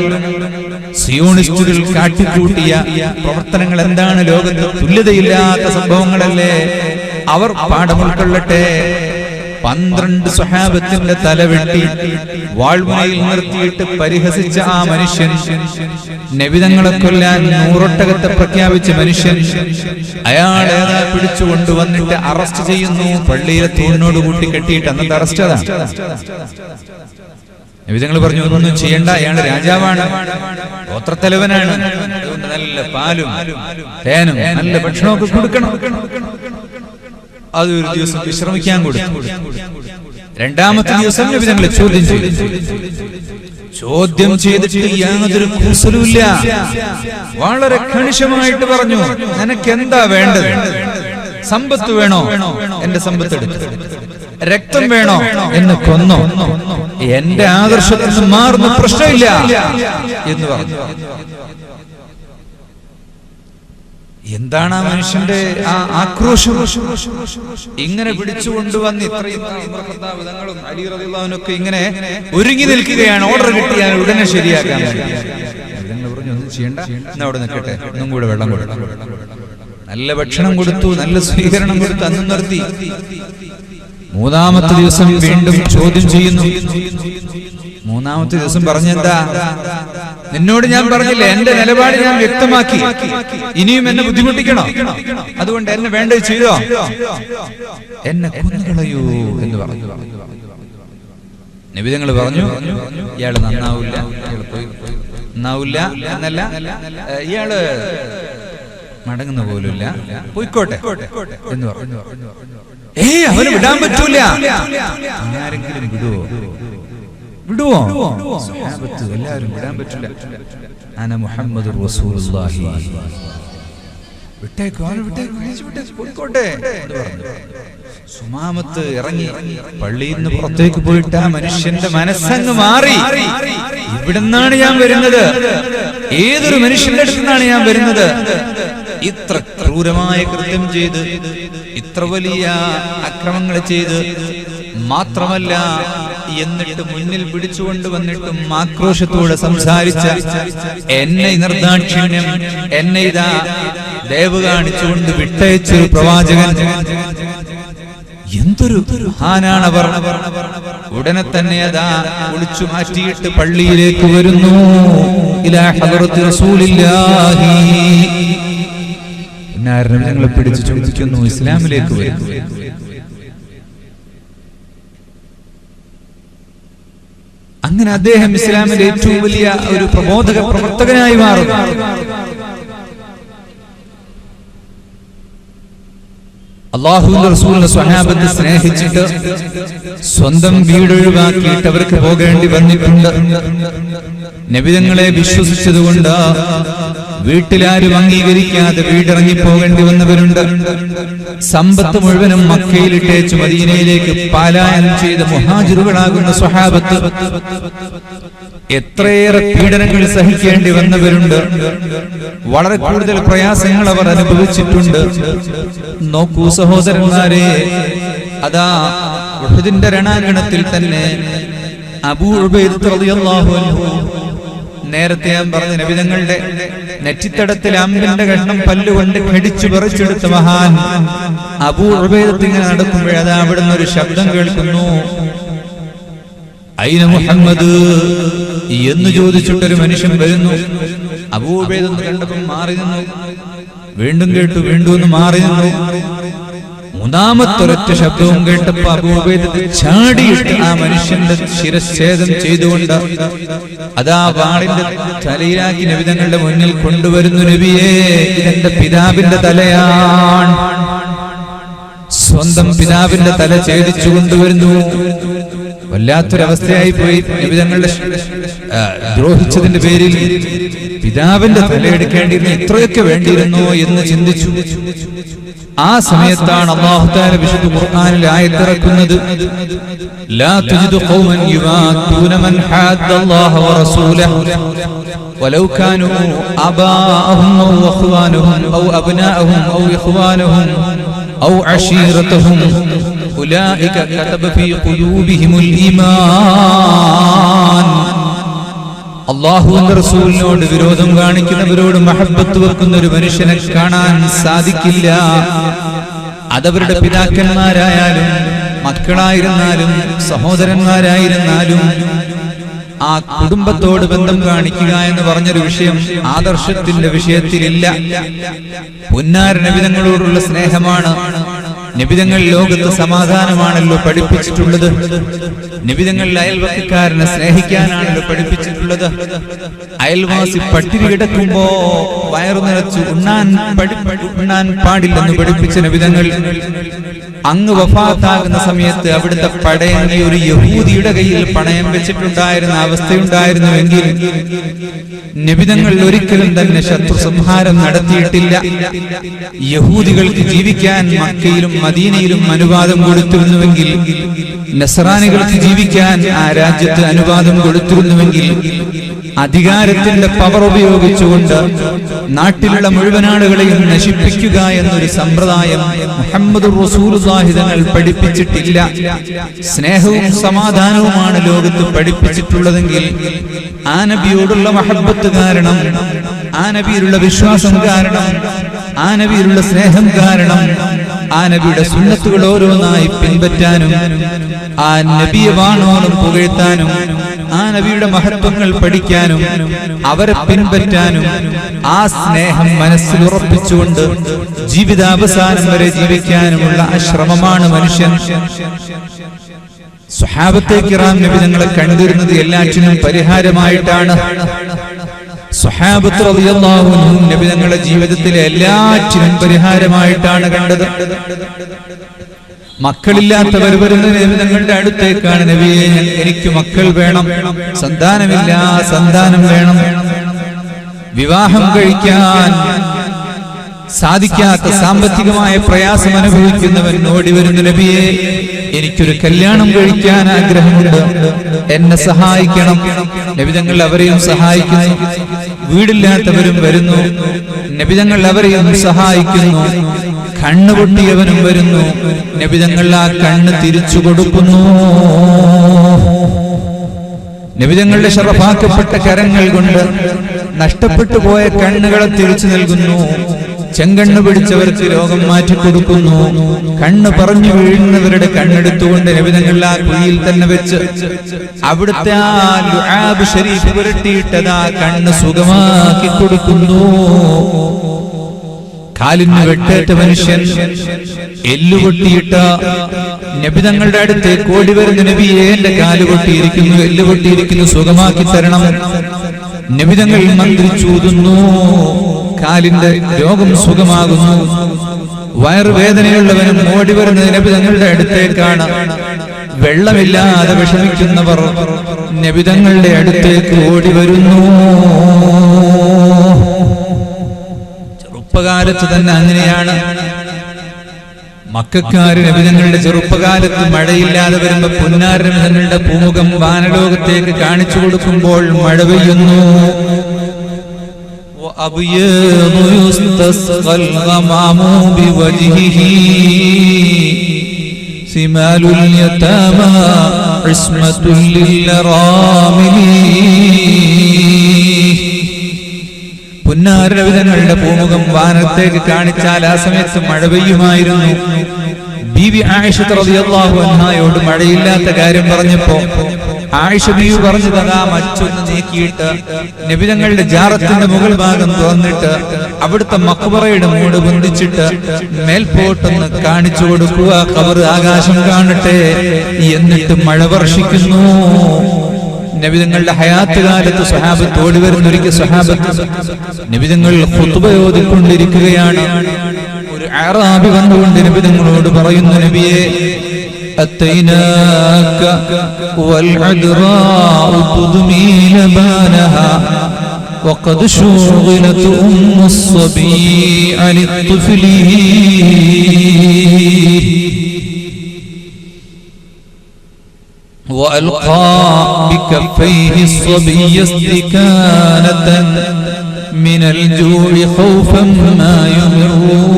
സിയോണിസ്റ്റുകൾ കാട്ടിക്കൂട്ടിയ പ്രവർത്തനങ്ങൾ എന്താണ്? ലോകത്ത് തുല്യതയില്ലാത്ത സംഭവങ്ങളല്ലേ? അവർ പാഠം ഉൾക്കൊള്ളട്ടെ. 12 സ്വഹാബത്തിന്റെ തല വെട്ടി വാൾമുനയിൽ നിർത്തിയിട്ട് പരിഹസിച്ച ആ മനുഷ്യൻ, നബിതങ്ങളെ കൊല്ലാൻ 100 ഒട്ടകത്തെ പ്രഖ്യാപിച്ച മനുഷ്യൻ, അയാളെ പിടിച്ചു കൊണ്ടുവന്നിട്ട് അറസ്റ്റ് ചെയ്യുന്നു. പള്ളിയിലെ തൂണിനോട് കൂട്ടി കെട്ടിയിട്ട്. അന്നത്തെ അറസ്റ്റ് അതാണ്. നബിതങ്ങൾ പറഞ്ഞു, ഒന്നും ചെയ്യണ്ട, അയാൾ രാജാവാണ്, ഗോത്രത്തലവനാണ്, അതുകൊണ്ട് നല്ല പാലും തേനും നല്ല ഭക്ഷണമൊക്കെ കൊടുക്കണം. അത് ഒരു ദിവസം വിശ്രമിക്കാൻ കൊടുത്തു. രണ്ടാമത്തെ ദിവസം നബി തങ്ങളെ ചോദ്യം ചെയ്തിട്ട് യാതൊരു കൂസലുമില്ല. വളരെ കണിശമായിട്ട് പറഞ്ഞു, നിനക്ക് എന്താ വേണ്ടത്? സമ്പത്ത് വേണോ? എന്റെ സമ്പത്ത് എടുത്തു. രക്തം വേണോ? എന്നെ കൊന്നോ? എന്റെ ആദർശത്തിൽ നിന്ന് മാറുന്ന പ്രശ്നമില്ല എന്ന് പറഞ്ഞു. എന്താണ് ആ മനുഷ്യന്റെ ആ ആക്രോശം? ഇങ്ങനെ പിടിച്ചുകൊണ്ടുവന്ന് ഇത്രയും അലി റളിയല്ലാഹു അൻഹു ഇങ്ങനെ ഒരുങ്ങി നിൽക്കുകയാണ്. ഓർഡർ കിട്ടിയാൽ ഉടനെ ശരിയാക്കാൻ പറഞ്ഞു, ഒന്നും ചെയ്യണ്ട, എന്നാ അവിടെ നിൽക്കട്ടെ, ഒന്നും കൂടെ വെള്ളം കൊടുക്കണം. നല്ല ഭക്ഷണം കൊടുത്തു, നല്ല സ്വീകരണം കൊടുത്തു, അന്ന് നിർത്തി. മൂന്നാമത്തെ ദിവസം വീണ്ടും ചോദ്യം ചെയ്യുന്നു. മൂന്നാമത്തെ ദിവസം പറഞ്ഞെന്താ? നിന്നോട് ഞാൻ പറഞ്ഞില്ലേ, എന്റെ നിലപാട് ഞാൻ വ്യക്തമാക്കി, ഇനിയും എന്നെ ബുദ്ധിമുട്ടിക്കണോ? അതുകൊണ്ട് എന്നെ വേണ്ടത് ചെയ്തോ? എന്നെ കൊന്നുകളയൂ എന്ന് പറഞ്ഞു. നബി തങ്ങൾ പറഞ്ഞു, ഇയാള് നന്നാവില്ല, നന്നാവില്ല എന്നല്ല, ഇയാള് മടങ്ങുന്ന പോലുമില്ല, പോയിക്കോട്ടെ എന്ന് പറഞ്ഞു. അവന് വിടാൻ പറ്റൂല. ആരെങ്കിലും വിടുവോ? എല്ലാവരും വിടാൻ പറ്റില്ല. അന മുഹമ്മദുർ റസൂലുള്ളാഹി, പോയിക്കോട്ടെ. സുമാമത്ത് ഇറങ്ങി പള്ളിയിൽ നിന്ന് പുറത്തേക്ക് പോയിട്ട് ആ മനുഷ്യന്റെ മനസ്സങ്ങ് മാറി. ഇവിടുന്നാണ് ഞാൻ വരുന്നത്, ഏതൊരു മനുഷ്യന്റെ അടുത്ത് നിന്നാണ് ഞാൻ വരുന്നത്? ഇത്ര ക്രൂരമായ കൃത്യം ചെയ്ത്, ഇത്ര വലിയ അക്രമങ്ങൾ ചെയ്ത്, മാത്രമല്ല എന്നിട്ട് മുന്നിൽ പിടിച്ചുകൊണ്ട് വന്നിട്ടും ആക്രോശത്തോടെ സംസാരിച്ച എന്നെ നിർദാക്ഷിണ്യം, എന്നെ ഇതാ ദയവ് കാണിച്ചുകൊണ്ട് വിട്ടയച്ചൊരു പ്രവാചകൻ, എന്തൊരു മഹാനാണവർ. ഉടനെ തന്നെ അതാ ഒളിച്ചു മാറ്റിയിട്ട് പള്ളിയിലേക്ക് വരുന്നു. ഇലാ ഹദറത്തി റസൂലില്ലാഹി, ഞങ്ങളെ പിടിച്ചു ചോദിക്കുന്നു, ഇസ്ലാമിലേക്ക് വരുന്നു. അങ്ങനെ അദ്ദേഹം ഇസ്ലാമിന്റെ ഏറ്റവും വലിയ ഒരു പ്രബോധക പ്രവർത്തകനായി മാറുന്നു. അല്ലാഹുവിന്റെ റസൂലിനെ സ്വഹാബത്ത് സ്നേഹിച്ചിട്ട് സ്വന്തം വീടൊഴിവാക്കിയിട്ട് അവർക്ക് പോകേണ്ടി വന്നിട്ടുണ്ട്. നബിതങ്ങളെ വിശ്വസിച്ചതുകൊണ്ട് വീട്ടിലാരും അംഗീകരിക്കാതെ വീടിറങ്ങി പോകേണ്ടി വന്നവരുണ്ട്. സമ്പത്ത് മുഴുവനും മക്കയിലിട്ടേച്ച് മദീനയിലേക്ക് പലായനം ചെയ്ത മുഹാജിറുകളാകുന്ന സ്വഹാബത്ത് എത്രയേറെ പീഡനങ്ങൾ സഹിക്കേണ്ടി വന്നവരുണ്ട്. വളരെ കൂടുതൽ പ്രയാസങ്ങൾ അവർ അനുഭവിച്ചിട്ടുണ്ട്. നോക്കൂ സഹോദരന്മാരെ, അതാ ഉഹദിന്റെ രണാങ്കണത്തിൽ തന്നെ അബൂ ഉബൈദ റളിയല്ലാഹു അൻഹു, നേരത്തെ ഞാൻ പറഞ്ഞ നബിതങ്ങളുടെ നെറ്റിത്തടത്തിൽ അമ്പിന്റെ കഷ്ണം പല്ലുകൊണ്ട് കടിച്ചു പറിച്ചെടുത്ത മഹാൻ അബൂ ഉബൈദ ഇങ്ങനെ നടക്കുമ്പോഴതാ അവിടുന്ന് ഒരു ശബ്ദം കേൾക്കുന്നു. ഐന മുഹമ്മദ് എന്ന് ചോദിച്ചിട്ടൊരു മനുഷ്യൻ വരുന്നു. അബൂ ഉബൈദ ഒന്ന് കണ്ടപ്പോൾ മാറി നിന്നു. വീണ്ടും കേട്ടു, വീണ്ടും ഒന്ന് മാറി നിന്നു. മൂന്നാമത്തൊരൊറ്റ ശബ്ദവും കേട്ടപ്പോ അബൂ ഉബൈദ ചാടിയിട്ട് ആ മനുഷ്യന്റെ ശിരച്ഛേദം ചെയ്തുകൊണ്ട് അതാ വാളിന്റെ തലയിലാക്കി നബി തങ്ങളുടെ മുന്നിൽ കൊണ്ടുവരുന്നു. നബിയേ, ഇതെന്റെ പിതാവിന്റെ തലയാണ്. സ്വന്തം പിതാവിന്റെ തല ഛേദിച്ചു കൊണ്ടുവരുന്നു. വല്ലാത്തൊരവസ്ഥയായി പോയി. നബി തങ്ങളുടെ ദ്രോഹിച്ചതിന്റെ പേരിൽ പിതാവിന്റെ തലയെടുക്കേണ്ടിയിരുന്നു, ഇത്രയൊക്കെ വേണ്ടിയിരുന്നു എന്ന് ചിന്തിച്ചു. ആ സമയത്താണ് അല്ലാഹു തആല വിശുദ്ധ ഖുർആനിൽ ആയത്തിറക്കുന്നത്, ലാ തജിദു ഖൗമൻ യുവാത്തൂന മൻ ഹാദ്ദല്ലാഹ വറസൂലഹു വലൗ കാനൂ ആബാഅഹും ഔ ഇഖ്വാനഹും ഔ അബ്നാഅഹും ഔ ഇഖ്വാനഹും ഔ അശീറതഹും ഉലൈക കതബ ഫീ ഖുലൂബിഹിമുൽ ഈമാൻ. അല്ലാഹുവിന്റെ റസൂലിനോട് വിരോധം കാണിക്കുന്നവരോട് മഹബ്ബത്ത് വെക്കുന്ന ഒരു മനുഷ്യനെ കാണാൻ സാധിക്കില്ല. അതവരുടെ പിതാക്കന്മാരായാലും മക്കളായിരുന്നാലും സഹോദരന്മാരായിരുന്നാലും ആ കുടുംബത്തോട് ബന്ധം കാണിക്കുക എന്ന് പറഞ്ഞൊരു വിഷയം ആദർശത്തിന്റെ വിഷയത്തിലില്ല. പുന്നാര നബിതങ്ങളോടുള്ള സ്നേഹമാണ്. നബിതങ്ങൾ ലോകത്ത് സമാധാനമാണല്ലോ പഠിപ്പിച്ചിട്ടുള്ളത്. നബിതങ്ങൾ അയൽവക്കക്കാരനെ സ്നേഹിക്കാനാണല്ലോ പഠിപ്പിച്ചിട്ടുള്ളത്. അയൽവാസി പട്ടിണി കിടക്കുമ്പോ വയറു നിറച്ച് ഉണ്ണാൻ പാടില്ലെന്ന് പഠിപ്പിച്ച നബിതങ്ങൾ അങ്ങ് വഫാത്താകുന്ന സമയത്ത് അവിടുത്തെ പടയങ്ങി ഒരു യഹൂദിയുടെ കയ്യിൽ പണയം വെച്ചിട്ടുണ്ടായിരുന്ന അവസ്ഥയുണ്ടായിരുന്നുവെങ്കിൽ നബിതങ്ങൾ ഒരിക്കലും തന്നെ ശത്രു സംഹാരം നടത്തിയിട്ടില്ല. യഹൂദികൾക്ക് ജീവിക്കാൻ മക്കയിലും മദീനയിലും അനുവാദം കൊടുത്തിരുന്നുവെങ്കിൽ, നസ്രാനികൾക്ക് ജീവിക്കാൻ ആ രാജ്യത്ത് അനുവാദം കൊടുത്തിരുന്നുവെങ്കിൽ, അധികാരത്തിന്റെ പവർ ഉപയോഗിച്ചുകൊണ്ട് നാട്ടിലുള്ള മുഴുവൻ ആളുകളെയും നശിപ്പിക്കുക എന്നൊരു സമ്പ്രദായം മുഹമ്മദുർ റസൂലുള്ളാഹി തങ്ങൾ പഠിപ്പിച്ചിട്ടില്ല. സ്നേഹവും സമാധാനവുമാണ് ലോകത്ത് പഠിപ്പിച്ചിട്ടുള്ളതെങ്കിൽ ആ നബിയോടുള്ള മഹബ്ബത്ത് കാരണം, ആ നബിയിലുള്ള വിശ്വാസം കാരണം, ആ നബിയിലുള്ള സ്നേഹം കാരണം ആ നബിയുടെ സുന്നത്തുകൾ ഓരോന്നായി പിൻപറ്റാനും ആ നബിയെ വാണോളം പുകഴ്ത്താനും ആ നബിയുടെ മഹത്വങ്ങൾ പഠിക്കാനും അവരെ പിൻപറ്റാനും ആ സ്നേഹം മനസ്സിൽ ഉറപ്പിച്ചുകൊണ്ട് ജീവിതാവസാനം വരെ ജീവിക്കാനുമുള്ള ആ ശ്രമമാണ് മനുഷ്യൻ. സ്വഹാബത്തെ കിറാം നബി തങ്ങളെ കണ്ടിരുന്നത് എല്ലാറ്റിനും പരിഹാരമായിട്ടാണ്. സ്വഹാബത്ത് റളിയല്ലാഹു അൻഹും നബി തങ്ങളുടെ ജീവിതത്തിലെ എല്ലാറ്റിനും പരിഹാരമായിട്ടാണ് കണ്ടത്. മക്കളില്ലാത്തവർ വരുന്ന നബി തങ്ങളുടെ അടുത്തേക്കാണ്, നബിയെ എനിക്ക് മക്കൾ വേണം, സന്താനമില്ല, സന്താനം വേണം. വിവാഹം കഴിക്കാൻ സാധിക്കാത്ത സാമ്പത്തികമായ പ്രയാസം അനുഭവിക്കുന്നവൻ ഓടി വരുന്ന നബിയെ എനിക്കൊരു കല്യാണം കഴിക്കാൻ ആഗ്രഹമുണ്ട്, എന്നെ സഹായിക്കണം. നബി തങ്ങൾ അവരെയും സഹായിക്കുന്നു. വീടില്ലാത്തവരും വരുന്നു, നബി തങ്ങൾ അവരെയും സഹായിക്കുന്നു. കണ്ണുപൊട്ടിയവനും വരുന്നു, നബി തങ്ങൾ ആ കണ്ണ് തിരിച്ചു കൊടുക്കുന്നു. നബി തങ്ങളുടെ ശറഫാക്കപ്പെട്ട കരങ്ങൾ കൊണ്ട് നഷ്ടപ്പെട്ടു പോയ കണ്ണുകളെ തിരിച്ചു നൽകുന്നു. ചെങ്കണ്ണ് പിടിച്ചവർക്ക് രോഗം മാറ്റിക്കൊടുക്കുന്നു. കണ്ണ് പറഞ്ഞു വീഴുന്നവരുടെ കണ്ണെടുത്തുകൊണ്ട് നബി തങ്ങൾ ആ കുഴിയിൽ തന്നെ വെച്ച് അവിടുത്തെ ആ ലുആബ് ശരീഫ് പുരട്ടിയിട്ടതാ കണ്ണ് സുഖമാക്കി കൊടുക്കുന്നു. കാലിന് വെട്ടേറ്റ മനുഷ്യൻ എല്ലുപൊട്ടിയിട്ട നബി തങ്ങളുടെ അടുത്തേക്ക് ഓടി വരുന്ന നബിയെ എന്റെ കാല് പൊട്ടിയിരിക്കുന്നു, എല്ലുപൊട്ടിയിരിക്കുന്നു, സുഖമാക്കി തരണം. നബി തങ്ങൾ മന്ത്രിച്ചൂതുന്നു, കാലിന്റെ രോഗം സുഖമാകുന്നു. വയറുവേദനയുള്ളവനും ഓടി വരുന്നത് നബി തങ്ങളുടെ അടുത്തേക്കാണ്. വെള്ളമില്ലാതെ വിഷമിക്കുന്നവർ നബി തങ്ങളുടെ അടുത്തേക്ക് ഓടി വരുന്നു. ചെറുപ്പകാലത്ത് തന്നെ അങ്ങനെയാണ്. മക്കക്കാര് നബി തങ്ങളുടെ ചെറുപ്പകാലത്ത് മഴയില്ലാതെ വരുമ്പോ പുന്നാര നബി തങ്ങളുടെ പൂമുഖം വാനലോകത്തേക്ക് കാണിച്ചു കൊടുക്കുമ്പോൾ മഴ പെയ്യുന്നു. പുന്നാര നബി തങ്ങളുടെ പൂമുഖം വാനത്തേക്ക് കാണിച്ചാൽ ആ സമയത്ത് മഴ പെയ്യുമായിരുന്നു. ബീവി ആയിഷ റളിയല്ലാഹു അൻഹയോട് മഴയില്ലാത്ത കാര്യം പറഞ്ഞപ്പോ ആയിഷ ബീവി പറഞ്ഞത് അതാ മച്ചൊന്ന് നീക്കിയിട്ട് നബി തങ്ങളുടെ ജാറത്തിന്റെ മുകൾ ഭാഗം തുറന്നിട്ട് അവിടുത്തെ മഖ്ബറയുടെ മൂട് ബന്ധിച്ചിട്ട് മേൽപോട്ടൊന്ന് കാണിച്ചു കൊടുക്കുക, ഖബർ ആകാശം കാണട്ടെ, എന്നിട്ട് മഴ വർഷിക്കുന്നു. നബി തങ്ങളുടെ ഹയാത്ത് കാലത്ത് സ്വഹാബത്ത് ഓടി വരുന്നൊരിക്കൽ സ്വഹാബത്ത് നബി തങ്ങൾ ഖുത്ബ ഓതിക്കൊണ്ടിരിക്കുകയാണ്. ഒരു അറാബി വന്നുകൊണ്ട് നബി തങ്ങളോട് പറയുന്നു, നബിയെ അത്തൈനാക വൽഅദ്റാഉ തുദ്മി ലബാനഹാ വഖദ് ശുഗിലത് ഉമ്മുസ്സബീ അനിത്ത്ഫലി وألقى بكفيه الصبي استكانة من الجوع خوفا ما يمر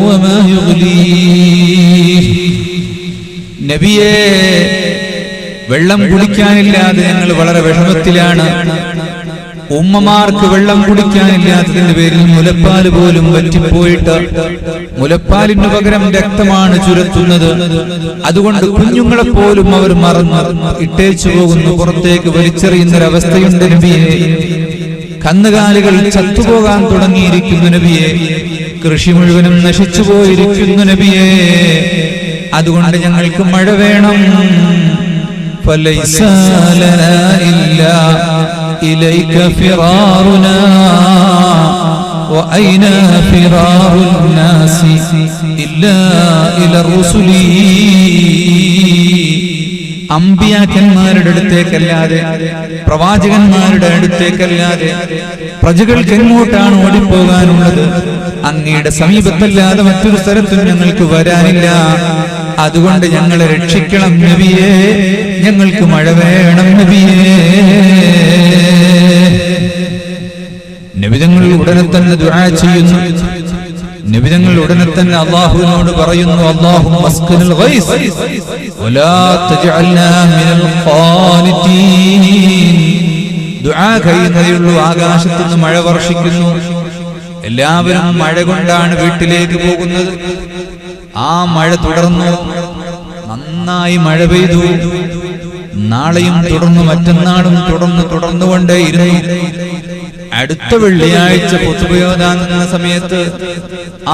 وما يغليه. നബിയേ, വെള്ളം കുടിക്കാനില്ലാതെ ഞങ്ങൾ വളരെ വിഷമത്തിലാണ്. ഉമ്മമാർക്ക് വെള്ളം കുടിക്കാനില്ലാത്തതിന്റെ പേരിൽ മുലപ്പാല് പോലും വറ്റിപ്പോയിട്ട് മുലപ്പാലിന് പകരം രക്തമാണ് ചുരത്തുന്നത്. അതുകൊണ്ട് കുഞ്ഞുങ്ങളെ പോലും അവർ മറന്ന് ഇട്ടേച്ചു പോകുന്നു, പുറത്തേക്ക് വലിച്ചെറിയുന്നൊരവസ്ഥയുണ്ട് നബിയെ. കന്നുകാലികൾ ചത്തുപോകാൻ തുടങ്ങിയിരിക്കുന്നു നബിയെ. കൃഷി മുഴുവനും നശിച്ചു പോയിരിക്കുന്നു നബിയെ. അതുകൊണ്ട് ഞങ്ങൾക്ക് മഴ വേണം. ഫലൈസ ലനാ ഇല്ലാ ഇലൈക ഫിറാറുനാ വഅൈന ഫിറാറുൻ നാസി ഇല്ലാ ഇലാ റസൂലി. അമ്പിയാക്കന്മാരുടെ അടുത്തേക്കല്ലാതെ, പ്രവാചകന്മാരുടെ അടുത്തേക്കല്ലാതെ പ്രജകൾക്ക് എങ്ങോട്ടാണ് ഓടിപ്പോകാനുള്ളത്? അങ്ങയുടെ സമീപത്തല്ലാതെ മറ്റൊരു സ്ഥലത്തും ഞങ്ങൾക്ക് വരാനില്ല. അതുകൊണ്ട് ഞങ്ങളെ രക്ഷിക്കണം നബിയേ, ഞങ്ങൾക്ക് മഴ വേണം നബിയേ. നബി തങ്ങൾ ഉടനെ തന്നെ ദുആ ചെയ്യുന്നു. നബി തങ്ങൾ ഉടനെ തന്നെ അല്ലാഹുവിനോട് പറയുന്നു, അല്ലാഹുമ്മ അസ്ഖിനിൽ ഗൈസ് വലാ തജ്അൽനാ മിനൽ ഖാനിതീൻ. ദുആ കഴിയുന്നതേയുള്ളൂ. ആകാശത്തു നിന്ന് മഴ വർഷിക്കുന്നു. എല്ലാവരും മഴ കൊണ്ടാണ് വീട്ടിലേക്ക് പോകുന്നത്. ആ മഴ തുടർന്നു, നന്നായി മഴ പെയ്തു. നാളെയും തുടർന്നു, മറ്റന്നാളും തുടർന്നുകൊണ്ടേയിരുന്നു. അടുത്ത വെള്ളിയാഴ്ച പൊതുപയോധാന സമയത്ത്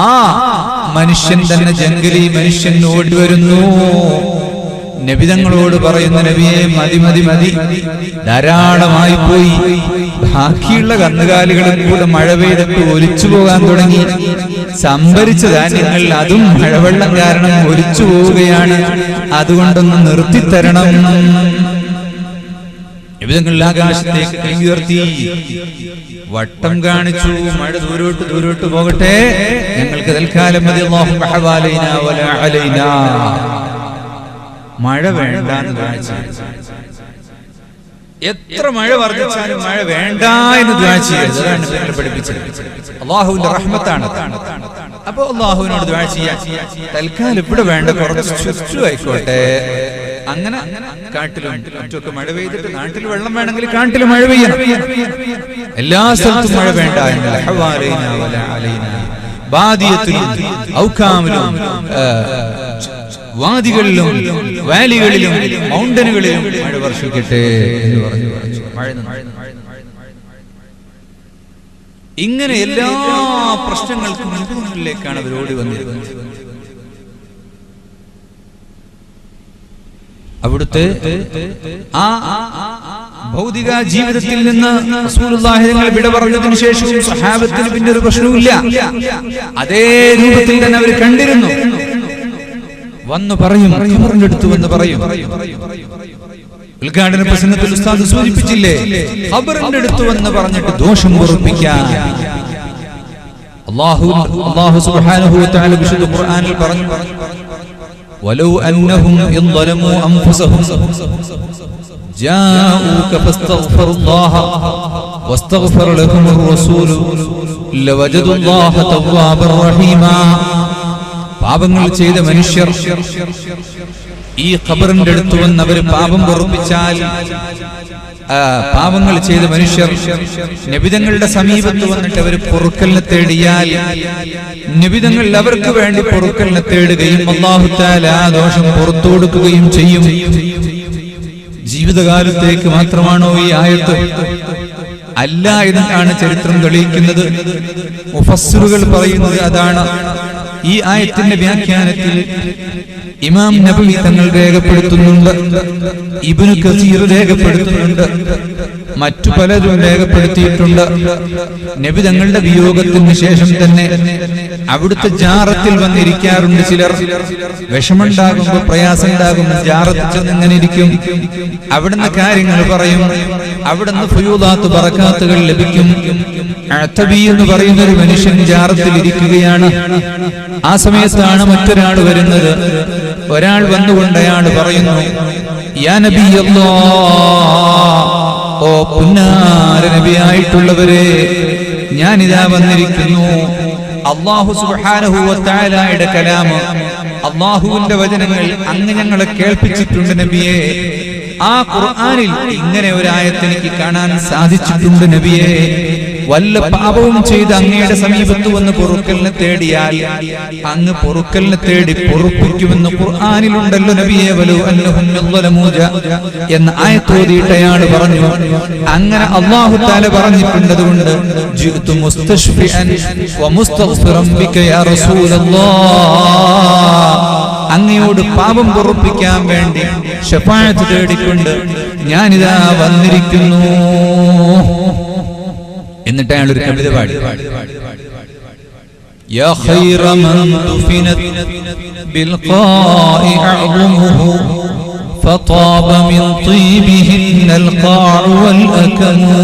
ആ മനുഷ്യൻ തന്നെ, ജംഗലി മനുഷ്യൻ ഓടി വരുന്നു. നബി തങ്ങളോട് പറയുന്നു, നബിയെ മതി മതി മതി, ധാരാളമായി പോയി. ബാക്കിയുള്ള കന്നുകാലികളും കൂടെ മഴ പെയ്തിട്ട് ഒലിച്ചു പോകാൻ തുടങ്ങി. സംഭരിച്ച ധാന്യങ്ങൾ അതും മഴവെള്ളം കാരണം ഒലിച്ചു പോവുകയാണ്. അതുകൊണ്ടൊന്ന് നിർത്തിത്തരണം. നബി തങ്ങൾ ആകാശത്തേക്ക് കൈ ഉയർത്തി വട്ടം കാണിച്ചു. മഴ ദൂരോട്ട് പോകട്ടെ, ഞങ്ങൾക്ക് തൽക്കാലം മതി. അല്ലാഹുമ്മ ഹവാലൈനാ വലാ അലൈനാ. മഴ വേണ്ടാന്ന് ദുആ. എത്ര മഴ വർദ്ധിച്ചാലും മഴ വേണ്ട എന്ന് ദുആ ചെയ്യരുത്. അതാണ് ഞങ്ങളെ പഠിപ്പിച്ചത്. അല്ലാഹുവിന്റെ റഹ്മത്താണ്. അപ്പൊ അല്ലാഹുവിനോട് ദുആ ചെയ്യാൻ, തൽക്കാലം ഇവിടെ വേണ്ട, കുറച്ച് ചുറ്റു ആയിക്കോട്ടെ. അങ്ങനെ കാട്ടിലും മറ്റൊക്കെ മഴ പെയ്തിട്ട് നാട്ടിൽ വെള്ളം വേണമെങ്കിൽ കാട്ടിൽ മഴ പെയ്യണം. എല്ലാ സ്ഥലത്തും മഴ വേണ്ട എന്നല്ല. ഹവാലൈനാ വലാ അലൈനാ. ബാദിയത്തിലും ഔഖാമിലും വാദികളിലും വാലികളിലും മൗണ്ടനുകളിലും മഴ വർഷിക്കട്ടെ എന്ന് പറഞ്ഞു. ഇങ്ങനെ എല്ലാ പ്രശ്നങ്ങൾക്കും മുന്നിലേക്കാണ് അവർ ഓടി വന്നിരുന്നത്. അവിടുത്തെ ആ ഭൗതിക ജീവിതത്തിൽ നിന്ന് റസൂലുള്ളാഹി തങ്ങൾ വിട പറഞ്ഞതിനു ശേഷവും സ്വഹാബത്തിന് പിന്നെ ഒരു പ്രശ്നവുമില്ല. അതേ രൂപത്തിൽ തന്നെ അവർ കണ്ടിരുന്നു. വന്നു പറയും, ഖബറിന്റെ അടുത്ത് വന്ന് പറയും. ഉദ്ഘാടന പ്രസംഗത്തിൽ ഉസ്താദ് സൂചിപ്പിച്ചില്ലേ, ഖബറിന്റെ അടുത്ത് വന്ന് പറഞ്ഞിട്ട് ദോഷം പൊറുപ്പിക്കാൻ. അല്ലാഹു സുബ്ഹാനഹു വ തആല വിശുദ്ധ ഖുർആനിൽ പറഞ്ഞു, വലൗ അന്നഹും ളലമു അൻഫുസഹും ജാഊക ഫസ്തഗ്ഫിറുല്ലാഹ വസ്തഗ്ഫറ ലഹുമുർ റസൂലു ലവജദുല്ലാഹ തവ്വാബർ റഹീമാ. പാപങ്ങൾ ചെയ്ത മനുഷ്യർ ഈ ഖബറിന്റെ അടുത്ത് വന്ന് അവർ പാപം പൊറുപ്പിച്ചാൽ, പാപങ്ങൾ ചെയ്ത മനുഷ്യർ നബിതങ്ങളുടെ സമീപത്ത് വന്നിട്ട് അവർ പൊറുക്കലിനെ തേടിയാൽ നബിതങ്ങൾ അവർക്ക് വേണ്ടി പൊറുക്കലിനെ തേടുകയും അല്ലാഹു തആല ആ ദോഷം പുറത്തു കൊടുക്കുകയും ചെയ്യും. ജീവിതകാലത്തേക്ക് മാത്രമാണോ ഈ ആയത്ത്? അല്ല എന്നാണ് ചരിത്രം തെളിയിക്കുന്നത്. മുഫസ്സിറുകൾ പറയുന്നത് അതാണ്. ഈ ആയത്തിന്റെ വ്യാഖ്യാനത്തിൽ ഇമാം നബവി തങ്ങൾ രേഖപ്പെടുത്തുന്നുണ്ട്, ഇബ്നു കസീർ രേഖപ്പെടുത്തുന്നുണ്ട്, മറ്റു പലരും രേഖപ്പെടുത്തിയിട്ടുണ്ട്. നബി തങ്ങളുടെ വിയോഗത്തിന് ശേഷം തന്നെ അവിടുത്തെ ജാറത്തിൽ വന്നിരിക്കാറുണ്ട് ചിലർ. വിഷമുണ്ടാകുമ്പോ, പ്രയാസം ഉണ്ടാകുമ്പോൾ ജാറത്തിൽ ചെന്ന് ഇങ്ങനെ ഇരിക്കും. അവിടുന്ന് കാര്യങ്ങൾ പറയും. അവിടുന്ന് ഫുയൂദാത്ത് ബറകാത്തുകൾ ലഭിക്കും. അഅ്തബി എന്ന് പറയുന്ന ഒരു മനുഷ്യൻ ജാറത്തിൽ ഇരിക്കുകയാണ്. ആ സമയത്താണ് മറ്റൊരാൾ വരുന്നത്. ഒരാൾ വന്നുകൊണ്ട് അയാൾ പറയുന്നു, യാ നബിയല്ലാഹ്, ഓ പുന്നാര നബിയായിട്ടുള്ളവരെ, ഞാനിതാ വന്നിരിക്കുന്നു. അല്ലാഹു സുബ്ഹാനഹു വ തആലയുടെ കലാമ്, അല്ലാഹുവിന്റെ വചനങ്ങൾ അങ്ങ് ഞങ്ങളെ കേൾപ്പിച്ചിട്ടുണ്ട് നബിയെ. ആ ഖുർആനിൽ ഇങ്ങനെ ഒരു ആയത്ത് എനിക്ക് കാണാൻ സാധിച്ചിട്ടുണ്ട് നബിയെ. വല്ല പാപവും ചെയ്ത് അങ്ങയുടെ സമീപത്ത് വന്ന് പൊറുക്കലിനെ തേടിയാൽ അങ്ങ് പൊറുക്കലിനെ തേടി പൊറുപ്പിക്കുമെന്ന് ഖുർആനിലുണ്ടല്ലോ നബിയെ. വലൗ അന്നഹും ളലമു എന്ന ആയത്തോതിയിട്ട് അയാൾ പറഞ്ഞു. അങ്ങനെ അല്ലാഹു തആല പറഞ്ഞിട്ടുണ്ടതുകൊണ്ട് ജിഅ്തു മുസ്തശ്ഫിഅൻ വ മുസ്തഗ്ഫിറൻ ബിക യാ റസൂലല്ലാഹ്, അങ്ങയോട് പാപം പൊറുപ്പിക്കാൻ വേണ്ടി ശഫാഅത്ത് തേടിക്കൊണ്ട് ഞാനിതാ വന്നിരിക്കുന്നു. എന്നിട്ട് അയാൾ ഒരു കവിത പാടി. യാ ഖൈറ മൻ ദുഫിനത് ബിൽഖാഇ അഅ്മുഹു ഫതാബ മിൻ തീബിഹിന്നൽ ഖാഉ വൽ അകമു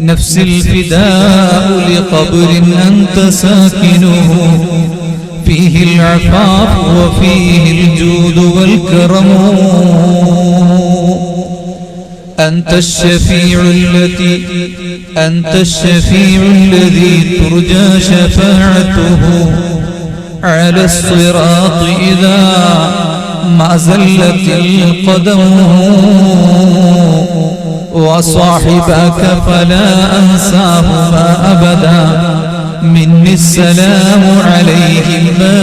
നഫ്സിൽ ഫിദാഉ ലിഖബ്രിൻ അൻത സാകിനുഹു ഫീഹിൽ അഫാഫ് വഫീഹിൽ ജൂദു വൽ കറമു أنت الشفيع الذي ترجى شفاعته على الصراط إذا ما زلت القدم وصاحبك فلا أنساهما أبدا مني السلام عليهم ما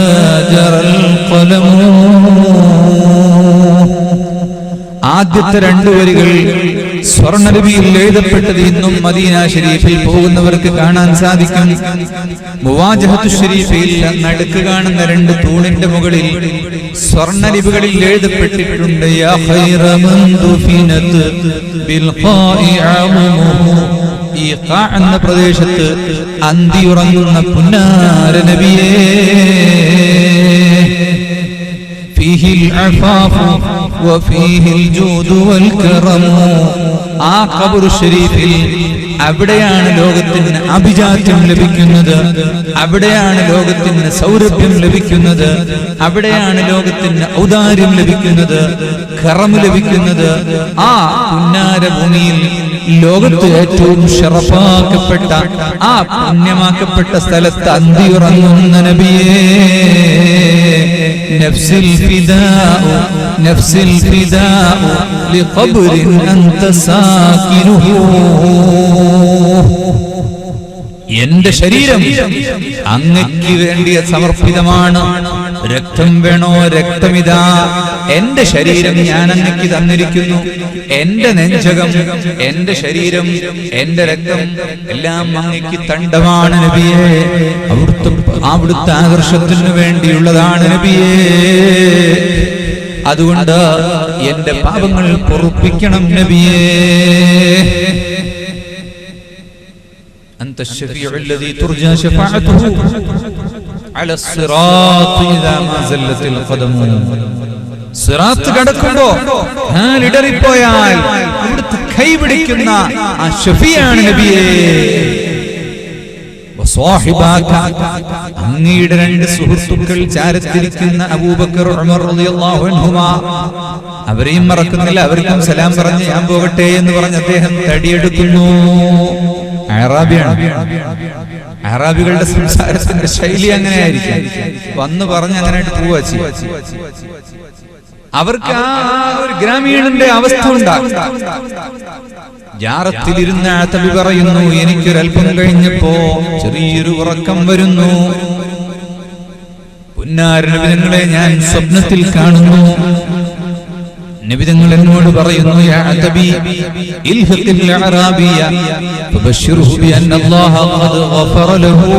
جرى القلم. ആദ്യത്തെ രണ്ടു വരികൾ സ്വർണ്ണലിപിയിൽ എഴുതപ്പെട്ടത് ഇന്നും മദീന ശരീഫിൽ പോകുന്നവർക്ക് കാണാൻ സാധിക്കും. മുവാജഹത്തു ശരീഫിൽ നടുക്ക് കാണുന്ന രണ്ട് തൂണിന്റെ മുകളിൽ സ്വർണ്ണലിപികളിൽ എഴുതപ്പെട്ടിട്ടുണ്ട്, യാ ഖൈറ മൻ ദുഫിനത് ബിൽഖാഇ അഅ്മുഹു. ഈ ഖാ എന്ന പ്രദേശത്ത് അന്തിയുറങ്ങുന്ന പുന്നാര നബിയേ, ഫീഹിൽ അഫാഫു വഫീഹിൽ ജൂദു വൽ കറമു. ആ ഖബർ ശരീഫിൽ അവിടെയാണ് ലോകത്തിന് അഭിജാത്യം ലഭിക്കുന്നത്, അവിടെയാണ് ലോകത്തിന് സൗരഭ്യം ലഭിക്കുന്നത്, അവിടെയാണ് ലോകത്തിന് ഔദാര്യം ലഭിക്കുന്നത്, ഖറമ് ലഭിക്കുന്നത്. ആ പുന്നാര ഭൂമിയിൽ ലോകത്ത് ഏറ്റവും ശറഫാക്കപ്പെട്ട ആ പുണ്യമാക്കപ്പെട്ട സ്ഥലത്ത് അന്തിയുറങ്ങുന്ന നബിയേ, നഫ്സിൽ ഫിദാഉ നഫ്സിൽ ഫിദാഉ ലിഖബ്രിൻ അൻത സാകിനുഹു. എന്റെ ശരീരം അങ്ങയ്ക്ക് വേണ്ടി സമർപ്പിതമാണ്. രക്തം വേണോ? രക്തമിതാ. എന്റെ ശരീരം ഞാൻ അങ്ങയ്ക്ക് തന്നിരിക്കുന്നു. എന്റെ നെഞ്ചകം, എന്റെ ശരീരം, എന്റെ രക്തം എല്ലാം അങ്ങയ്ക്ക് തണ്ടമാണ് നബിയേ. അവിടുത്തെ ആദർശത്തിനു വേണ്ടിയുള്ളതാണ് നബിയേ. അതുകൊണ്ട് എന്റെ പാപങ്ങൾ പൊറുപ്പിക്കണം നബിയേ. أنت الشفيع الذي ترجى شفاعته على الصراط إذا ما زلت القدم. സിറാത്ത് കടക്കുമ്പോ കാലിടറിപ്പോയാൽ അവിടുത്തെ കൈ പിടിക്കുന്ന ആ ഷഫീആണ് നബിയേ. സ്വാഹിബാക, അങ്ങയുടെ രണ്ട് സുഹൃത്തുക്കൾ ചാരത്തിരിക്കുന്ന അബൂബക്കർ ഉമർ റളിയല്ലാഹു അൻഹുമാ, അവരെയും മറക്കുന്നില്ല. അവർക്കും സലാം പറഞ്ഞ് ഞാൻ പോകട്ടെ എന്ന് പറഞ്ഞ് അദ്ദേഹം തടിയെടുക്കുന്നു. അറാബിയാണ്. അറാബികളുടെ സംസാരത്തിന്റെ ശൈലി അങ്ങനെയായിരിക്കും. വന്ന് പറഞ്ഞ് അങ്ങനെ പോവുക ചെയ്യും. അവർക്ക് ആ ഒരു ഗ്രാമീണന്റെ അവസ്ഥ ഉണ്ടാകും. ജാറത്തിലിരുന്ന അതബി പറയുന്നു, എനിക്കൊരൽപ്പം കഴിഞ്ഞപ്പോ ചെറിയൊരു ഉറക്കം വരുന്നു. പുന്നാര നബിതങ്ങളെ ഞാൻ സ്വപ്നത്തിൽ കാണുന്നു. നബിതങ്ങൾ എന്നോട് പറയുന്നു, യാ അതബി ഇൽഹിഖിൽ അറാബിയ ഫബശ്ശിർഹു ബിഅന്ന അല്ലാഹ ഖദ് ഗഫറ ലഹു.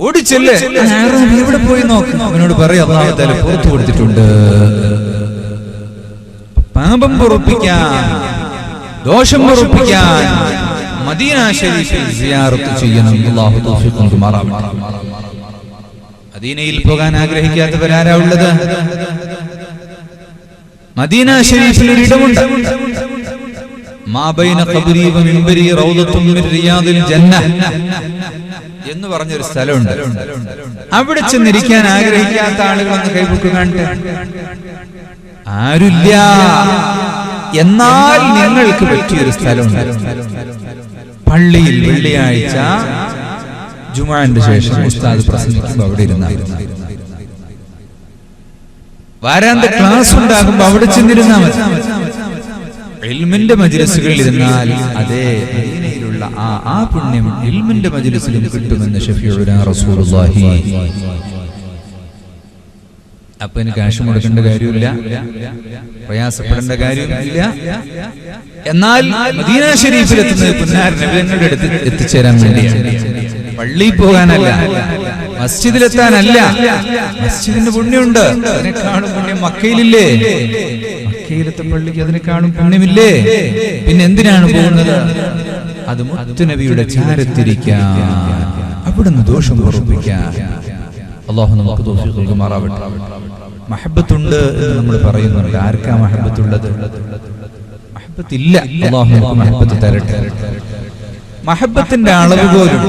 ഓടിച്ചെല്ലേ, അറാബി എവിടെ പോയി നോക്ക്, അവനോട് പറയാം അല്ലാഹു തആല പുറത്തു കൊടുത്തിട്ടുണ്ട്. പാപം പൊറുപ്പിക്കാൻ, ദോഷം പൊറുപ്പിക്കാൻ മദീന ശരീഫിൽ സിയാറത്ത് ചെയ്യണം. അല്ലാഹു തൗഫീഖ് നൽകുമാറാവട്ടെ. മദീനയിൽ പോകാൻ ആഗ്രഹിക്കാത്തവരാരാ ഉള്ളത്? മദീന ശരീഫിൽ ഒരിടമുണ്ട്. മാ ബൈന ഖബ്രി വ മിൻബരി റൗദത്തുൻ മിൻ റിയാദിൽ ജന്ന എന്ന് പറഞ്ഞൊരു സ്ഥലമുണ്ട്. അവിടെ ചെന്നിരിക്കാൻ ആഗ്രഹിക്കാത്ത ആളുകളൊന്ന് കൈപൊക്കി കാണട്ടെ. ആരുമില്ല. എന്നാൽ നിങ്ങൾക്ക് പറ്റിയൊരു സ്ഥലമുണ്ട്. പള്ളിയിൽ വെള്ളിയാഴ്ച ജുമുഅന്റെ ശേഷം ഉസ്താദ് പ്രസംഗിക്കുമ്പോൾ അവിടെ ഇരുന്നായിരുന്നു. വാരാന്ത ക്ലാസ് ഉണ്ടാകുമ്പോൾ അവിടെ ചെന്നിരുന്നാൽ മതി. ഇൽമിന്റെ മജ്‌ലിസുകളിൽ ഇരുന്നാൽ അതേ മദീനയിലുള്ള ആ പുണ്യം ഇൽമിന്റെ മജ്‌ലിസിലും കിട്ടുമെന്ന് ശഫീഉനാ റസൂലുള്ളാഹി. അപ്പൊ എനിക്ക് കാശ് മുടക്കേണ്ട കാര്യമില്ല, പ്രയാസപ്പെടേണ്ട കാര്യമില്ല. എന്നാൽ മദീന ശരീഫിൽ എത്തുന്നത് പുന്നാര നബിയുടെ അടുത്ത് എത്തിച്ചേരാൻ വേണ്ടിയാണ്. പള്ളിയിൽ പോകാനല്ല, മസ്ജിദിലെത്താനല്ല. മസ്ജിദിന്റെ പുണ്യമുണ്ട്, അതിനെക്കാളും പുണ്യം മക്കയിലില്ലേ? മക്കയിലത്തെ പള്ളിക്ക് അതിനെക്കാളും പുണ്യമില്ലേ? പിന്നെ എന്തിനാണ് പോകുന്നത്? അത് മുത്തുനബിയുടെ ചാരത്തിരിക്കാൻ, അവിടുന്ന് ദോഷം പൊറുപ്പിക്കാൻ. അല്ലാഹു നമുക്ക് തൗഫീഖ് നൽകുമാറാവട്ടെ. മഹബ്ബത്തുണ്ട് എന്ന് നമ്മൾ പറയുന്നുണ്ട്. ആർക്കാ മഹബ്ബത്തുള്ളത്? മഹബ്ബത്തില്ല. അല്ലാഹു നമുക്ക് മഹബ്ബത്ത് തരട്ടെ. മഹബ്ബത്തിന്റെ അളവ് പോലും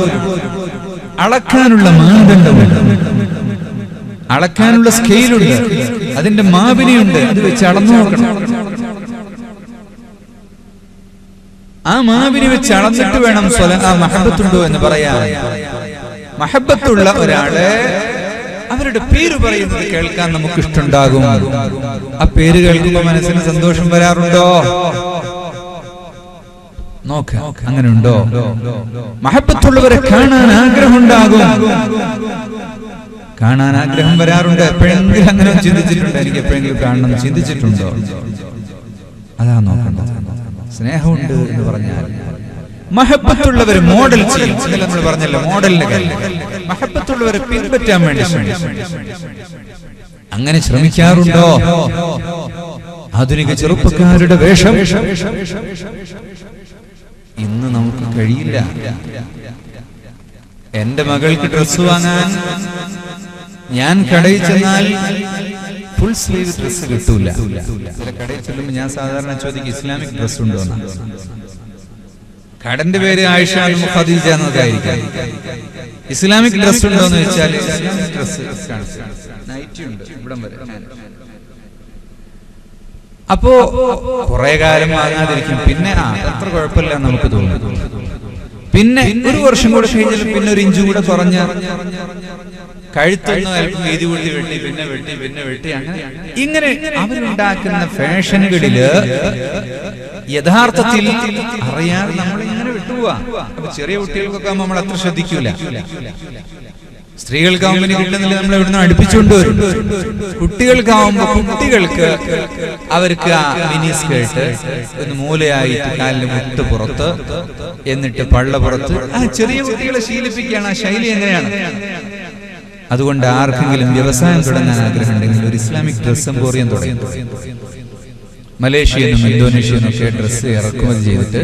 അളക്കാനുള്ള മാനദണ്ഡമുണ്ട്, അളക്കാനുള്ള സ്കെയിലുണ്ട്, അതിന്റെ മാപിനിയുണ്ട്. അത് വെച്ച് അളന്നു നോക്കണം. ആ മാപിനി വെച്ച് അളന്നിട്ട് വേണം മഹബ്ബത്തുണ്ടോ എന്ന് പറയാൻ. മഹബ്ബത്തുള്ള ഒരാളെ അവരുടെ പേര് പറയുന്നത് കേൾക്കാൻ നമുക്ക് ഇഷ്ടമുണ്ടാകും. ആ പേര് കേൾക്കുമ്പോൾ മനസ്സിന് സന്തോഷം വരാറുണ്ടോ? നോക്ക, അങ്ങനെ ഉണ്ടോ? മഹബ്ബത്തുള്ളവരെ കാണാൻ ആഗ്രഹമുണ്ടാകും, കാണാൻ ആഗ്രഹം വരാറുണ്ട്. എപ്പോഴെങ്കിലും അങ്ങനെ ചിന്തിച്ചിട്ടുണ്ടോ? എനിക്ക് എപ്പോഴെങ്കിലും കാണണം ചിന്തിച്ചിട്ടുണ്ടോ? അതാ നോക്കണ്ടത്. സ്നേഹമുണ്ട് എന്ന് പറഞ്ഞാൽ മഹബ്ബത്തുള്ളവർ മോഡൽ ചെയ്യും. നമ്മൾ പറഞ്ഞല്ലോ മോഡലിന്റെ കാര്യം. മഹബ്ബത്തുള്ളവരെ പിൻപറ്റാൻ വേണ്ടി അങ്ങനെ ശ്രമിക്കാറുണ്ടോ? ആധുനിക ചെറുപ്പക്കാരുടെ വേഷം ഇന്ന് നമുക്ക് കഴിയില്ല. എന്റെ മകൾക്ക് ഡ്രസ് വാങ്ങാൻ ഞാൻ കടയിൽ ചെന്നാൽ ഫുൾ സ്ലീവ് ഡ്രസ് കിട്ടൂല. ചില കടയിൽ ചെല്ലുമ്പോൾ ഞാൻ സാധാരണ ചോദിക്കും ഇസ്ലാമിക് ഡ്രസ് ഉണ്ടോ എന്ന്. കടന്റെ പേര് ആയിഷ ഖദീജ എന്നതായിരിക്കും. ഇസ്ലാമിക് ഡ്രസ് ഉണ്ടോ എന്ന് വെച്ചാൽ ഡ്രസ് നൈറ്റി ഉണ്ട് ഇവിടം വരെ. അപ്പോ കുറെ കാലം വാങ്ങാതിരിക്കും. പിന്നെ അത്ര കുഴപ്പമില്ല നമുക്ക് തോന്നും. പിന്നെ ഒരു വർഷം കൂടെ കഴിഞ്ഞാൽ പിന്നെ ഒരു ഇഞ്ച് കൂടെ കുറഞ്ഞ കഴുത്തൊന്നും അല്പം വീതി കൂടി വെട്ടി, പിന്നെ വെട്ടി, പിന്നെ വെട്ടി. ഇങ്ങനെ അവരുണ്ടാക്കുന്ന ഫാഷനുകളില് യഥാർത്ഥത്തിൽ അറിയാതെ നമ്മൾ ഇങ്ങനെ വിട്ടുപോവാ. അപ്പൊ ചെറിയ കുട്ടികൾക്കൊക്കെ ആകുമ്പോൾ നമ്മൾ അത്ര ശ്രദ്ധിക്കൂല. സ്ത്രീകൾക്കാവുമ്പോൾ കിട്ടുന്നില്ല, നമ്മൾ ഇവിടുന്ന് അടുപ്പിച്ചുകൊണ്ടുവരും. കുട്ടികൾക്കാവുമ്പോ കുട്ടികൾക്ക് അവർക്ക് ആ മിനി സ്കേർട്ട് ഒന്ന് മൂലയായിട്ട് കാലിന് മുട്ട് പുറത്ത്, എന്നിട്ട് പള്ള പുറത്ത്. ആ ചെറിയ കുട്ടികളെ ശീലിപ്പിക്കുകയാണ്. ആ ശൈലി എങ്ങനെയാണ്? അതുകൊണ്ട് ആർക്കെങ്കിലും വ്യവസായം തുടങ്ങാൻ ആഗ്രഹം ഉണ്ടെങ്കിൽ ഒരു ഇസ്ലാമിക് ഡ്രസ് എംപോറിയം തുടങ്ങി. മലേഷ്യനും ഇന്തോനേഷ്യനും ഒക്കെ ഡ്രസ് ഇറക്കുമതി ചെയ്തിട്ട്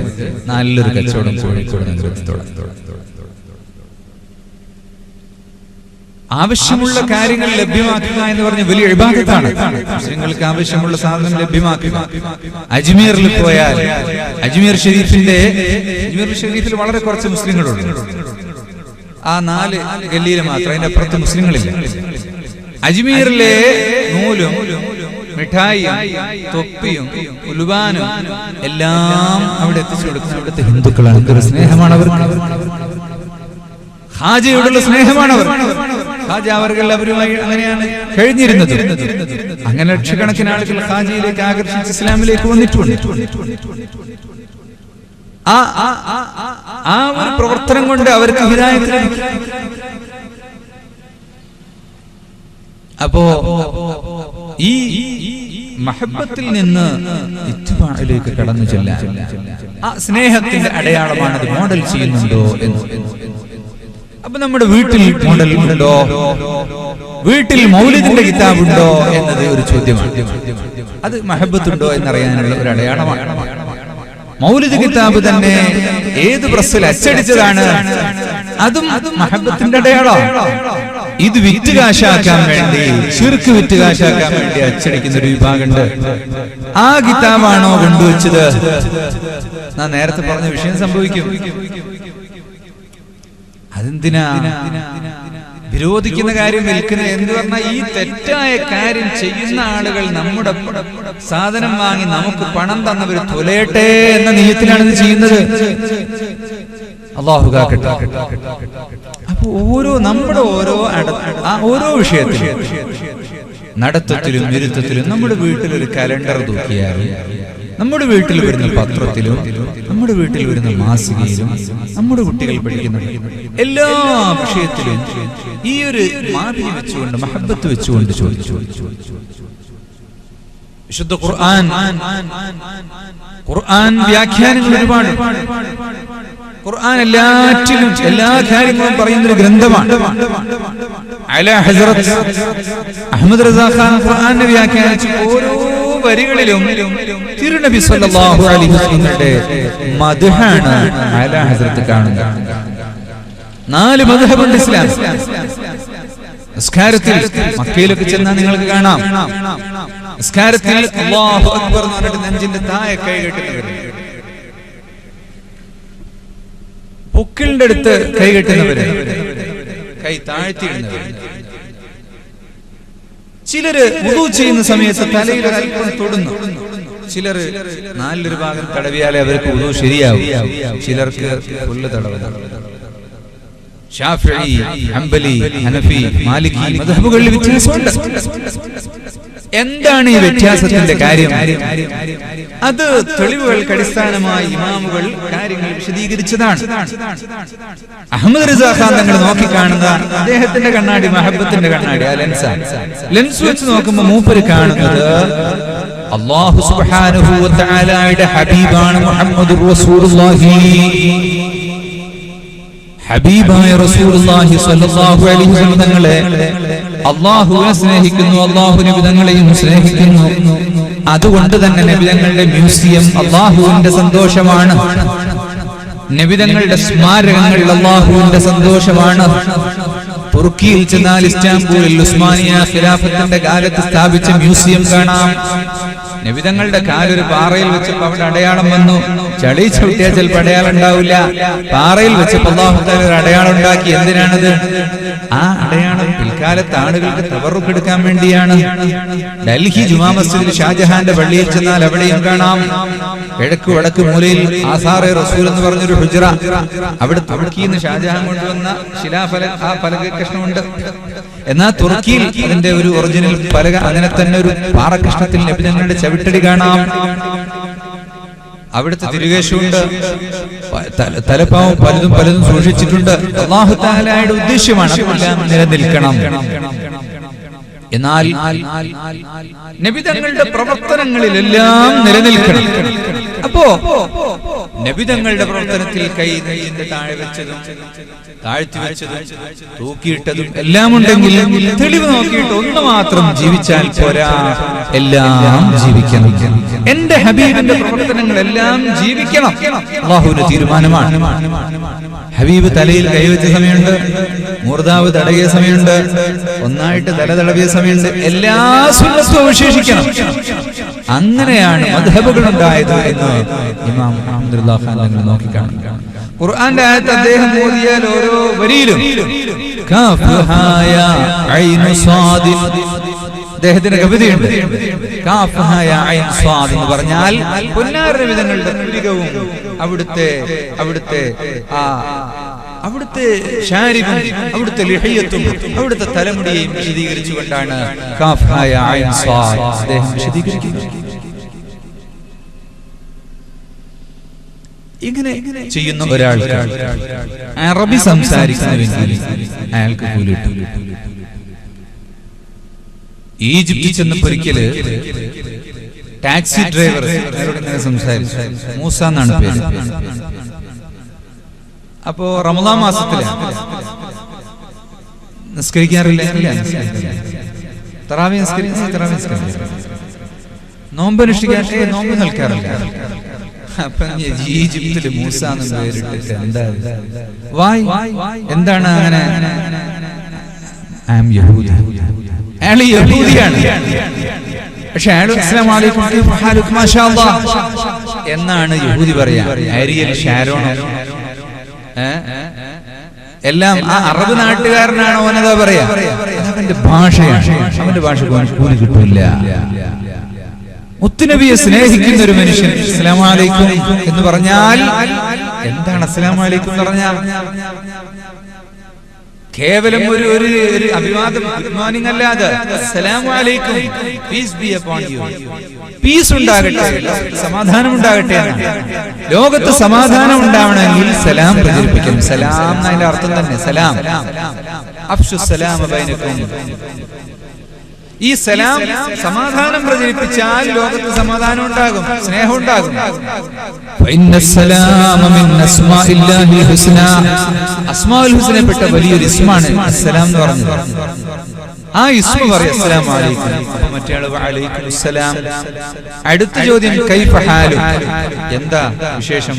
നല്ലൊരു കച്ചവടം കോഴിക്കോട് നഗരത്തിൽ തുടങ്ങി. ആവശ്യമുള്ള കാര്യങ്ങൾ ലഭ്യമാക്കുക എന്ന് പറഞ്ഞ വലിയ ഇബാദത്താണ്. മുസ്ലിങ്ങൾക്ക് ആവശ്യമുള്ള സാധനം ലഭ്യമാക്കുക. അജ്മീറിൽ പോയാൽ അജ്മീർ ഷെരീഫിൽ വളരെ കുറച്ച് മുസ്ലിങ്ങളുണ്ട്. ആ 4 ഗല്ലിയിൽ മാത്രം, അതിന്റെ അപ്പുറത്ത് മുസ്ലിങ്ങളില്ല. അജ്മീറിലെ നൂലും മിഠായിയും തൊപ്പിയും ഉലുവാനും എല്ലാം അവിടെ എത്തിച്ചു കൊടുക്കുന്ന അവിടുത്തെ ഹിന്ദുക്കളാണ്. എന്തൊരു സ്നേഹമാണ് അവർക്ക്. ഹാജിയോടുള്ള സ്നേഹമാണ് അവർ. ഹാജ അവരുമായി അങ്ങനെയാണ് കഴിഞ്ഞിരുന്നത്. അങ്ങനെ ലക്ഷക്കണക്കിന് ആളുകൾ ഹാജിയിലേക്ക് ആകർഷിച്ച് ഇസ്ലാമിലേക്ക് വന്നിട്ടുണ്ട്. ആ ഒരു പ്രവർത്തനം കൊണ്ട് അവർക്ക് ഹിദായത്ത് ലഭിക്കും. അപ്പോ ഈ മഹബ്ബത്തിൽ നിന്ന് ഇത്ബാഇലേക്ക് കടന്നു ചെല്ലാൻ ആ സ്നേഹത്തിന്റെ അടയാളമാണത്. മോഡൽ ചെയ്യുന്നുണ്ടോ എന്ന്. അപ്പൊ നമ്മുടെ വീട്ടിൽ മോഡൽ ഉണ്ടോ? വീട്ടിൽ മൗലിദിന്റെ കിതാബുണ്ടോ എന്നത് ഒരു ചോദ്യമാണ്. അത് മഹബ്ബത്തുണ്ടോ എന്നറിയാനുള്ള ഒരു അടയാളമാണ്. മൗലിദ് കിതാബ് തന്നെ ഏത് പ്രസ്സിൽ അച്ചടിച്ചതാണ്, അതും മഹബ്ബത്തിന്റെ അടയാളമാണ്. ഇത് വിറ്റ് കാശാക്കാൻ വേണ്ടി, ശിർക്ക് വിറ്റ് കാശാക്കാൻ വേണ്ടി അച്ചടിക്കുന്ന ഒരു വിഭാഗമുണ്ട്. ആ കിതാബാണോ കൊണ്ടുവച്ചത്? ഞാൻ നേരത്തെ പറഞ്ഞ വിഷയം സംഭവിക്കും. അതെന്തിനാ വിരോധിക്കുന്ന കാര്യം വിൽക്കുന്നത് എന്ന് പറഞ്ഞാൽ ഈ തെറ്റായ കാര്യം ചെയ്യുന്ന ആളുകൾ നമ്മുടെ സാധനം വാങ്ങി നമുക്ക് പണം തന്നവർ തുലയട്ടെ എന്ന നിയത്തിലാണ് ഇത് ചെയ്യുന്നത്. അല്ലാഹു കാക്കട്ടെ. അപ്പൊ നമ്മുടെ ഓരോ വിഷയത്തിലും, നടത്തത്തിലും ഇരുത്തത്തിലും നമ്മുടെ വീട്ടിലൊരു കലണ്ടർ തൂക്കിയാൽ, നമ്മുടെ വീട്ടിൽ വരുന്ന പത്രത്തിലും നമ്മുടെ വീട്ടിൽ വരുന്ന മാസികയിലും നമ്മുടെ കുട്ടികൾ പഠിക്കുന്ന എല്ലാ വിഷയത്തിലും ഈ ഒരു മാതിരി വെച്ചുകൊണ്ട്, മഹബ്ബത്ത് വെച്ചുകൊണ്ട് ചോദിച്ചു. വിശുദ്ധ ഖുർആൻ വ്യാഖ്യാനങ്ങൾ ഒരുപാട്. ഖുർആൻ എല്ലാറ്റിലും എല്ലാ കാര്യങ്ങളും പറയുന്നൊരു ഗ്രന്ഥമാണ്. അലാ ഹസ്രത്ത് അഹ്മദ് റസാ ഖാൻ ഖുർആനെ വ്യാഖ്യാനിച്ച ഓരോ വരികളിലും തിരുനബി സല്ലല്ലാഹു അലൈഹി വസല്ലമയുടെ മദ്ഹാണ് അലാ ഹസ്രത്ത് കാണുന്നത്. 4 മദ്ഹബുണ്ട് ഇസ്ലാം. നിസ്കാരത്തിൽ മക്കയിലൊക്കെ ചെന്നാൽ നിങ്ങൾക്ക് കാണാം, നിസ്കാരത്തിൽ അല്ലാഹു അക്ബർ എന്ന് പറഞ്ഞിട്ട് നെഞ്ചിന്റെ താഴെ കൈ കെട്ടുന്നവര്, പൊക്കിളിന്റെ അടുത്ത് കൈ കെട്ടുന്നവര്, കൈ താഴ്ത്തിയിടുന്നവര്, ചിലര് വുളൂ ചെയ്യുന്ന സമയത്ത് തലയിൽ അല്പം തൊടുന്നു, ചിലര് 4 ഭാഗം തടവിയാലേ അവർക്ക് വുളൂ ശരിയാവും, ചിലർക്ക് പുല്ല് തടവുന്നു. ശാഫിഈ, ഹംബലി, ഹനഫി, മാലിക്കി മദ്ഹബുകളിൽ വ്യത്യാസമുണ്ട്. എന്താണ് ഈ വ്യത്യാസത്തിന്റെ കാര്യം? അത് തെളിവുകൾക്ക് അടിസ്ഥാനമായി ഇമാമുകൾ കാര്യങ്ങൾ വിശദീകരിച്ചതാണ്. അഹ്മദ് റസാ ഖാൻ തങ്ങൾ നോക്കിക്കാണുന്ന അദ്ദേഹത്തിന്റെ കണ്ണാടി മഹബ്ബത്തിന്റെ കണ്ണാടി, ആ ലെൻസ് വെച്ച് നോക്കുമ്പോൾ മൂപ്പര് കാണുന്നത് അല്ലാഹു സുബ്ഹാനഹു വ തആലയുടെ ഹബീബാണ് മുഹമ്മദുർ റസൂലുള്ളാഹി. ഹബീബായ റസൂലുള്ളാഹി സ്വല്ലല്ലാഹു അലൈഹി വസല്ലം തങ്ങളെ അല്ലാഹുവിനെ സ്നേഹിക്കുന്നു, അല്ലാഹു നബി തങ്ങളെയും സ്നേഹിക്കുന്നു. അതുകൊണ്ട് തന്നെ നബി തങ്ങളുടെ മ്യൂസിയം അല്ലാഹുവിന്റെ സന്തോഷമാണ്, നബി തങ്ങളുടെ സ്മാരകങ്ങൾ അല്ലാഹുവിന്റെ സന്തോഷമാണ്. തുർക്കിയിൽ ചെന്നാൽ ഇസ്താംബൂളിൽ ഉസ്മാനിയ ഖിലാഫത്തിന്റെ കാലത്ത് സ്ഥാപിച്ച മ്യൂസിയം കാണാം. നബിതങ്ങളുടെ കാലൊരു പാറയിൽ വെച്ചപ്പോ അവിടെ അടയാളം വന്നു. ചളി ചവിട്ടിയാൽ ചിലപ്പോൾ അടയാളം ഉണ്ടാവില്ല. പാറയിൽ വെച്ചപ്പോ അല്ലാഹു തആല ഒരു അടയാളം ഉണ്ടാക്കി. എന്തിനാണത്? ആ അടയാളം പിൽക്കാലത്ത് ആളുകൾക്ക് തബറുക്ക് എടുക്കാൻ വേണ്ടിയാണ്. ഡൽഹി ജുമാ മസ്ജിദിൽ ഷാജഹാന്റെ പള്ളിയിൽ ചെന്നാൽ അവിടെയും കാണാം, കിഴക്ക് വടക്ക് മൂലയിൽ ആസാറെ റസൂൽ എന്ന് പറഞ്ഞൊരു ഹുജ്റ. അവിടെ തുർക്കിയിൽ നിന്ന് ഷാജഹാൻ കൊണ്ടുവന്ന ശിലാഫലക, ആ ഫലക കഷ്ണമുണ്ട്. എന്നാൽ തുർക്കിയിൽ അതിന്റെ ഒരു ഒറിജിനൽ ഫലക, അങ്ങനെ തന്നെ ഒരു പാറകഷ്ണത്തിൽ നബിതങ്ങളുടെ ചവിട്ടടി കാണാം. അവിടുത്തെ തിരുകേശുണ്ട്, തലപ്പാവും പലതും സൂക്ഷിച്ചിട്ടുണ്ട്. അല്ലാഹു തആലയുടെ ഉദ്ദേശമാണ് അതെല്ലാം നിലനിൽക്കണം. എന്നാൽ നബിതങ്ങളുടെ പ്രവർത്തനങ്ങളിലെല്ലാം നിലനിൽക്കണം. അപ്പോ നബിതങ്ങളുടെ പ്രവർത്തനത്തിൽ കൈ നെയ്യിന്റെ താഴെ വെച്ചതും താഴ്ത്തി വെച്ചതും തൂക്കിയിട്ടതും എല്ലാം ഉണ്ടെങ്കിൽ തെളിവ് നോക്കിയിട്ട് ഒന്ന് മാത്രം ജീവിച്ചാൽ പോരാ, എല്ലാം ജീവിക്കണം. എന്റെ ഹബീബിന്റെ പ്രവർത്തനങ്ങളെല്ലാം ജീവിക്കണം. അല്ലാഹുവിന്റെ തീരുമാനമാണ്. ഹബീബ് തലയിൽ കൈവച്ച സമയമുണ്ട്, മൂർദാവ് തടകിയ സമയമുണ്ട്, ഒന്നായിട്ട് തല തടവിയ സമയമുണ്ട്. എല്ലാ സുന്നത്തും അവശേഷിക്കണം. അങ്ങനെയാണ് മദ്ഹബുകൾ ഉണ്ടായത് എന്ന് ഇമാം അഹ്മദുല്ലാ ഖാൻ തങ്ങൾ നോക്കിക്കാണും. ഖുർആന്റെ ആയത്ത് അദ്ദേഹം ഓതിയാൽ ഓരോ വരിയിലും കാഫ് ഹാ യാ ഐനു സ്വാദ്, അദ്ദേഹത്തിന്റെ കവിതയുണ്ട്. കാഫ് ഹാ യാ ഐൻ സ്വാദ് എന്ന് പറഞ്ഞാൽ പൊന്നാര വിധങ്ങളുടെ പുരികവും അവിടുത്തെ ശാരികും അവിടുത്തെ ലിഹയത്തും അവിടുത്തെ തലമുടിയെയും വിശദീകരിച്ചുകൊണ്ടാണ് കാഫ് ഹാ യാ ഐൻ സ്വാദ് അദ്ദേഹം വിശദീകരിക്കുന്നത്. ഇങ്ങനെ ചെയ്യുന്ന ഒരാൾക്ക് അറബി സംസാരിക്കുന്നുവെങ്കിൽ അയാൾക്ക് കൂലി കിട്ടും. ഈജിപ്തിൽ ചെന്നപ്പോ ഒരിക്കല് ടാക്സി ഡ്രൈവർ ഇങ്ങനെ സംസാരിച്ചു. മൂസ എന്നാണ് പേര്. അപ്പോ റമദാൻ മാസത്തിലാണ്, നിസ്കരിക്കാറില്ല, തറാവി നിസ്കരിക്കാറില്ല, നോമ്പനുഷ്ഠിക്കാൻ നോമ്പ് നിൽക്കാറില്ല. അപ്പൊ ഈജിപ്തില് മൂസ എന്ന് പേരിട്ടിട്ട് എന്താ എന്താണ് അങ്ങനെ? അയാൾ യഹൂദിയാണ്. പക്ഷെ അയാൾ അസ്സലാമു അലൈക്കും മാഷാ അല്ലാഹ് എന്നാണ് യഹൂദി പറയാ. ആരിയൽ ഷാരോൺ എല്ലാം ആ അറബ് നാട്ടുകാരനാണ് ഓനതാ പറയാ. അവന്റെ ഭാഷയാണ്. അവന്റെ ഭാഷക്ക് കൂലി കിട്ടില്ല. മുത്തുനബിയെ സ്നേഹിക്കുന്ന ഒരു മനുഷ്യൻ അസ്സലാമു അലൈക്കും എന്ന് പറഞ്ഞാൽ എന്താണ്? അസ്സലാമു അലൈക്കും എന്ന് പറഞ്ഞാൽ കേവലം ഒരു അഭിവാദം, ഗുഡ് മോർണിംഗ് അല്ലാതെ അസ്സലാമു അലൈക്കും, peace be upon you, peace ഉണ്ടാകട്ടെ, സമാധാനം ഉണ്ടാകട്ടെ. ലോകത്ത് സമാധാനം ഉണ്ടാവണമെങ്കിൽ സലാം പ്രചരിപ്പിക്കണം. സലാം എന്നതിന്റെ അർത്ഥം തന്നെ സലാം, അഫ്ശു സലാമ ബൈനക്കും. ഈ സലാം സമാധാനം പ്രചരിപ്പിച്ചാൽ ലോകത്ത് സമാധാനം ഉണ്ടാകും, സ്നേഹം ഉണ്ടാകും. അസ്മാഉൽ ഹുസ്നയിൽപ്പെട്ട വലിയൊരു ഇസ്മാണ് അസ്സലാം എന്ന് പറഞ്ഞത്. ആ ഇസ്മ പറയും അസ്സലാമു അലൈക്കും. മറ്റേയാൾ വഅലൈക്കും അസ്സലാം. അടുത്ത ചോദ്യം കൈഫ ഹാലു, എന്താ വിശേഷം?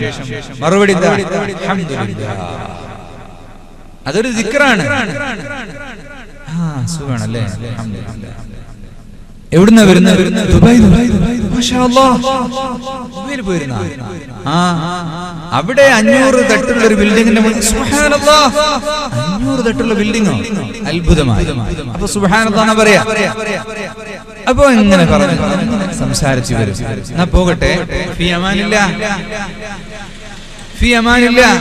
മറുപടി എന്താ? അൽഹംദുലില്ലാഹ്. അതൊരു ദിക്റാണ്. സുഖാണല്ലേ? അൽഹംദുലില്ലാഹ്. എവിടുന്നാ വരുന്നത്? ദുബായ്. മാഷാ അല്ലാഹ്. ദുബായിൽ പോയിരുന്ന അവിടെ 500 തട്ടുള്ള ഒരു ബിൽഡിങ്ങിന്റെ മുന്നിൽ സുബ്ഹാനല്ലാഹ്, 500 തട്ടുള്ള ബിൽഡിങ്ങോ? അത്ഭുതമായി. അപ്പൊ സുബ്ഹാനല്ലാഹ് എന്നാ പറയാ. അപ്പൊ ഇങ്ങനെ പറഞ്ഞു സംസാരിച്ചു വരും. എന്നാ പോകട്ടെ. ഫീ അമാനില്ലാഹ്, ഫീ അമാനില്ലാഹ്.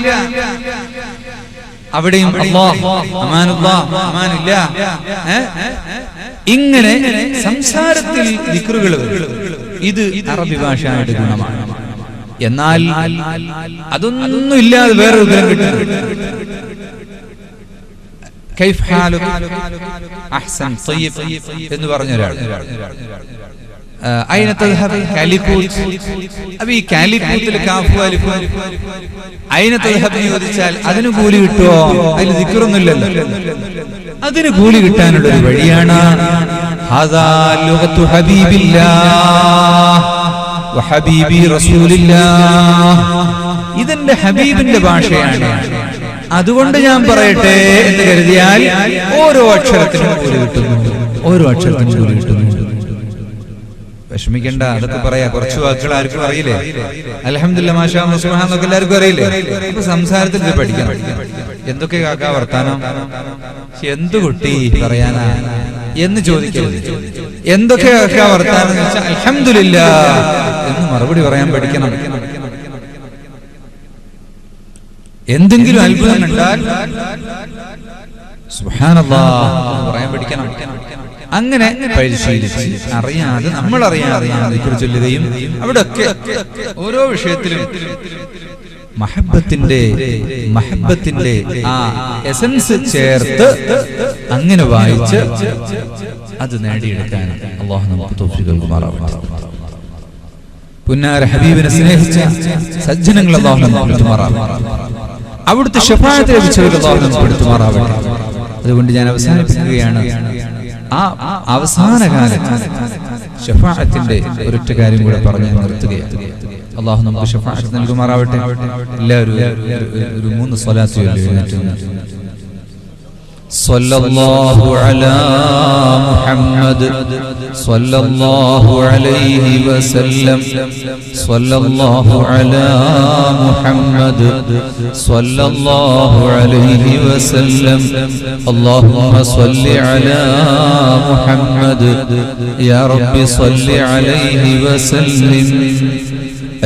അവിടെയും അല്ലാഹ്, അമാനുല്ലാഹ്, അമാനില്ലാഹ്. ഇങ്ങനെ സംസാരത്തിൽ ദിക്റുകൾ വരും. ഇത് അറബി ഭാഷയുടെ ഗുണമാണ്. എന്നാൽ അതൊന്നും ഇല്ലാതെ വേറൊരു ഉത്തരം കിട്ടും. കൈഫ് ഹാലുക, അഹ്സൻ, തയ്യിബ് എന്ന് പറഞ്ഞ ഒരാൾ. അയിന തദ്ഹബ്, കാലിക്കൂത്ത്. അപ്പൊ ഈ കാലിക്കൂത്തിൽ കാഫു അലിഫു അയിന തദ്ഹബ് എന്ന് ചോദിച്ചാൽ അതിന് കൂലി കിട്ടുമോ? അതിൽ ദിക്റൊന്നുമില്ലല്ലോ. അതിന് കൂലി കിട്ടാനുള്ള ഒരു വഴിയാണ് ഹാദാ ലുഗത്തു ഹബീബില്ലാഹ് വഹബീബി റസൂലില്ലാഹ്. ഇതെന്റെ ഹബീബിന്റെ ഭാഷയാണ്, അതുകൊണ്ട് ഞാൻ പറയട്ടെ എന്ന് കരുതിയാൽ ഓരോ അക്ഷരത്തിനും കൂലി കിട്ടുന്നു, ഓരോ അക്ഷരത്തിനും കൂലി കിട്ടുന്നു. വിഷമിക്കണ്ട, അതൊക്കെ പറയാ. കുറച്ച് വാക്കുകൾ ആർക്കും അറിയില്ലേ? അൽഹംദുലില്ലാഹ്, മാഷാ അല്ലാഹ്, സുബ്ഹാനല്ലാഹ് എന്നൊക്കെ എല്ലാവർക്കും അറിയില്ലേ? അപ്പൊ സംസാരത്തിൽ ഇത് പഠിക്കണം. എന്തൊക്കെ കാക്കാ വർത്താനം, എന്തു കുട്ടി പറയാനാ എന്ന് ചോദിക്കരുത്. എന്തൊക്കെ കാക്കാ വർത്താനം എന്ന് വെച്ചാൽ അൽഹംദുലില്ലാഹ് എന്ന് മറുപടി പറയാൻ പഠിക്കണം. എന്തെങ്കിലും അത്ഭുതം കണ്ടാൽ സുബ്ഹാനല്ലാഹ് എന്ന് പറയാൻ പഠിക്കണം. അങ്ങനെ പരിശീലിച്ച് അറിയാതെ, നമ്മൾ അറിയാതെ ദിക്ർ ചൊല്ലുകയും അവിടെയൊക്കെ ഓരോ വിഷയത്തിലും മഹബ്ബത്തിന്റെ ആ എസൻസ് ചേർത്ത് അങ്ങനെ വായിച്ച് അത് നേടിയെടുക്കാൻ അല്ലാഹു നമുക്ക് തൗഫീഖ് നൽകുമാറാവട്ടെ. പുന്നാര ഹബീബിനെ സ്നേഹിച്ച സജ്ജനങ്ങൾ അല്ലാഹു നമുക്ക് പെടുത്തുമാറാവട്ടെ. അവിടുത്തെ ശഫാഅത്ത് ലഭിച്ചവർ അല്ലാഹു നമുക്ക് പെടുത്തുമാറാവട്ടെ. അതുകൊണ്ട് ഞാൻ അവസാനിപ്പിക്കുകയാണ്. ആ അവസാന കാലത്ത് ശഫാഅത്തിന്റെ ഒരൊറ്റ കാര്യം കൂടെ പറഞ്ഞു നിർത്തുകയാണ്. അല്ലാഹു നമുക്ക് ശഫാഅത്ത് നൽകുമാറാവട്ടെ. എല്ലാവരും ഒരു 3 സ്വലാത്ത് ചൊല്ലുക. സ്വല്ലല്ലാഹു അലാ മുഹമ്മദ് സ്വല്ലല്ലാഹു അലൈഹി വസല്ലം സ്വല്ലല്ലാഹു അലാ മുഹമ്മദ് സ്വല്ലല്ലാഹു അലൈഹി വസല്ലം അല്ലാഹുമ്മ സ്വല്ലി അലാ മുഹമ്മദ് യാ റബ്ബി സ്വല്ലി അലൈഹി വസല്ലം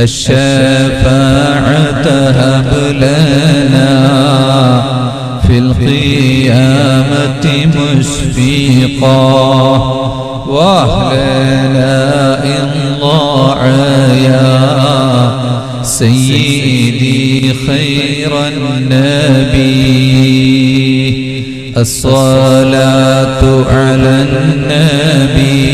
الشفاعة هب لنا في القيامة مشفقا واهلنا إن ضاع يا سيدي خير النبي الصلاة على النبي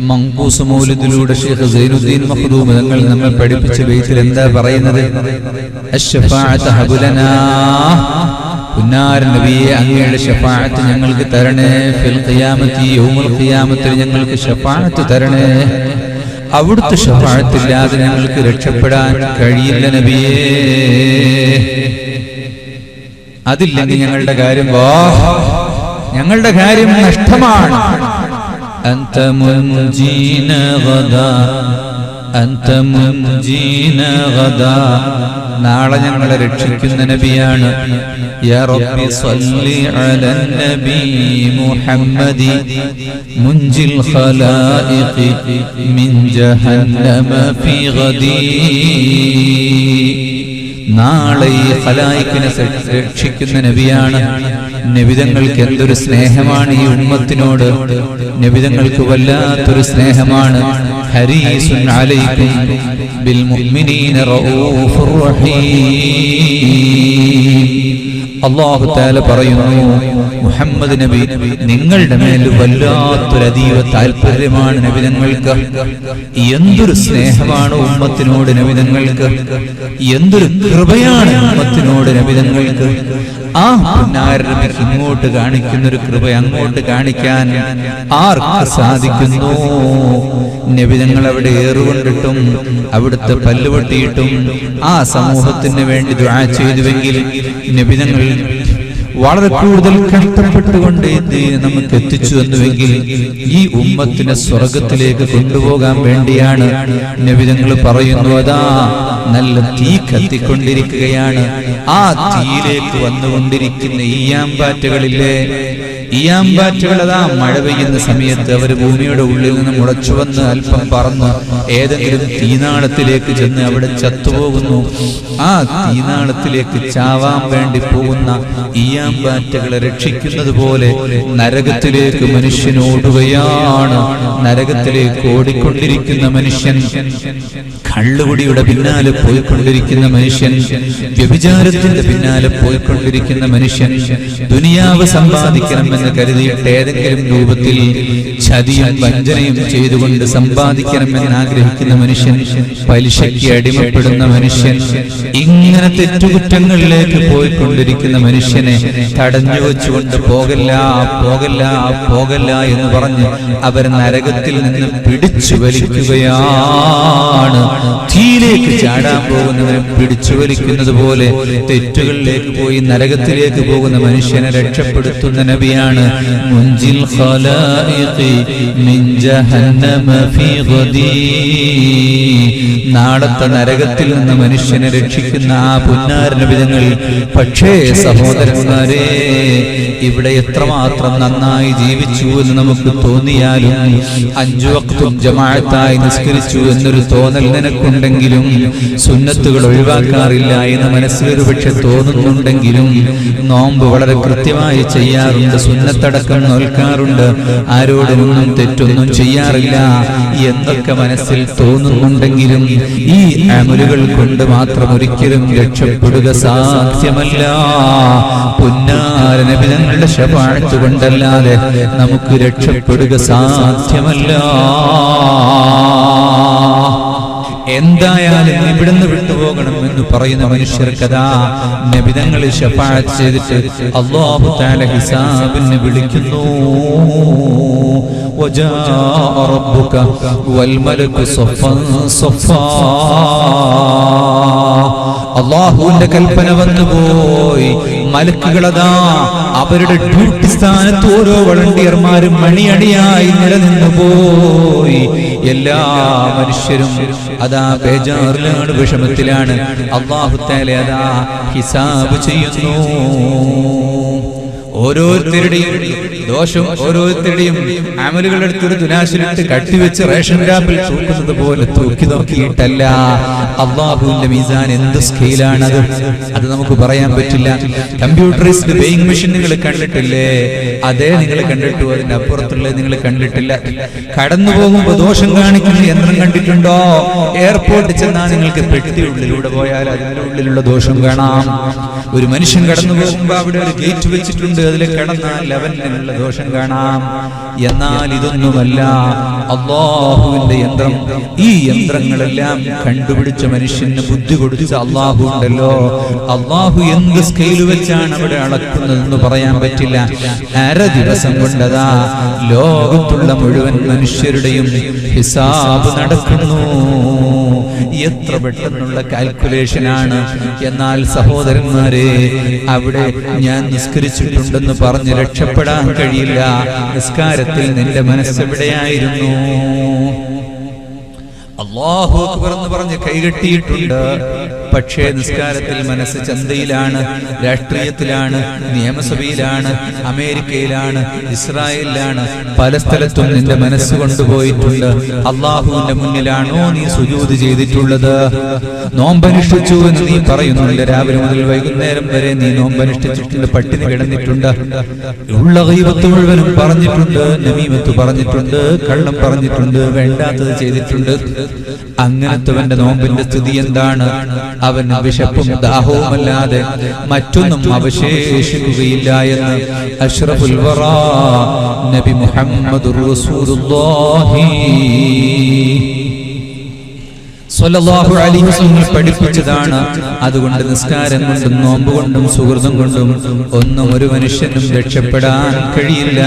മങ്കൂസ് മൗലിദിലൂടെ ഷെയ്ഖ് സൈനുദ്ദീൻ മഖ്ദൂം തങ്ങൾ നമ്മെ പഠിപ്പിച്ച ബൈത്തിൽ എന്താ പറയുന്നത്? അശ്ശഫാഅത്ത് ഹബുലനാ, പുന്നാര നബിയെ അങ്ങയുടെ ശഫാഅത്ത് ഞങ്ങൾക്ക് തരണേ. ഫിൽ ഖിയാമത്തി, യൗമുൽ ഖിയാമത്തിൽ ഞങ്ങൾക്ക് ശഫാഅത്ത് തരണേ. അവിടുത്തെ ശഫാഅത്തില്ലാതെ ഞങ്ങൾക്ക് രക്ഷപ്പെടാൻ കഴിയില്ല നബിയേ. അതില്ലെങ്കിൽ ഞങ്ങളുടെ കാര്യം നഷ്ടമാണ്. أنت منجينا غدا أنت منجينا غدا, നാളെ ഞങ്ങളെ രക്ഷിക്കുന്ന നബിയാണ്. യാ റബ്ബി സ്വല്ലി അലാ നബി മുഹമ്മദി മുൻജിൽ ഖലായിഖി മിൻ ജഹന്നമ ഫീ ഗദി. നാളെ ഈ ഖലായിഖിനെ രക്ഷിക്കുന്ന നബിയാണ്. നബിതങ്ങൾക്ക് എന്തൊരു സ്നേഹമാണ് ഈ ഉമ്മത്തിനോട്. നബിതങ്ങൾക്ക് വല്ലാത്തൊരു സ്നേഹമാണ്. ഹരീസുൻ അലൈക്കും ബിൽ മുഅ്മിനീന റഊഫുർ റഹീം. അല്ലാഹു തആല പറയുന്നു, മുഹമ്മദ് നബി നിങ്ങളുടെ മേൽ വല്ലാത്തൊരു അതീവ താല്പര്യമാണ് നബിതങ്ങൾക്ക്. എന്തൊരു സ്നേഹമാണ് ഉമ്മത്തിനോട് നബിതങ്ങൾക്ക്, എന്തൊരു കൃപയാണ് ഉമ്മത്തിനോട് നബിതങ്ങൾക്ക്. ആ പുന്നാര നബിക്ക് ഇങ്ങോട്ട് കാണിക്കുന്ന ഒരു കൃപ അങ്ങോട്ട് കാണിക്കാൻ ആർക്ക് സാധിക്കുന്നു? നബിതങ്ങൾ അവിടെ ഏറുകൊണ്ടിട്ടും അവിടുത്തെ പല്ലുപൊട്ടിയിട്ടും ആ സമൂഹത്തിന് വേണ്ടി ദുആ ചെയ്തുവെങ്കിൽ നബിതങ്ങൾ വളരെ കൂടുതൽ കഷ്ടപ്പെട്ടുകൊണ്ട് നമുക്ക് എത്തിച്ചു എന്നുവെങ്കിൽ ഈ ഉമ്മത്തിനെ സ്വർഗത്തിലേക്ക് കൊണ്ടുപോകാൻ വേണ്ടിയാണ്. നബിതങ്ങൾ പറയുന്നു, അതാ നല്ല തീ കത്തിക്കൊണ്ടിരിക്കുകയാണ്. ആ തീയിലേക്ക് വന്നുകൊണ്ടിരിക്കുന്ന ഈയാമ്പാറ്റകളില്ലേ, ഈയാമ്പാറ്റകൾ അതാ മഴ പെയ്യുന്ന സമയത്ത് അവർ ഭൂമിയുടെ ഉള്ളിൽ നിന്ന് മുളച്ചു വന്ന് അല്പം പറന്ന് ഏതെങ്കിലും തീനാളത്തിലേക്ക് ചെന്ന് അവിടെ ചത്തുപോകുന്നു. ആ തീനാളത്തിലേക്ക് ചാവാൻ വേണ്ടി പോകുന്ന ഈയാമ്പാറ്റകളെ രക്ഷിക്കുന്നത് പോലെ നരകത്തിലേക്ക് മനുഷ്യൻ ഓടുകയാണ്. നരകത്തിലേക്ക് ഓടിക്കൊണ്ടിരിക്കുന്ന മനുഷ്യൻ, കള്ളുകുടിയുടെ പിന്നാലെ പോയിക്കൊണ്ടിരിക്കുന്ന മനുഷ്യൻ, വ്യഭിചാരത്തിന്റെ പിന്നാലെ പോയിക്കൊണ്ടിരിക്കുന്ന മനുഷ്യൻ, ദുനിയാവ് സമ്പാദിക്കണമെന്ന് കരുതിയിട്ട് ഏതെങ്കിലും രൂപത്തിൽ ചതിയും വഞ്ചനയും ചെയ്തുകൊണ്ട് സമ്പാദിക്കണമെന്ന് ആഗ്രഹിക്കുന്ന മനുഷ്യൻ, പലിശയ്ക്ക് അടിമപ്പെടുന്ന മനുഷ്യൻ, ഇങ്ങനെ തെറ്റുകുറ്റങ്ങളിലേക്ക് പോയിക്കൊണ്ടിരിക്കുന്ന മനുഷ്യനെ തടഞ്ഞു വെച്ചുകൊണ്ട് പോകല്ല പോകല്ല പോകല്ല എന്ന് പറഞ്ഞ് അവർ നരകത്തിൽ നിന്ന് പിടിച്ചു വലിക്കുകയാണ്. തീയിലേക്ക് ചാടാൻ പോകുന്നവരെ പിടിച്ചു വലിക്കുന്നത് പോലെ തെറ്റുകളിലേക്ക് പോയി നരകത്തിലേക്ക് പോകുന്ന മനുഷ്യനെ രക്ഷപ്പെടുത്തുന്ന നബിയാണ്. മുൻജിൽ ഖലായിഖി മിൻ ജഹന്നമ ഫീ ഗദി, നാളത്തെ നരകത്തിൽ നിന്ന് മനുഷ്യനെ രക്ഷിക്കുന്ന ആ പുന്നാര നബിതങ്ങൾ. പക്ഷേ സഹോദരന്മാരെ, ഇവിടെ എത്രമാത്രം നന്നായി ജീവിച്ചു എന്ന് നമുക്ക് തോന്നിയാലും 5 വക്തും ജമാഅത്തായി നിസ്കരിച്ചു എന്നൊരു തോന്നൽ നിനക്കുണ്ടെങ്കിലും, സുന്നത്തുകൾ ഒഴിവാക്കാറില്ല എന്ന് മനസ്സിലൊരു പക്ഷെ തോന്നുന്നുണ്ടെങ്കിലും, നോമ്പ് വളരെ കൃത്യമായി ചെയ്യാറുണ്ട്, സുന്നത്തടക്കം നോൽക്കാറുണ്ട്, ആരോടൊന്നും തെറ്റൊന്നും ചെയ്യാറില്ല എന്നൊക്കെ മനസ്സിൽ തോന്നുന്നുണ്ടെങ്കിലും ഈ അമലുകൾ കൊണ്ട് മാത്രം ഒരിക്കലും രക്ഷപ്പെടുക സാധ്യമല്ല. പുന്നാര നബി തങ്ങളുടെ ശഫാഅത്ത് കൊണ്ടല്ലാതെ നമുക്ക് രക്ഷപ്പെടുക സാധ്യമല്ല. എന്തായാലും ഇവിടുന്ന് വിട്ടുപോകണം എന്ന് പറയുന്ന മനുഷ്യർക്കതാ നബിതങ്ങളിൽ ശഫാഅത്ത് ചെയ്തിട്ട് അല്ലാഹു തആല ഹിസാബിന് വിളിക്കുന്നു. വജാഅ റബ്ബുക വൽ മലകു സഫൻ സഫാ. അല്ലാഹുവിന്റെ കൽപ്പന വന്നുപോയി. മലക്കുകളതാ അവരുടെ ഡ്യൂട്ടി സ്ഥാനത്ത് ഓരോ വളണ്ടിയർമാരും മണിയണിയായി നിലനിന്നു പോയി. എല്ലാ മനുഷ്യരും അതാ ബേജാറിലാണ്, വിഷമത്തിലാണ്. അല്ലാഹു തആല അതാ ഹിസാബ് ചെയ്യുന്നു. ഓരോരുത്തരുടെയും ദോഷം, ഓരോരുത്തരുടെയും അമലുകൾ എടുത്തൊരു തുലാശിലിട്ട് കട്ടിവെച്ച് റേഷൻ ടാപ്പിൽ തൂക്കുന്നത് പോലെ തൂക്കി നോക്കിയിട്ടല്ല. അല്ലാഹുവിന്റെ മീസാൻ എന്ത് സ്കെയിലാണത്, അത് നമുക്ക് പറയാൻ പറ്റില്ല. കമ്പ്യൂട്ടറൈസ്ഡ് വെയിങ് മെഷീൻ നിങ്ങൾ കണ്ടിട്ടില്ലേ? അതേ നിങ്ങൾ കണ്ടിട്ടു, അതിന്റെ അപ്പുറത്തുള്ളത് നിങ്ങൾ കണ്ടിട്ടില്ല. കടന്നു പോകുമ്പോൾ ദോഷം കാണിക്കുന്ന യന്ത്രം കണ്ടിട്ടുണ്ടോ? എയർപോർട്ടിൽ ചെന്നാൽ നിങ്ങൾക്ക് പെട്ടി ഉള്ളിലൂടെ പോയാൽ അതിന്റെ ഉള്ളിലുള്ള ദോഷം കാണാം. ഒരു മനുഷ്യൻ കടന്നു പോകുമ്പോൾ അവിടെ ഒരു ഗേറ്റ് വെച്ചിട്ടുണ്ട്, അതിൽ കടന്നാൽ ലെവലിനുള്ള ദോഷം കാണാം. എന്നാൽ ഇതൊന്നുമല്ല അല്ലാഹുവിന്റെ യന്ത്രം. ഈ യന്ത്രങ്ങളെല്ലാം കണ്ടുപിടിച്ച മനുഷ്യന് ബുദ്ധി കൊടുത്ത അല്ലാഹു ഉണ്ടല്ലോ. അല്ലാഹു എന്ത് സ്കെയിൽ വെച്ചാണ് അവിടെ അളക്കുന്നതെന്ന് പറയാൻ പറ്റില്ല. അര ദിവസം കൊണ്ടതാ ലോകത്തുള്ള മുഴുവൻ മനുഷ്യരുടെയും ഹിസാബ് നടക്കുന്നു. എത്ര പെട്ടെന്നുള്ള കാൽക്കുലേഷനാണ്. എന്നാൽ സഹോദരന്മാരെ, അവിടെ ഞാൻ നിസ്കരിച്ചിട്ടുണ്ടെന്ന് പറഞ്ഞ് രക്ഷപ്പെടാൻ കഴിയില്ല. നിസ്കാരത്തിൽ നിന്റെ മനസ്സെവിടെയായിരുന്നു? അല്ലാഹു അക്ബർ എന്ന് പറഞ്ഞ് കൈകെട്ടിയിട്ടുണ്ട്. പക്ഷേ നിസ്കാരത്തിൽ മനസ്സ് ചന്തയിലാണ്, രാഷ്ട്രീയത്തിലാണ്, നിയമസഭയിലാണ്, അമേരിക്കയിലാണ്, ഇസ്രായേലിലാണ്. പല സ്ഥലത്തും നിന്റെ മനസ്സ് കൊണ്ടുപോയിട്ടുണ്ട്. അള്ളാഹുവിന്റെ മുന്നിലാണോ നീ സുജൂദ് ചെയ്തിട്ടുള്ളത്? നോമ്പനുഷ്ഠിച്ചു എന്ന് നീ പറയുന്നുണ്ട്. രാവിലെ മുതൽ വൈകുന്നേരം വരെ നീ നോമ്പനുഷ്ഠിച്ചിട്ടുണ്ട്, പട്ടിണി കിടന്നിട്ടുണ്ട്, ഉള്ള ഗീബത്ത് മുഴുവനും പറഞ്ഞിട്ടുണ്ട്, നമീമത്ത് പറഞ്ഞിട്ടുണ്ട്, കള്ളം പറഞ്ഞിട്ടുണ്ട്, വേണ്ടാത്തത് ചെയ്തിട്ടുണ്ട്. അങ്ങനത്തവന്റെ നോമ്പിന്റെ സ്ഥിതി എന്താണ്? അവൻ വിശപ്പും ദാഹവുമല്ലാതെ മറ്റൊന്നും അവശേഷിക്കുകയില്ല എന്ന് അഷ്റഫുൽ വറാ നബി മുഹമ്മദുർ റസൂലുള്ളാഹി സ്വല്ലല്ലാഹു അലൈഹി വസല്ലം പഠിപ്പിച്ചതാണ്. അതുകൊണ്ട് നിസ്കാരം കൊണ്ടും നോമ്പ് കൊണ്ടും സുഹൃതം കൊണ്ടും ഒന്നും ഒരു മനുഷ്യനും രക്ഷപ്പെടാൻ കഴിയില്ല.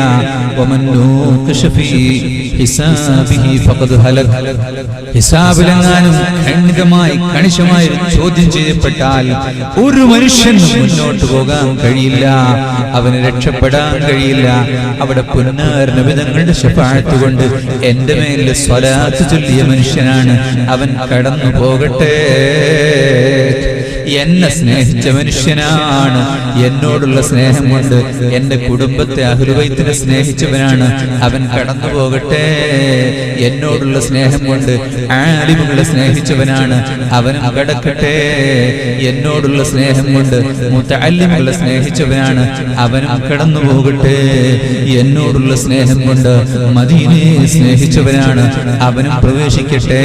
ഹിസാബിലെങ്ങാനും ഖണ്ഡിതമായി കണിശമായി ചോദ്യം ചെയ്യപ്പെട്ടാൽ ഒരു മനുഷ്യനും മുന്നോട്ട് പോകാൻ കഴിയില്ല, അവന് രക്ഷപ്പെടാൻ കഴിയില്ല. അവിടെ പുന്നാര നബി തങ്ങളുടെ ശഫാഅത്ത് കൊണ്ട് എന്റെ മേൽ സ്വലാത്ത് ചൊല്ലിയ മനുഷ്യനാണ് അവൻ കടന്നു പോകട്ടെ. എന്നെ സ്നേഹിച്ച മനുഷ്യനാണ്, എന്നോടുള്ള സ്നേഹം കൊണ്ട് എന്റെ കുടുംബത്തെ അഹ്ലുബൈത്തിനെ സ്നേഹിച്ചവനാണ്, അവൻ കടന്നു പോകട്ടെ. എന്നോടുള്ള സ്നേഹം കൊണ്ട് ആലിമുകളെ സ്നേഹിച്ചവനാണ്, അവനും കടക്കട്ടെ. എന്നോടുള്ള സ്നേഹം കൊണ്ട് മുതഅല്ലിമുകളെ സ്നേഹിച്ചവനാണ്, അവനും കടന്നു പോകട്ടെ. എന്നോടുള്ള സ്നേഹം കൊണ്ട് മദീനയെ സ്നേഹിച്ചവനാണ്, അവനും പ്രവേശിക്കട്ടെ.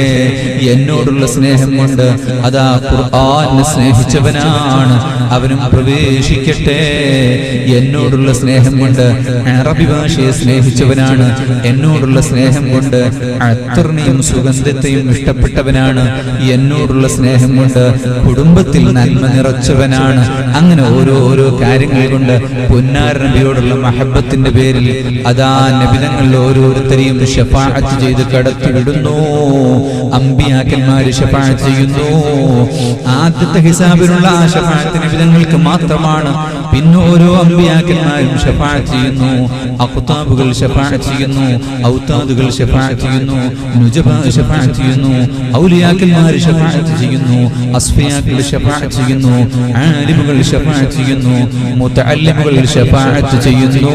എന്നോടുള്ള സ്നേഹം കൊണ്ട് അതാ ഖുർആനെ സ്നേഹിച്ചവനാണ്, അവനും പ്രവേശിക്കട്ടെ. എന്നോടുള്ള സ്നേഹം കൊണ്ട് അറബി ഭാഷയെ സ്നേഹിച്ചവനാണ്, എന്നോടുള്ള സ്നേഹം കൊണ്ട് അത്തറിനെയും സുഗന്ധത്തെയും ഇഷ്ടപ്പെട്ടവനാണ്, എന്നോടുള്ള സ്നേഹം കൊണ്ട് കുടുംബത്തിൽ നന്മ നിറച്ചവനാണ്. അങ്ങനെ ഓരോ കാര്യങ്ങൾ കൊണ്ട് പുന്നാര നബിയോടുള്ള മഹബത്തിന്റെ പേരിൽ അതാ നബിതങ്ങളിൽ ഓരോരുത്തരെയും ശഫാഅത്ത് ചെയ്ത് കടത്തിവിടുന്നു. അമ്പിയാക്കന്മാര് ശഫാഅത്ത് ചെയ്യുന്നു. ആദ്യത്തെ ഹിസാബിനുള്ള ആ ശഫാഅത്ത് നബിതങ്ങൾക്ക് മാത്രമാണ്. പിന്നെ ഓരോ അമ്പിയാക്കന്മാരും ശഫാഅത്ത് ചെയ്യുന്നു. അഖ്താബുകൾ ശഫാഅത്ത് ചെയ്യുന്നു, ഔതാദുകൾ ശഫാഅത്ത് ചെയ്യുന്നു, നുജബ ശഫാഅത്ത് ചെയ്യുന്നു, ഔലിയാക്കന്മാർ ശഫാഅത്ത് ചെയ്യുന്നു, അസ്ഫിയാക്കൾ ശഫാഅത്ത് ചെയ്യുന്നു, ആലിമുകൾ ശഫാഅത്ത് ചെയ്യുന്നു, മുതഅല്ലിമുകൾ ശഫാഅത്ത് ചെയ്യുന്നു.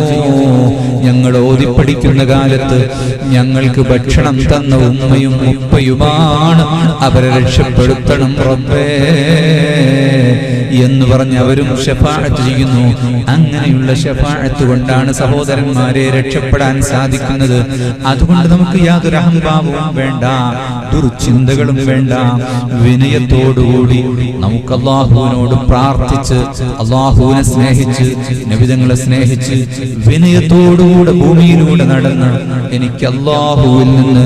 ഞങ്ങൾ ഓതി പഠിക്കുന്ന കാലത്ത് ഞങ്ങൾക്ക് ഭക്ഷണം തന്ന ഉമ്മയും ഉപ്പയുമാണ്, അവരെ രക്ഷപ്പെടുത്തണം റബ്ബേ. എന്ന് പറഞ്ഞ് അവരും ശഫാഅത്ത് ചെയ്യുന്നു. അങ്ങനെയുള്ള ശഫാഅത്ത് കൊണ്ടാണ് സഹോദരന്മാരെ രക്ഷപ്പെടാൻ സാധിക്കുന്നത്. അതുകൊണ്ട് നമുക്ക് യാതൊരു അഹംഭാവവും വേണ്ട, ദുർചിന്തകളും വേണ്ട. വിനയത്തോടുകൂടി നമുക്ക് അല്ലാഹുവിനോട് പ്രാർത്ഥിച്ച്, അല്ലാഹുവിനെ സ്നേഹിച്ച്, നബിതങ്ങളെ സ്നേഹിച്ച്, വിനയത്തോടുകൂടെ ഭൂമിയിലൂടെ നടന്ന് എനിക്ക് അല്ലാഹുവിൽ നിന്ന്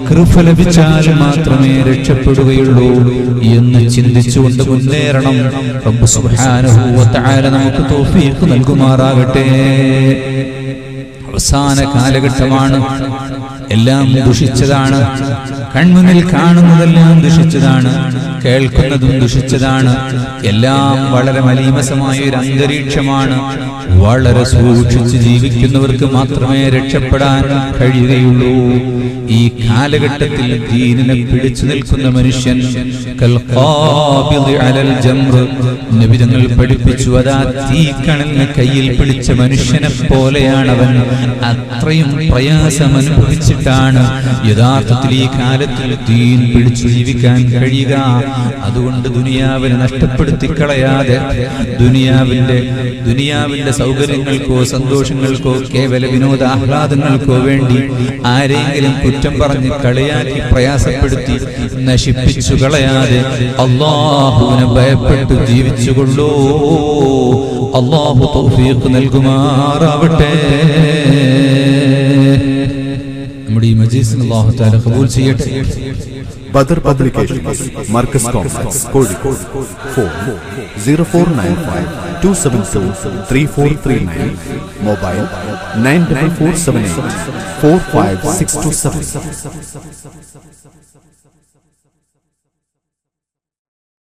കൃപ ലഭിച്ചാൽ മാത്രമേ രക്ഷപ്പെടുകയുള്ളൂ എന്ന് ചിന്തിച്ചുകൊണ്ട് മുന്നേറണം. റബ്ബ് സുബ്ഹാനഹു വ തആല നമുക്ക് തൗഫീഖ് നൽകുമാറാകട്ടെ. അവസാന കാലഘട്ടമാണ്. എല്ലാം ദുഷിച്ചതാണ്. കൺമുന്നിൽ കാണുന്നതെല്ലാം ദുഷിച്ചതാണ്, കേൾക്കുന്നതും ദുഷിച്ചതാണ്. എല്ലാം വളരെ മലീമസമായ ഒരു അന്തരീക്ഷമാണ്. വളരെ സൂക്ഷിച്ച് ജീവിക്കുന്നവർക്ക് മാത്രമേ രക്ഷപ്പെടാൻ കഴിയുകയുള്ളൂ. ഈ കാലഘട്ടത്തിൽ ദീനിനെ പിടിച്ചു നിൽക്കുന്ന മനുഷ്യൻ നബി തങ്ങൾ പഠിപ്പിച്ചു, അതാ തീക്കണലിനെ കയ്യിൽ പിടിച്ച മനുഷ്യനെ പോലെയാണവൻ. അത്രയും പ്രയാസം അനുഭവിച്ചിട്ടാണ് യഥാർത്ഥത്തിൽ ഈ കാലത്തിൽ ദീൻ പിടിച്ചു ജീവിക്കാൻ കഴിയുക. അതുകൊണ്ട് ദുനിയാവിനെ നഷ്ടപ്പെടുത്തി കളയാതെ, ദുനിയാവിന്റെ സൗകര്യങ്ങൾക്കോ സന്തോഷങ്ങൾക്കോ കേവല വിനോദാഹ്ലാദങ്ങൾക്കോ വേണ്ടി ആരെങ്കിലും കുറ്റം പറഞ്ഞ് കളിയാക്കി പ്രയാസപ്പെടുത്തി നശിപ്പിച്ചു കളയാതെ അല്ലാഹുവിനെ ഭയപ്പെട്ട് ജീവിച്ചുകൊള്ളൂ. അല്ലാഹു തൗഫീഖ് നൽകുമാറാവട്ടെ. നമ്മുടെ ഈ മജ്‌ലിസിനെ അല്ലാഹു തആല ഖബൂൽ ചെയ്യട്ടെ. Badar publications, Markaz complex, Kozhikode. Phone 0495-272-3439. Mobile 9447845627.